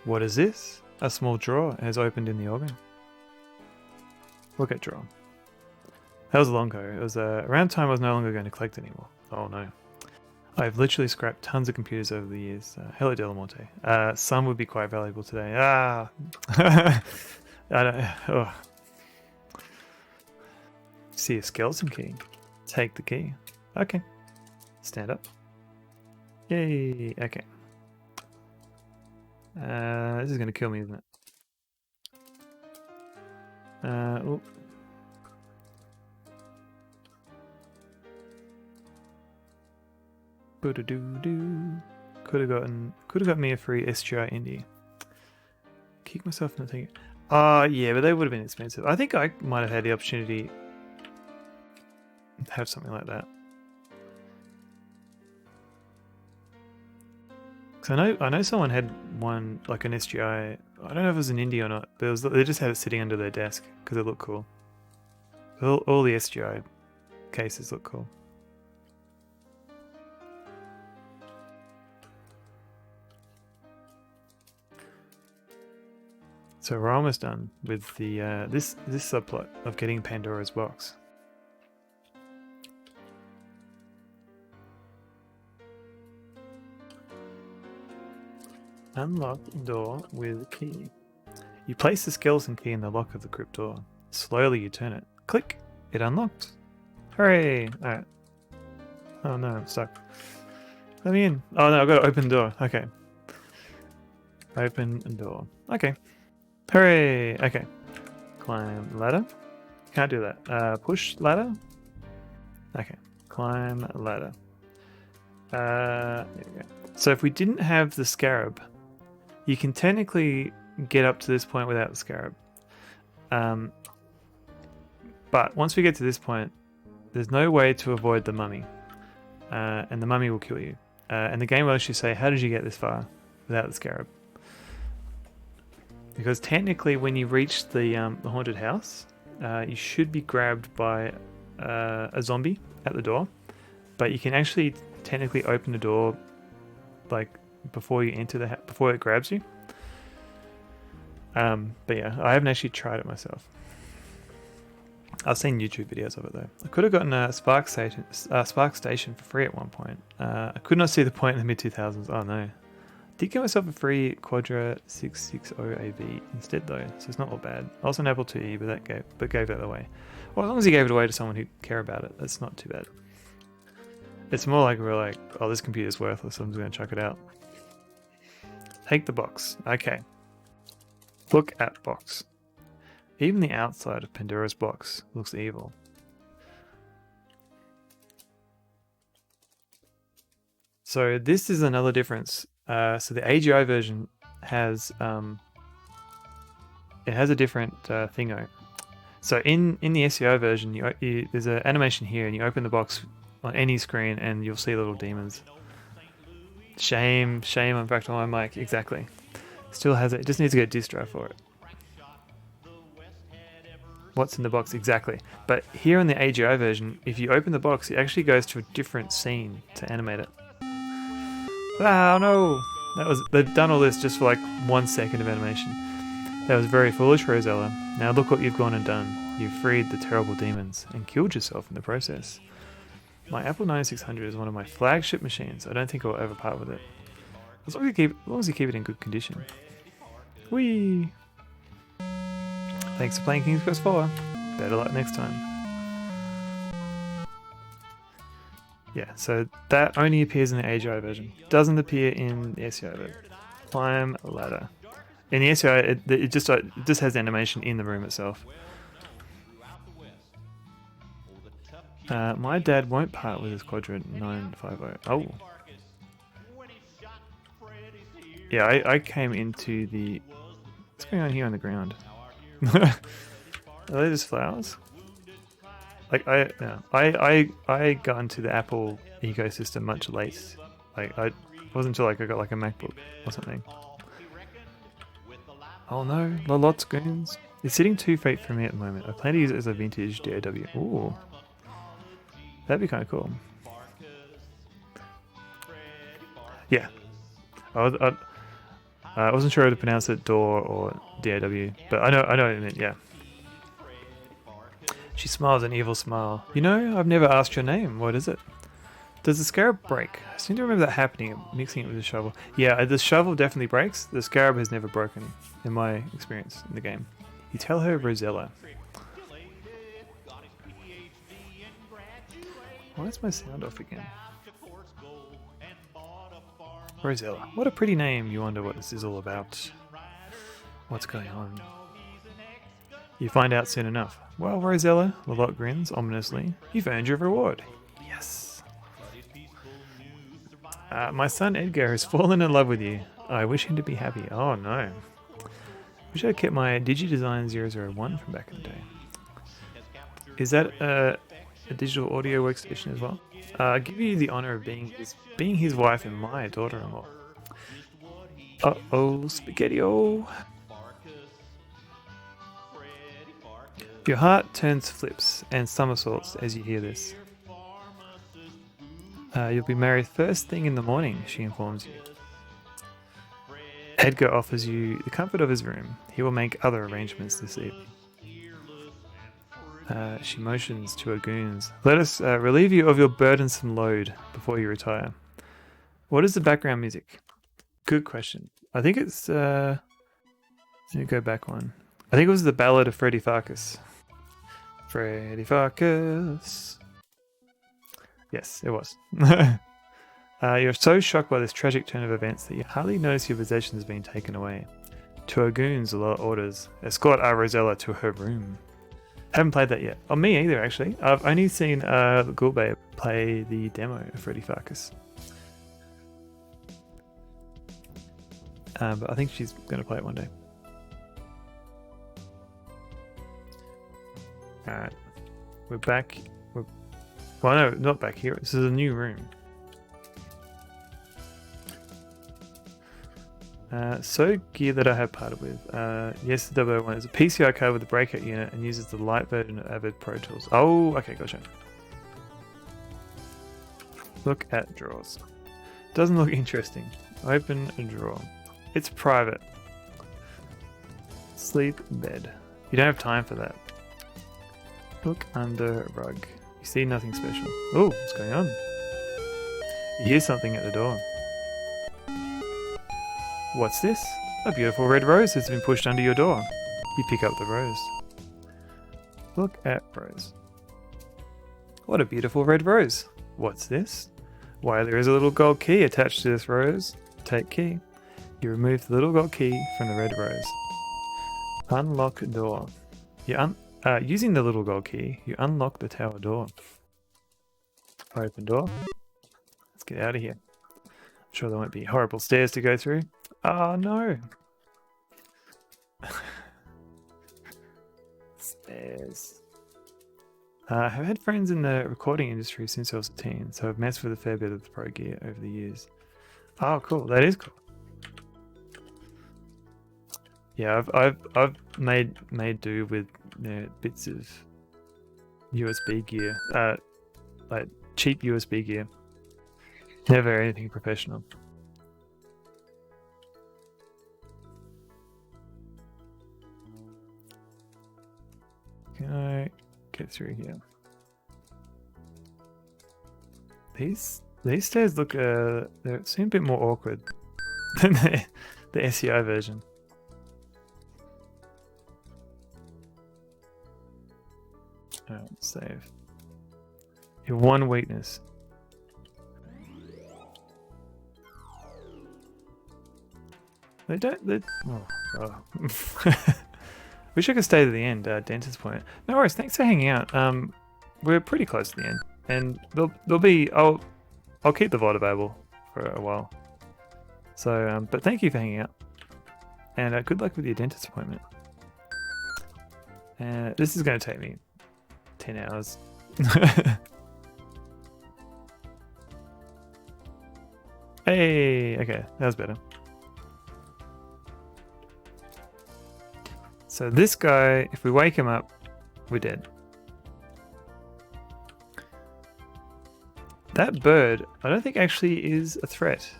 What is this? A small drawer has opened in the organ. Look at drawer. That was long ago. It was around time I was no longer going to collect anymore. Oh no. I've literally scrapped tons of computers over the years. Hello Delamonte. Some would be quite valuable today. Ah! I don't... Oh. See a skeleton key. Take the key. Okay. Stand up. Yay! Okay. This is going to kill me, isn't it? Oh. Boo-doo-doo-doo. Could have got me a free SGI indie. Kick myself in the thing. Yeah, but they would have been expensive. I think I might have had the opportunity to have something like that. Because I know someone had one, like an SGI. I don't know if it was an indie or not, but they just had it sitting under their desk because it looked cool. All the SGI cases look cool. So we're almost done with the this subplot of getting Pandora's box. Unlock door with key. You place the skeleton key in the lock of the crypt door. Slowly you turn it. Click! It unlocked. Hooray! Alright. Oh no, I'm stuck. Let me in. Oh no, I've got to open door. Okay. Open door. Okay. Hooray! Okay. Climb ladder. Can't do that. Push ladder. Okay. Climb ladder. There we go. So if we didn't have the scarab, you can technically get up to this point without the scarab. But once we get to this point, there's no way to avoid the mummy. And the mummy will kill you. And the game will actually say, how did you get this far without the scarab? Because technically when you reach the haunted house, you should be grabbed by a zombie at the door. But you can actually technically open the door like before you enter before it grabs you. But yeah, I haven't actually tried it myself. I've seen YouTube videos of it though. I could have gotten a Spark Station for free at one point. I could not see the point in the mid 2000s. Oh no. Did get myself a free Quadra 660AV instead though, so it's not all bad. Also an Apple IIe, but gave that away. Well, as long as you gave it away to someone who care about it, that's not too bad. It's more like we're like, oh, this computer's worthless, so I'm just going to chuck it out. Take the box. Okay. Look at box. Even the outside of Pandora's box looks evil. So this is another difference. So the AGI version has it has a different thingo. So in the SEO version, there's an animation here, and you open the box on any screen, and you'll see little demons. Shame on fact on my mic. Exactly. Still has it. It just needs to get distro for it. What's in the box exactly? But here in the AGI version, if you open the box, it actually goes to a different scene to animate it. Oh no! They've done all this just for like 1 second of animation. That was very foolish, Rosella. Now look what you've gone and done. You've freed the terrible demons and killed yourself in the process. My Apple 9600 is one of my flagship machines. I don't think I'll ever part with it. As long as you keep it in good condition. Whee! Thanks for playing King's Quest 4. Better luck next time. Yeah, so that only appears in the AGI version. Doesn't appear in the SEO version. Climb ladder. In the SEO, it just has the animation in the room itself. My dad won't part with his Quadrant 950. Oh. Yeah, I came into the... What's going on here on the ground? Are they just flowers? Like I got into the Apple ecosystem much late. Like it wasn't until like I got like a MacBook or something. Oh no, lots goons. It's sitting 2 feet from me at the moment. I plan to use it as a vintage DAW. Ooh. That'd be kind of cool. Yeah. I wasn't sure how to pronounce it, DAW or DAW, but I know what it meant, yeah. She smiles an evil smile. You know, I've never asked your name. What is it? Does the scarab break? I seem to remember that happening, mixing it with the shovel. Yeah, the shovel definitely breaks. The scarab has never broken, in my experience in the game. You tell her Rosella. Why is my sound off again? Rosella. What a pretty name. You wonder what this is all about. What's going on? You find out soon enough. Well, Rosella, Lalot grins ominously. You've earned your reward. Yes. My son Edgar has fallen in love with you. I wish him to be happy. Oh no. Wish I'd kept my DigiDesign 001 from back in the day. Is that a digital audio workstation as well? I give you the honor of being his wife and my daughter-in-law. Uh-oh, spaghetti-o. Your heart turns flips and somersaults as you hear this. You'll be married first thing in the morning, she informs you. Edgar offers you the comfort of his room. He will make other arrangements this evening. She motions to her goons. Let us relieve you of your burdensome load before you retire. What is the background music? Good question. I think it's... let me go back one. I think it was the Ballad of Freddie Farkas. Freddie Farkas. Yes, it was. You're so shocked by this tragic turn of events that you hardly notice your possessions being taken away. To her goons, Lalot orders, escort our Rosella to her room. Haven't played that yet. Oh, me either, actually. I've only seen Gulbe play the demo of Freddie Farkas. But I think she's going to play it one day. Alright. We're back. Well, no, not back here. This is a new room. So gear that I have parted with. Yes, the 001 is a PCI card with a breakout unit and uses the light version of Avid Pro Tools. Oh, okay, gotcha. Look at drawers. Doesn't look interesting. Open a drawer. It's private. Sleep bed. You don't have time for that. Look under rug. You see nothing special. Oh, what's going on? You hear something at the door. What's this? A beautiful red rose has been pushed under your door. You pick up the rose. Look at rose. What a beautiful red rose. What's this? Why, there is a little gold key attached to this rose. Take key. You remove the little gold key from the red rose. Unlock door. Using the little gold key, you unlock the tower door. Open door. Let's get out of here. Sure there won't be horrible stairs to go through. Oh no! Stairs. I've had friends in the recording industry since I was a teen, so I've messed with a fair bit of the pro gear over the years. Oh, cool! That is cool. Yeah, I've made do with bits of USB gear, like cheap USB gear. Never anything professional. Can I get through here? These stairs look they seem a bit more awkward than the SEI version. Alright, save. Your one weakness. They don't. Oh, God. Wish I could stay to the end. Dentist point. No worries. Thanks for hanging out. We're pretty close to the end, and there'll be. I'll keep the VOD available for a while. So, but thank you for hanging out, and good luck with your dentist appointment. This is going to take me 10 hours. Hey, okay, that was better. So this guy, if we wake him up, we're dead. That bird, I don't think actually is a threat.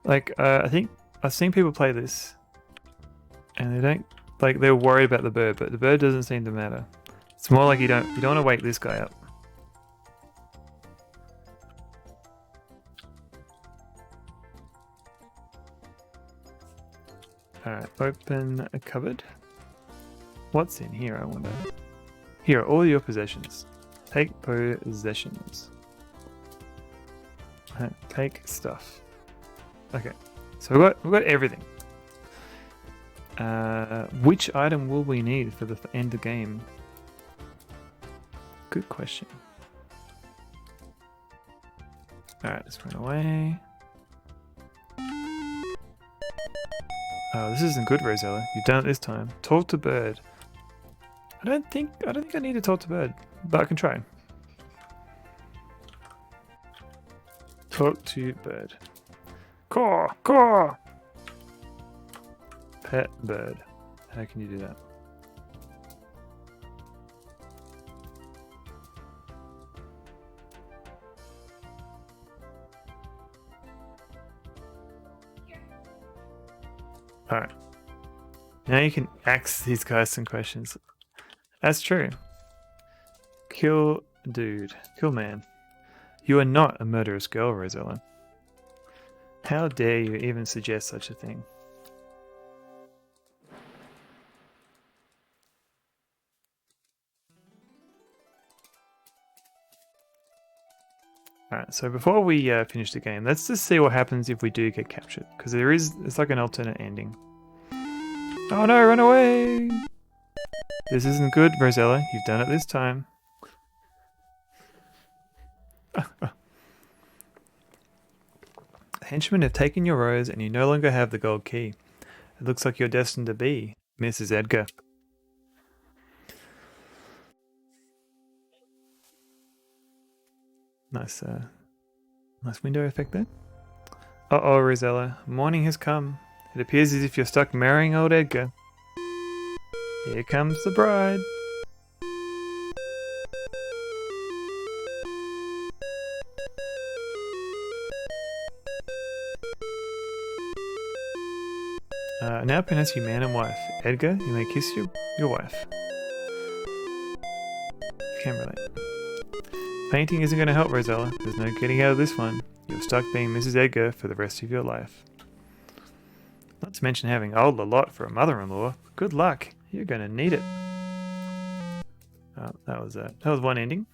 Like, I think I've seen people play this, and they don't, like, they're worried about the bird, but the bird doesn't seem to matter. It's more like you don't want to wake this guy up. Alright, open a cupboard. What's in here, I wonder? Here are all your possessions. Take possessions. Take stuff. Okay, so we've got everything. Which item will we need for the end of the game? Good question. Alright, let's run away. Oh, this isn't good, Rosella. You've done it this time. Talk to bird. I don't think I need to talk to bird, but I can try. Talk to bird. Caw, caw. Pet bird. How can you do that? Alright. Now you can ask these guys some questions. That's true. Kill dude. Kill man. You are not a murderous girl, Rosella. How dare you even suggest such a thing? Alright, so before we finish the game, let's just see what happens if we do get captured. Because it's like an alternate ending. Oh no, run away! This isn't good, Rosella. You've done it this time. The henchmen have taken your rose and you no longer have the gold key. It looks like you're destined to be Mrs. Edgar. Nice, nice window effect there. Uh-oh, Rosella. Morning has come. It appears as if you're stuck marrying old Edgar. Here comes the bride. Now pronounce you man and wife. Edgar, you may kiss your wife. Can't relate. Painting isn't going to help, Rosella. There's no getting out of this one. You're stuck being Mrs. Edgar for the rest of your life. Not to mention having old a lot for a mother-in-law. Good luck. You're going to need it. That was one ending.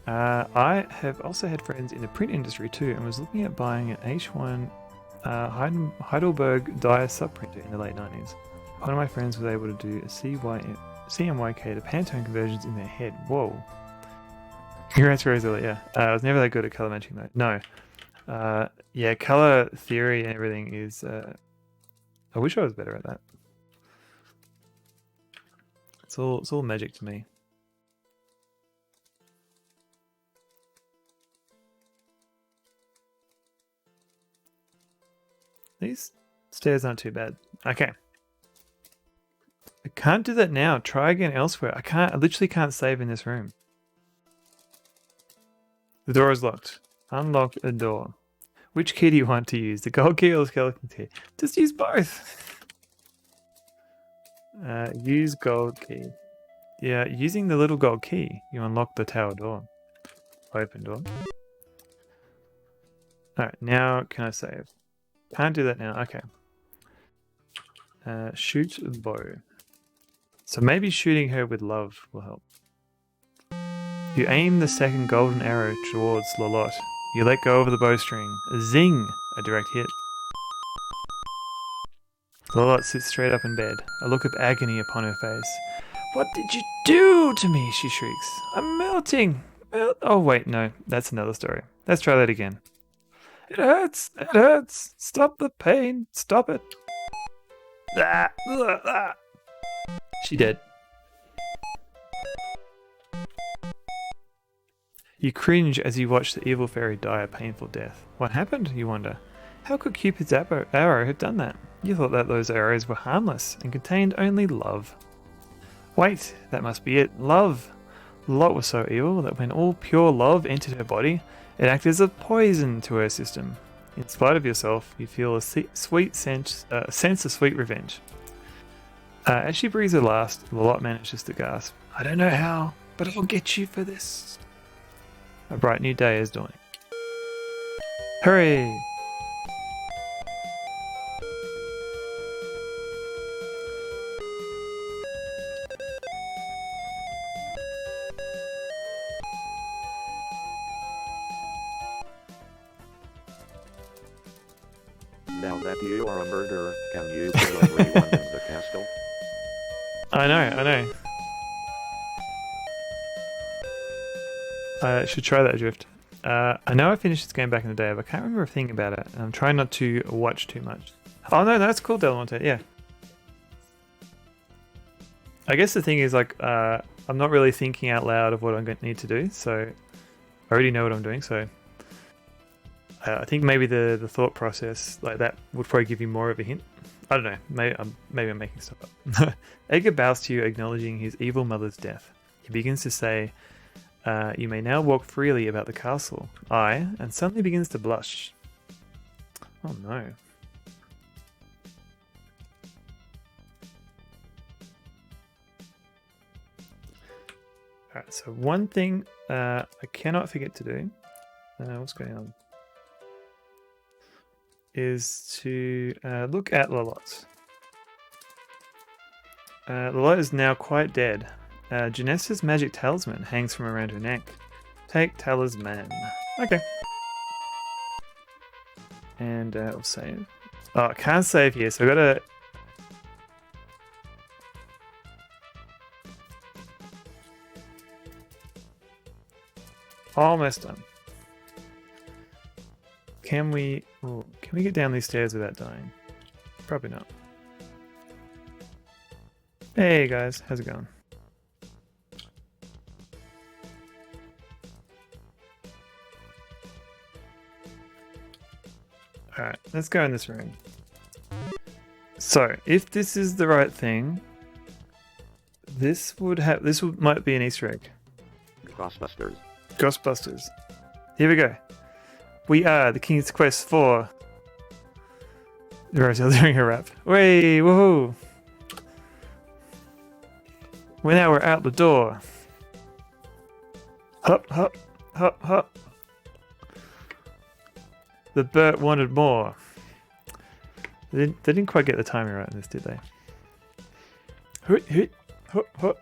I have also had friends in the print industry too, and was looking at buying an H1 Heidelberg dye subprinter in the late 90s. One of my friends was able to do a CMYK to Pantone conversions in their head. Whoa. Congrats, Rosella, yeah. I was never that good at colour matching though. No. Yeah, color theory and everything is. I wish I was better at that. It's all magic to me. These stairs aren't too bad. Okay. I can't do that now. Try again elsewhere. I literally can't save in this room. The door is locked. Unlock the door. Which key do you want to use? The gold key or the skeleton key? Just use both. Use gold key. Yeah, using the little gold key, you unlock the tower door. Open door. Alright, now can I save? Can't do that now. Okay. Shoot a bow. So maybe shooting her with love will help. You aim the second golden arrow towards Lolotte. You let go of the bowstring. Zing! A direct hit. Lolotte sits straight up in bed, a look of agony upon her face. What did you do to me? She shrieks. I'm melting! Oh wait, no, that's another story. Let's try that again. It hurts! It hurts! Stop the pain! Stop it! Ah, ah. She dead. You cringe as you watch the evil fairy die a painful death. What happened, you wonder? How could Cupid's arrow have done that? You thought that those arrows were harmless and contained only love. Wait, that must be it. Love! Lot was so evil that when all pure love entered her body, it acted as a poison to her system. In spite of yourself, you feel a sweet sense of sweet revenge. As she breathes her last, Lolotte manages to gasp, I don't know how, but I will get you for this. A bright new day is dawning. Hooray! Now that you are a murderer, can you kill everyone in the castle? I know. I should try that drift. I know I finished this game back in the day, but I can't remember a thing about it. I'm trying not to watch too much. Oh no, that's cool, Del Monte, yeah. I guess the thing is, like, I'm not really thinking out loud of what I'm going to need to do, so I already know what I'm doing, so I think maybe the thought process like that would probably give you more of a hint. I don't know, maybe I'm making stuff up. Edgar bows to you, acknowledging his evil mother's death. He begins to say, you may now walk freely about the castle. And suddenly begins to blush. Oh no. Alright, so one thing I cannot forget to do, what's going on, is to look at Lolotte. Lolotte is now quite dead. Janessa's magic talisman hangs from around her neck. Take talisman. Okay. And we'll save. Oh, I can't save here, so I gotta... Almost done. Can we get down these stairs without dying? Probably not. Hey guys, how's it going? Alright, let's go in this room. So, if this is the right thing, this might be an Easter egg. Ghostbusters. Ghostbusters. Here we go. We are the King's Quest for Rosella doing her rap. Way, woohoo! We're out the door. Hop, hop, hop, hop. The Bert wanted more. They didn't quite get the timing right in this, did they? Hoot, hoot, hop, hop.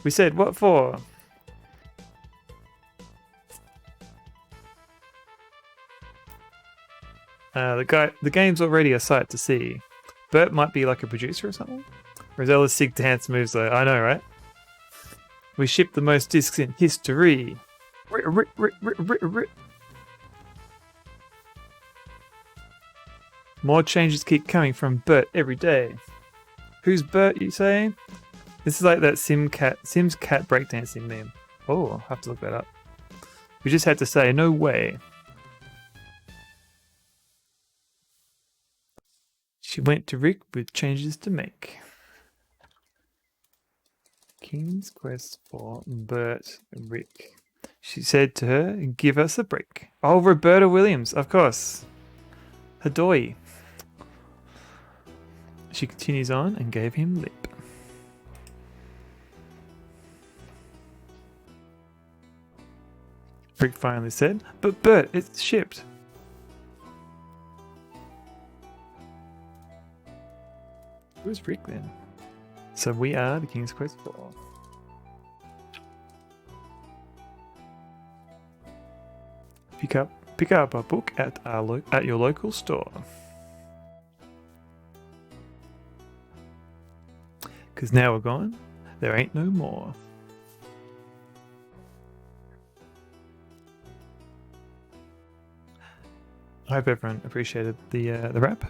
We said, what for? The game's already a sight to see. Bert might be like a producer or something. Rosella's sick dance moves though, I know, right? We shipped the most discs in history. More changes keep coming from Bert every day. Who's Bert, you say? This is like that Sims cat breakdancing meme. Oh, I'll have to look that up. We just had to say, no way. She went to Rick with changes to make. King's Quest for Bert Rick. She said to her, give us a break. Oh, Roberta Williams, of course. Hadoy. She continues on and gave him lip. Rick finally said, but Bert, it's shipped. Who's Rick then? So we are the King's Quest 4. Pick up a book at your local store. Cause now we're gone, there ain't no more. I hope everyone appreciated the rap.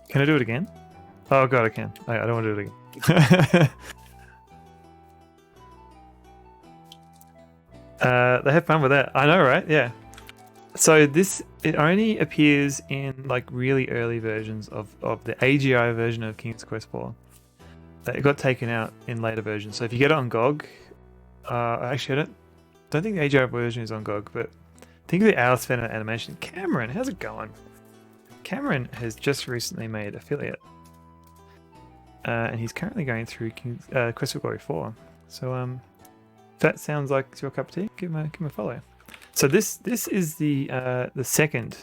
Can I do it again? Oh god, I can. I don't want to do it again. They have fun with that. I know, right? Yeah. So it only appears in like really early versions of the AGI version of King's Quest 4. It got taken out in later versions. So if you get it on GOG, actually I don't think the AGI version is on GOG, but think of the hours spent on animation. Cameron, how's it going? Cameron has just recently made Affiliate. And he's currently going through Quest for Glory 4. So if that sounds like it's your cup of tea, give him a follow. So this is the second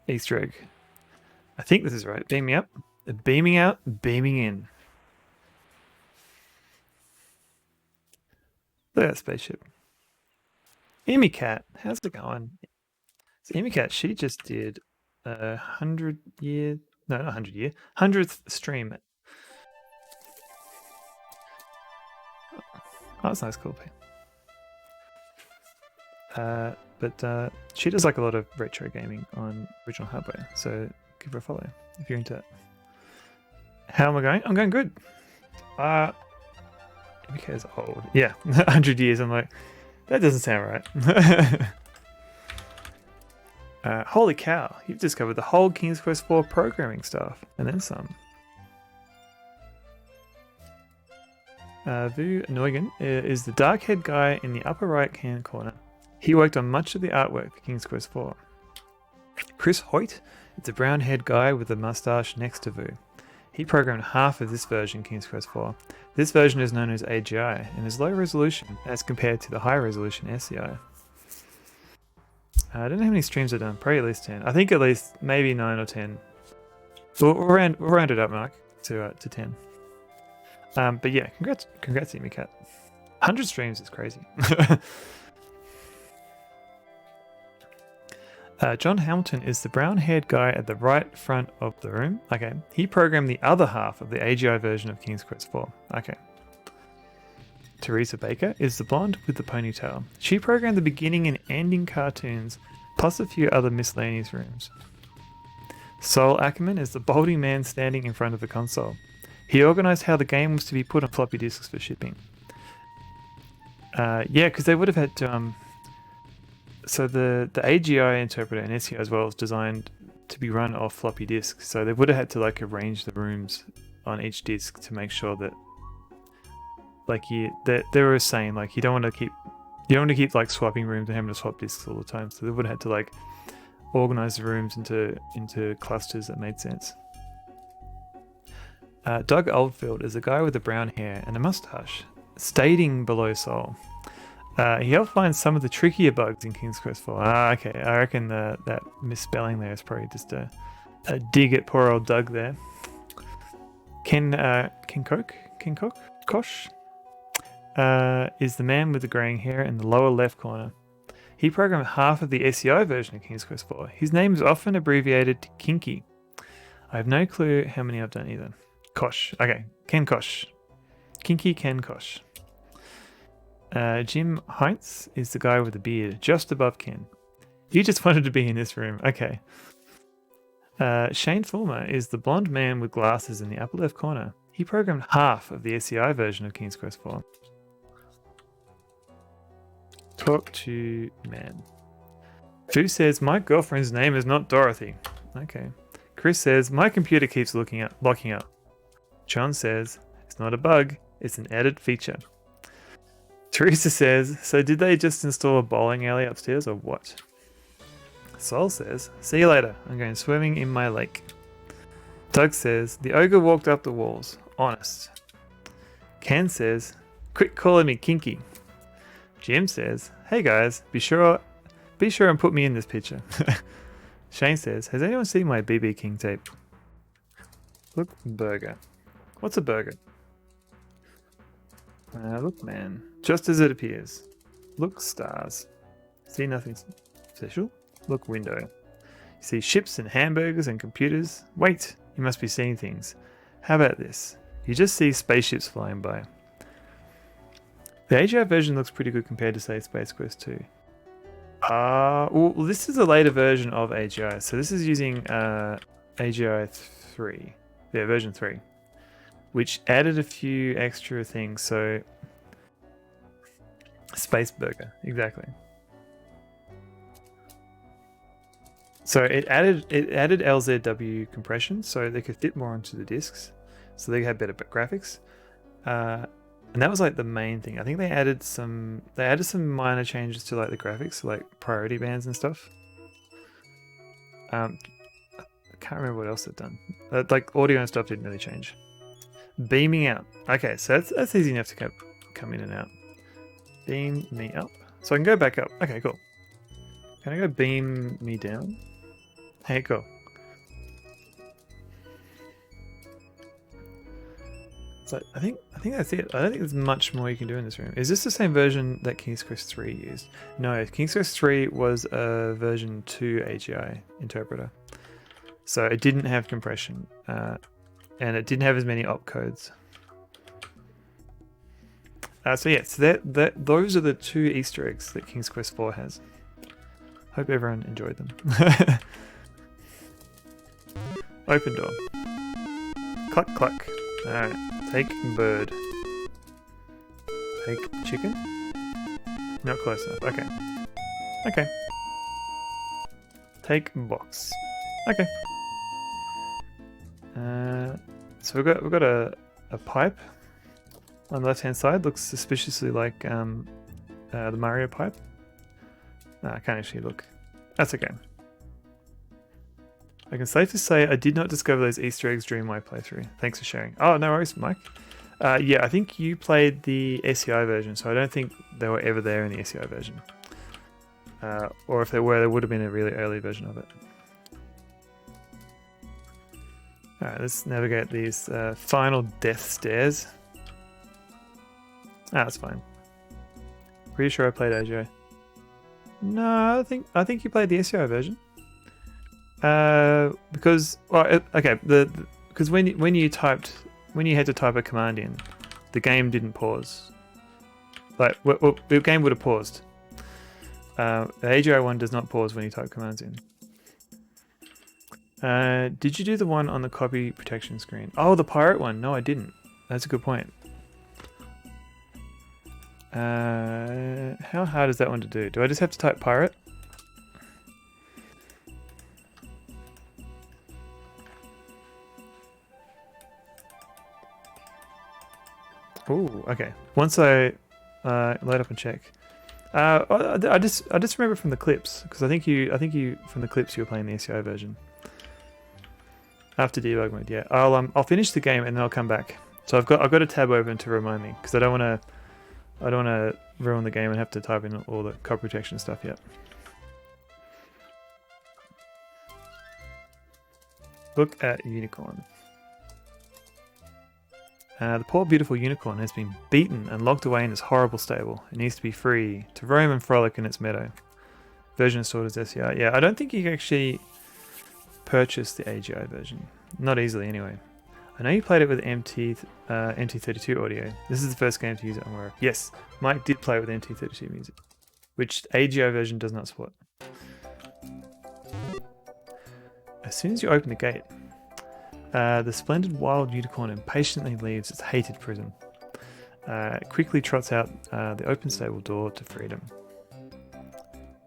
Easter egg. I think this is right. Beam me up, beaming out, beaming in. Look at that spaceship. Amy Cat, how's it going? So Amy Cat, she just did 100th stream. Oh, that's nice, cool. But she does like a lot of retro gaming on original hardware, so give her a follow if you're into it. How am I going? I'm going good. Because old. Yeah, 100 years. I'm like, that doesn't sound right. Holy cow, you've discovered the whole King's Quest 4 programming stuff, and then some. Vu Neugen is the dark-haired guy in the upper right-hand corner. He worked on much of the artwork for King's Quest 4. Chris Hoyt is the brown-haired guy with the mustache next to Vu. He programmed half of this version, King's Quest 4. This version is known as AGI and is low resolution as compared to the high resolution SCI. I don't know how many streams I've done, probably at least 10. I think at least maybe 9 or 10. We'll round it up, Mark, to 10. But yeah, congrats Amy Cat. 100 streams is crazy. John Hamilton is the brown-haired guy at the right front of the room. Okay, he programmed the other half of the AGI version of King's Quest 4. Okay. Teresa Baker is the blonde with the ponytail. She programmed the beginning and ending cartoons, plus a few other miscellaneous rooms. Sol Ackerman is the balding man standing in front of the console. He organized how the game was to be put on floppy disks for shipping. Yeah, because they would have had to... So the AGI interpreter and SEO as well is designed to be run off floppy disks. So they would have had to like arrange the rooms on each disk to make sure that like they were saying like you don't want to keep like swapping rooms and having to swap disks all the time. So they would have had to like organize the rooms into clusters that made sense. Doug Oldfield is a guy with the brown hair and a mustache, stating below Sol. He helped find some of the trickier bugs in King's Quest 4. Okay, I reckon that misspelling there is probably just a dig at poor old Doug there. Ken Koch is the man with the graying hair in the lower left corner. He programmed half of the SEI version of King's Quest 4. His name is often abbreviated to Kinky. I have no clue how many I've done either. Koch. Okay, Ken Koch. Kinky Ken Koch. Jim Heinz is the guy with the beard, just above Ken. You just wanted to be in this room. Okay. Shane Fulmer is the blonde man with glasses in the upper left corner. He programmed half of the SCI version of King's Quest IV. Talk to man. Fu says, my girlfriend's name is not Dorothy. Okay. Chris says, my computer keeps locking up. John says, it's not a bug, it's an added feature. Teresa says, so did they just install a bowling alley upstairs or what? Sol says, see you later, I'm going swimming in my lake. Doug says, the ogre walked up the walls. Honest. Ken says, quit calling me kinky. Jim says, hey guys, be sure and put me in this picture. Shane says, has anyone seen my BB King tape? Look, burger. What's a burger? Look, man. Just as it appears. Look, stars. See nothing special? Look, window. You see ships and hamburgers and computers. Wait, you must be seeing things. How about this? You just see spaceships flying by. The AGI version looks pretty good compared to, say, Space Quest 2. Well, this is a later version of AGI. So this is using AGI 3. Yeah, version 3. Which added a few extra things. So, Space Burger, exactly. So it added LZW compression, so they could fit more onto the discs, so they had better graphics, and that was like the main thing. I think they added some minor changes to like the graphics, like priority bands and stuff. I can't remember what else they've done. Like audio and stuff didn't really change. Beaming out. Okay, so that's easy enough to come in and out. Beam me up, so I can go back up. Okay, cool. Can I go beam me down? Hey, go. So I think that's it. I don't think there's much more you can do in this room. Is this the same version that King's Quest 3 used? No, King's Quest 3 was a version 2 AGI interpreter. So it didn't have compression, and it didn't have as many opcodes. So yeah, so those are the 2 Easter eggs that King's Quest 4 has. Hope everyone enjoyed them. Open door. Cluck cluck. Alright. Take bird. Take chicken? Not close enough. Okay. Okay. Take box. Okay. So we've got a pipe on the left hand side. Looks suspiciously like the Mario pipe. I can't actually look. That's okay. I can safely say I did not discover those Easter eggs during my playthrough. Thanks for sharing. Oh, no worries, Mike. Yeah, I think you played the SCI version, so I don't think they were ever there in the SCI version. Or if they were, there would have been a really early version of it. Alright, let's navigate these final death stairs. That's fine. Pretty sure I played AGI. No, I think you played the SCI version. Because because when you had to type a command in, the game didn't pause. Like the game would have paused. The AGI one does not pause when you type commands in. Did you do the one on the copy protection screen? Oh, the pirate one. No, I didn't. That's a good point. How hard is that one to do? Do I just have to type pirate? Oh, okay. Once I load up and check, I just remember from the clips, because I think you from the clips you were playing the SCI version. After debug mode, yeah. I'll finish the game and then I'll come back. So I've got a tab open to remind me, because I don't want to ruin the game and have to type in all the copy protection stuff yet. Look at unicorn. The poor beautiful unicorn has been beaten and locked away in its horrible stable. It needs to be free to roam and frolic in its meadow. Version stored as SCI. Yeah, I don't think you can actually purchase the AGI version. Not easily anyway. I know you played it with MT32 audio. This is the first game to use it, I'm aware of. Yes, Mike did play with MT32 music, which AGI version does not support. As soon as you open the gate, the splendid wild unicorn impatiently leaves its hated prison. It quickly trots out the open stable door to freedom.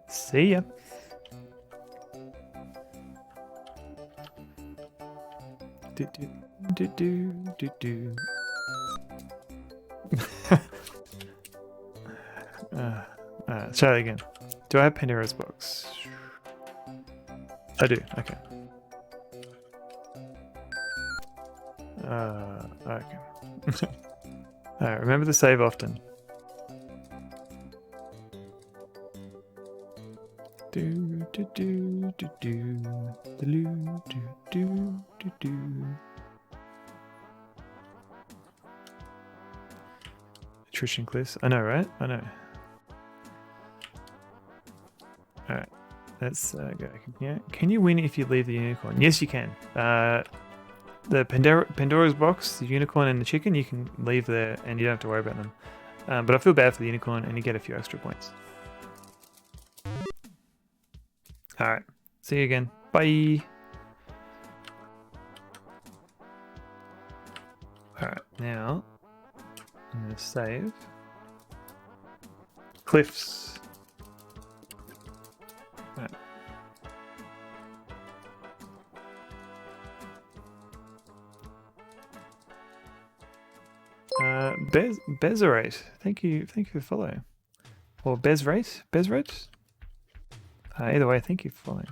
See ya. Do do do do do do. Let's try that again. Do I have Pandora's box? I do. Okay. Okay. Alright, remember to save often. Do do do do do do do do do do. Attrition cliffs. I know, right? I know. Alright. Let's go. Yeah. Can you win if you leave the unicorn? Yes, you can. The Pandora's box, the unicorn and the chicken, you can leave there and you don't have to worry about them. But I feel bad for the unicorn and you get a few extra points. Alright, see you again. Bye! Alright, now I'm going to save. Cliffs. Alright. Bezerate, thank you for the follow. Or Bezrate? Either way, thank you for following.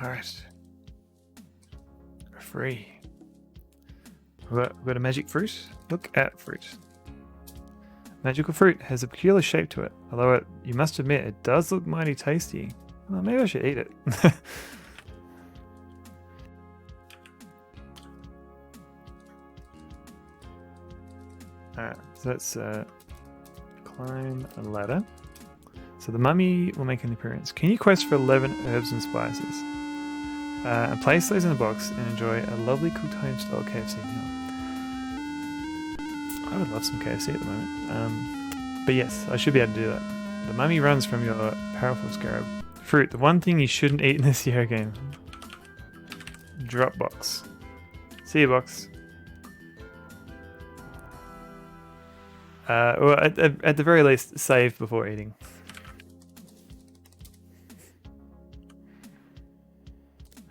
Alright. We're free. We've got a magic fruit. Look at fruit. Magical fruit has a peculiar shape to it, although you must admit it does look mighty tasty. Well, maybe I should eat it. Alright, so let's climb a ladder. So the mummy will make an appearance. Can you quest for 11 herbs and spices? And place those in the box and enjoy a lovely cooked home style KFC meal. I would love some KFC at the moment. But yes, I should be able to do that. The mummy runs from your powerful scarab. Fruit, the one thing you shouldn't eat in this Sierra game. Drop box. See you, box. Well, at the very least, save before eating.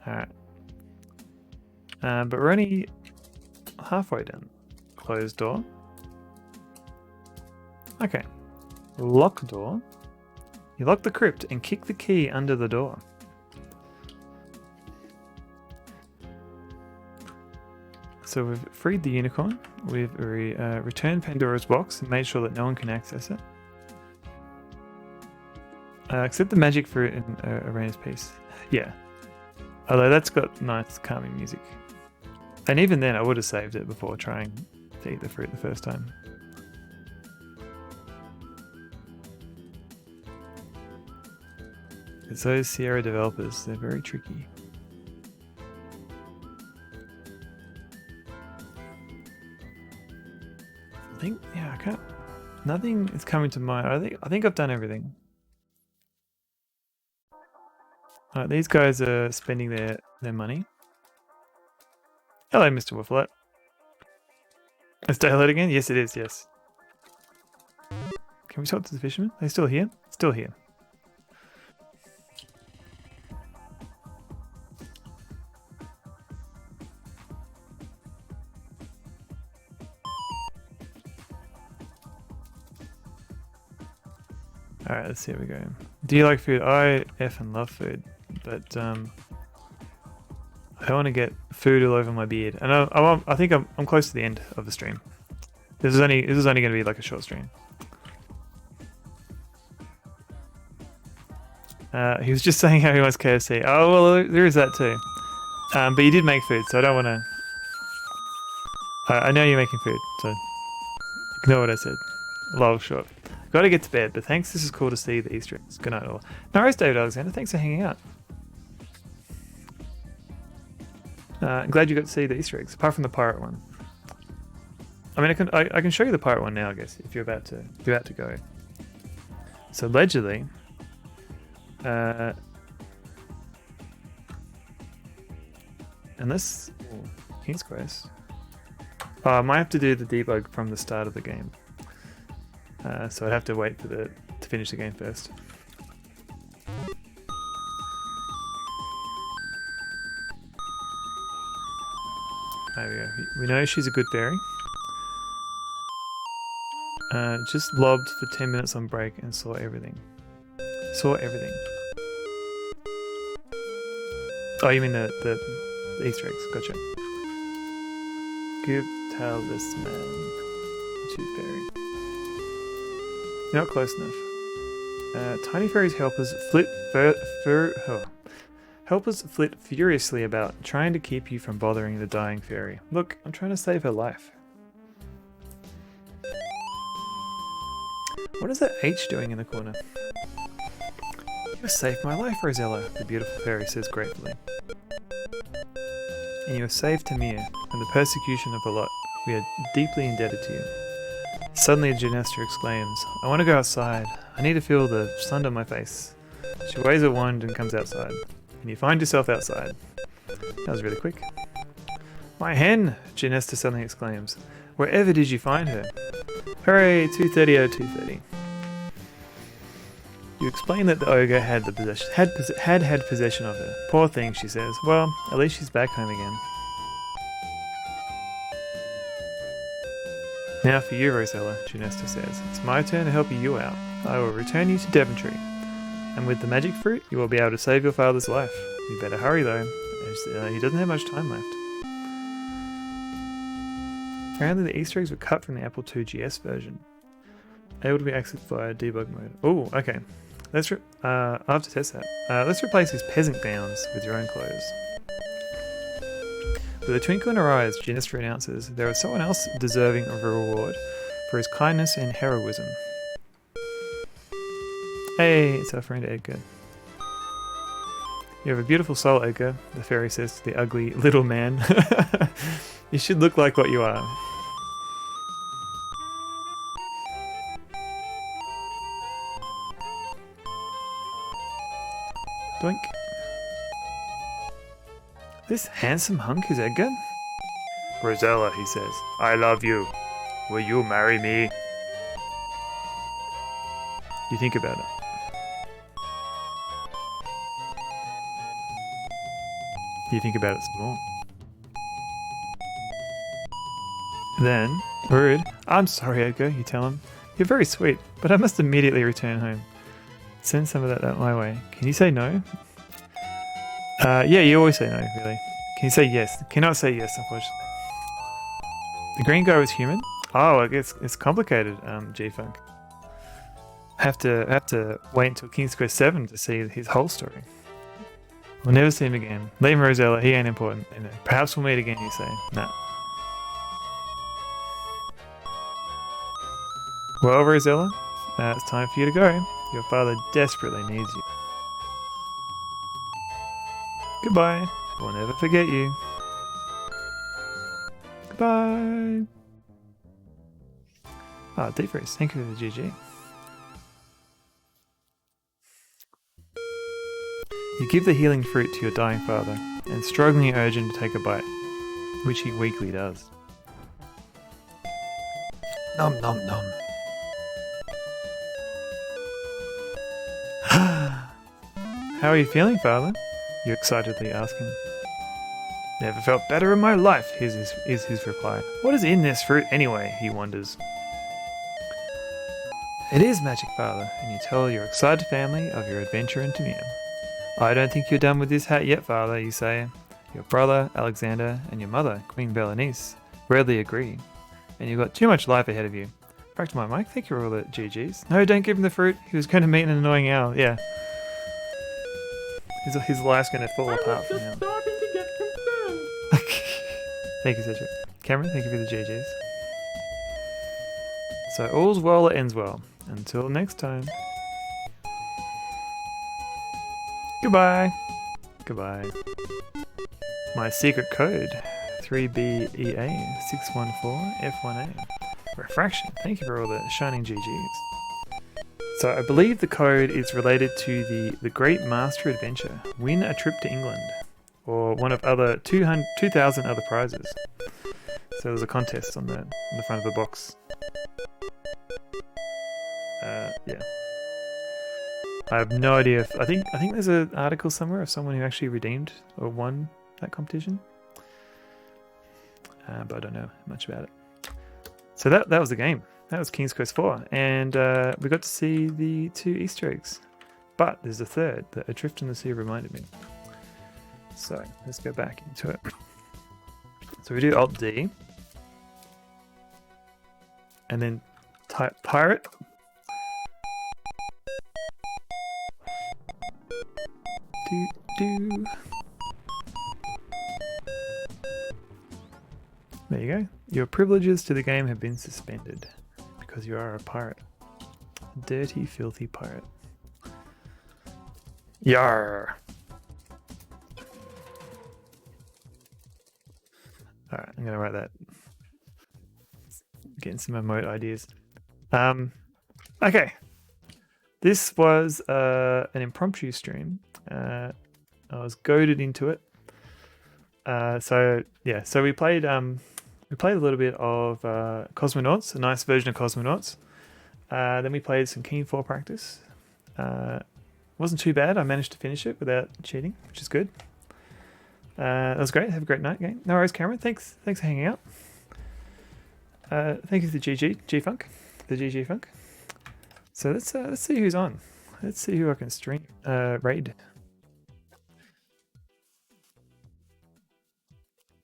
Alright. But we're only halfway down. Closed door. Okay. Lock door. You lock the crypt and kick the key under the door. So we've freed the unicorn. We've returned Pandora's box and made sure that no one can access it. Except the magic fruit in Arena's piece. Yeah. Although that's got nice calming music. And even then I would have saved it before trying to eat the fruit the first time. It's those Sierra developers, they're very tricky. I think, yeah, I can't, nothing is coming to mind. I think I've done everything. Alright, these guys are spending their money. Hello, Mr. Wafflet. Is daylight again? Yes, it is, yes. Can we talk to the fishermen? Are they still here? Still here. Alright, let's see how we go. Do you like food? I effing love food, but I don't want to get food all over my beard. And I think I'm close to the end of the stream. This is only going to be like a short stream. He was just saying how he wants KFC. Oh well, there is that too. But you did make food, so I don't want to. I know you're making food, so ignore what I said. Lol, short. got to get to bed, but thanks. This is cool to see the Easter eggs. Good night, all. No worries, David Alexander. Thanks for hanging out. I'm glad you got to see the Easter eggs, apart from the pirate one. I mean, I can show you the pirate one now, I guess, if you're about to go. So allegedly, unless King's Quest, I might have to do the debug from the start of the game. So I'd have to wait for to finish the game first. There we go. We know she's a good fairy. Just lobbed for 10 minutes on break and saw everything. Saw everything. Oh, you mean the Easter eggs? Gotcha. Give tell this man to fairy. You're not close enough. Tiny fairies help us flit furiously about, trying to keep you from bothering the dying fairy. Look, I'm trying to save her life. What is that H doing in the corner? You have saved my life, Rosella, the beautiful fairy says gratefully. And you are saved Tamir from the persecution of a lot. We are deeply indebted to you. Suddenly Janester exclaims, I want to go outside. I need to feel the sun on my face. She waves a wand and comes outside. And you find yourself outside. That was really quick. My hen! Janester suddenly exclaims. Wherever did you find her? Hooray, 230 out of 230. You explain that the ogre had possession of her. Poor thing, she says. Well, at least she's back home again. Now for you, Rosella, Janester says. It's my turn to help you out. I will return you to Devontree. And with the magic fruit, you will be able to save your father's life. You better hurry though, as he doesn't have much time left. Apparently the Easter eggs were cut from the Apple II GS version. Able to be accessed via debug mode. Oh, okay. Let's I have to test that. Let's replace his peasant gowns with your own clothes. With a twinkle in her eyes, Janester announces there is someone else deserving of a reward for his kindness and heroism. Hey, it's our friend Edgar. You have a beautiful soul, Edgar, the fairy says to the ugly little man. You should look like what you are. Doink. This handsome hunk is Edgar? Rosella, he says, I love you. Will you marry me? You think about it. You think about it some more. Then, rude, I'm sorry, Edgar, you tell him. You're very sweet, but I must immediately return home. Send some of that out my way. Can you say no? Yeah, you always say no, really. Can you say yes? Cannot say yes, unfortunately. The green guy was human? Oh, I guess it's complicated, G-Funk. Have to wait until King's Quest 7 to see his whole story. We'll never see him again. Leave him, Rosella, he ain't important. You know, perhaps we'll meet again, you say. Nah. Well, Rosella, it's time for you to go. Your father desperately needs you. Goodbye. We'll never forget you. Goodbye. Ah, Deep Freeze, thank you for the GG. You give the healing fruit to your dying father and strongly urge him to take a bite, which he weakly does. Nom nom nom. How are you feeling, father? You excitedly ask him. Never felt better in my life, is his reply. What is in this fruit anyway, he wonders. It is magic, father, and you tell your excited family of your adventure in Tamir. I don't think you're done with this hat yet, father, you say. Your brother, Alexander, and your mother, Queen Berenice, rarely agree. And you've got too much life ahead of you. Back to my mic, thank you for all the GGs. No, don't give him the fruit. He was going to meet an annoying owl, yeah. His life's going to fall apart from now. Starting to get concerned. Thank you, Cedric. Cameron, thank you for the GGs. So all's well that ends well. Until next time. Goodbye. Goodbye. My secret code 3BEA614F1A. Refraction. Thank you for all the shining GGs. So I believe the code is related to the Great Master Adventure. Win a trip to England. Or one of other 2,000 other prizes. So there's a contest on the front of the box. Yeah. I have no idea if I think there's an article somewhere of someone who actually redeemed or won that competition. But I don't know much about it. So that was the game. That was King's Quest IV, and we got to see the 2 Easter eggs. But there's a third that Adrift in the Sea reminded me. So let's go back into it. So we do Alt D, and then type pirate. There you go. Your privileges to the game have been suspended because you are a pirate. Dirty, filthy pirate. Yar. Alright, I'm gonna write that. Getting some emote ideas. Okay. This was an impromptu stream. I was goaded into it. So we played a little bit of Cosmonauts, a nice version of Cosmonauts. Then we played some Keen 4 practice. Wasn't too bad. I managed to finish it without cheating, which is good. That was great. Have a great night, game. No worries, Cameron. Thanks for hanging out. Thank you for the G-Funk. So let's see who's on. Let's see who I can stream. Raid.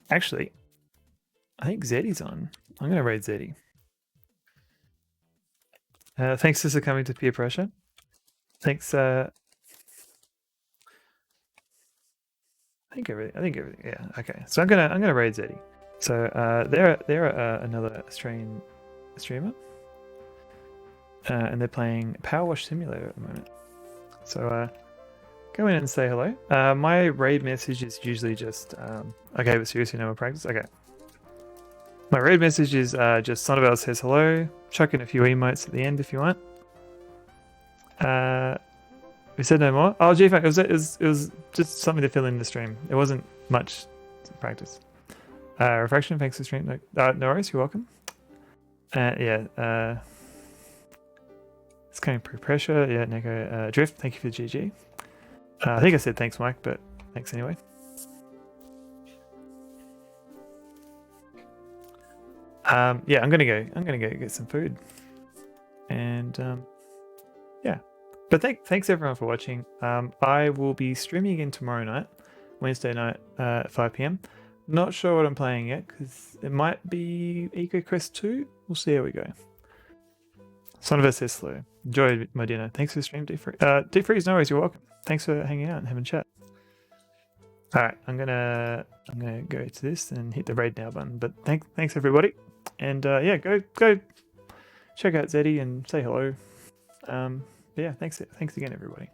Actually, I think Zeddy's on. I'm going to raid Zeddy. Thanks for succumbing to peer pressure. Thanks. I think everything. Yeah. Okay. So I'm gonna raid Zeddy. So they're another Australian streamer, and they're playing Power Wash Simulator at the moment. So go in and say hello. My raid message is usually just okay, but seriously, no more practice. Okay. My raid message is just Sonneveld says hello. Chuck in a few emotes at the end if you want. We said no more. Oh, G-Funk, it was just something to fill in the stream. It wasn't much to practice. Refraction, thanks for stream. No worries, you're welcome. Yeah. It's coming through pressure. Yeah, Neko. Drift, thank you for the GG. I think I said thanks, Mike, but thanks anyway. Yeah, I'm gonna go get some food, and yeah. But thanks everyone for watching. I will be streaming again tomorrow night, Wednesday night at 5 PM. Not sure what I'm playing yet because it might be Eco Quest 2. We'll see how we go. Sonneveld says slow. Enjoy my dinner. Thanks for the stream, Deep Freeze. No worries, you're welcome. Thanks for hanging out and having a chat. All right, I'm gonna go to this and hit the raid now button. But thanks everybody, and yeah, go check out Zeddy and say hello. Yeah, thanks again everybody.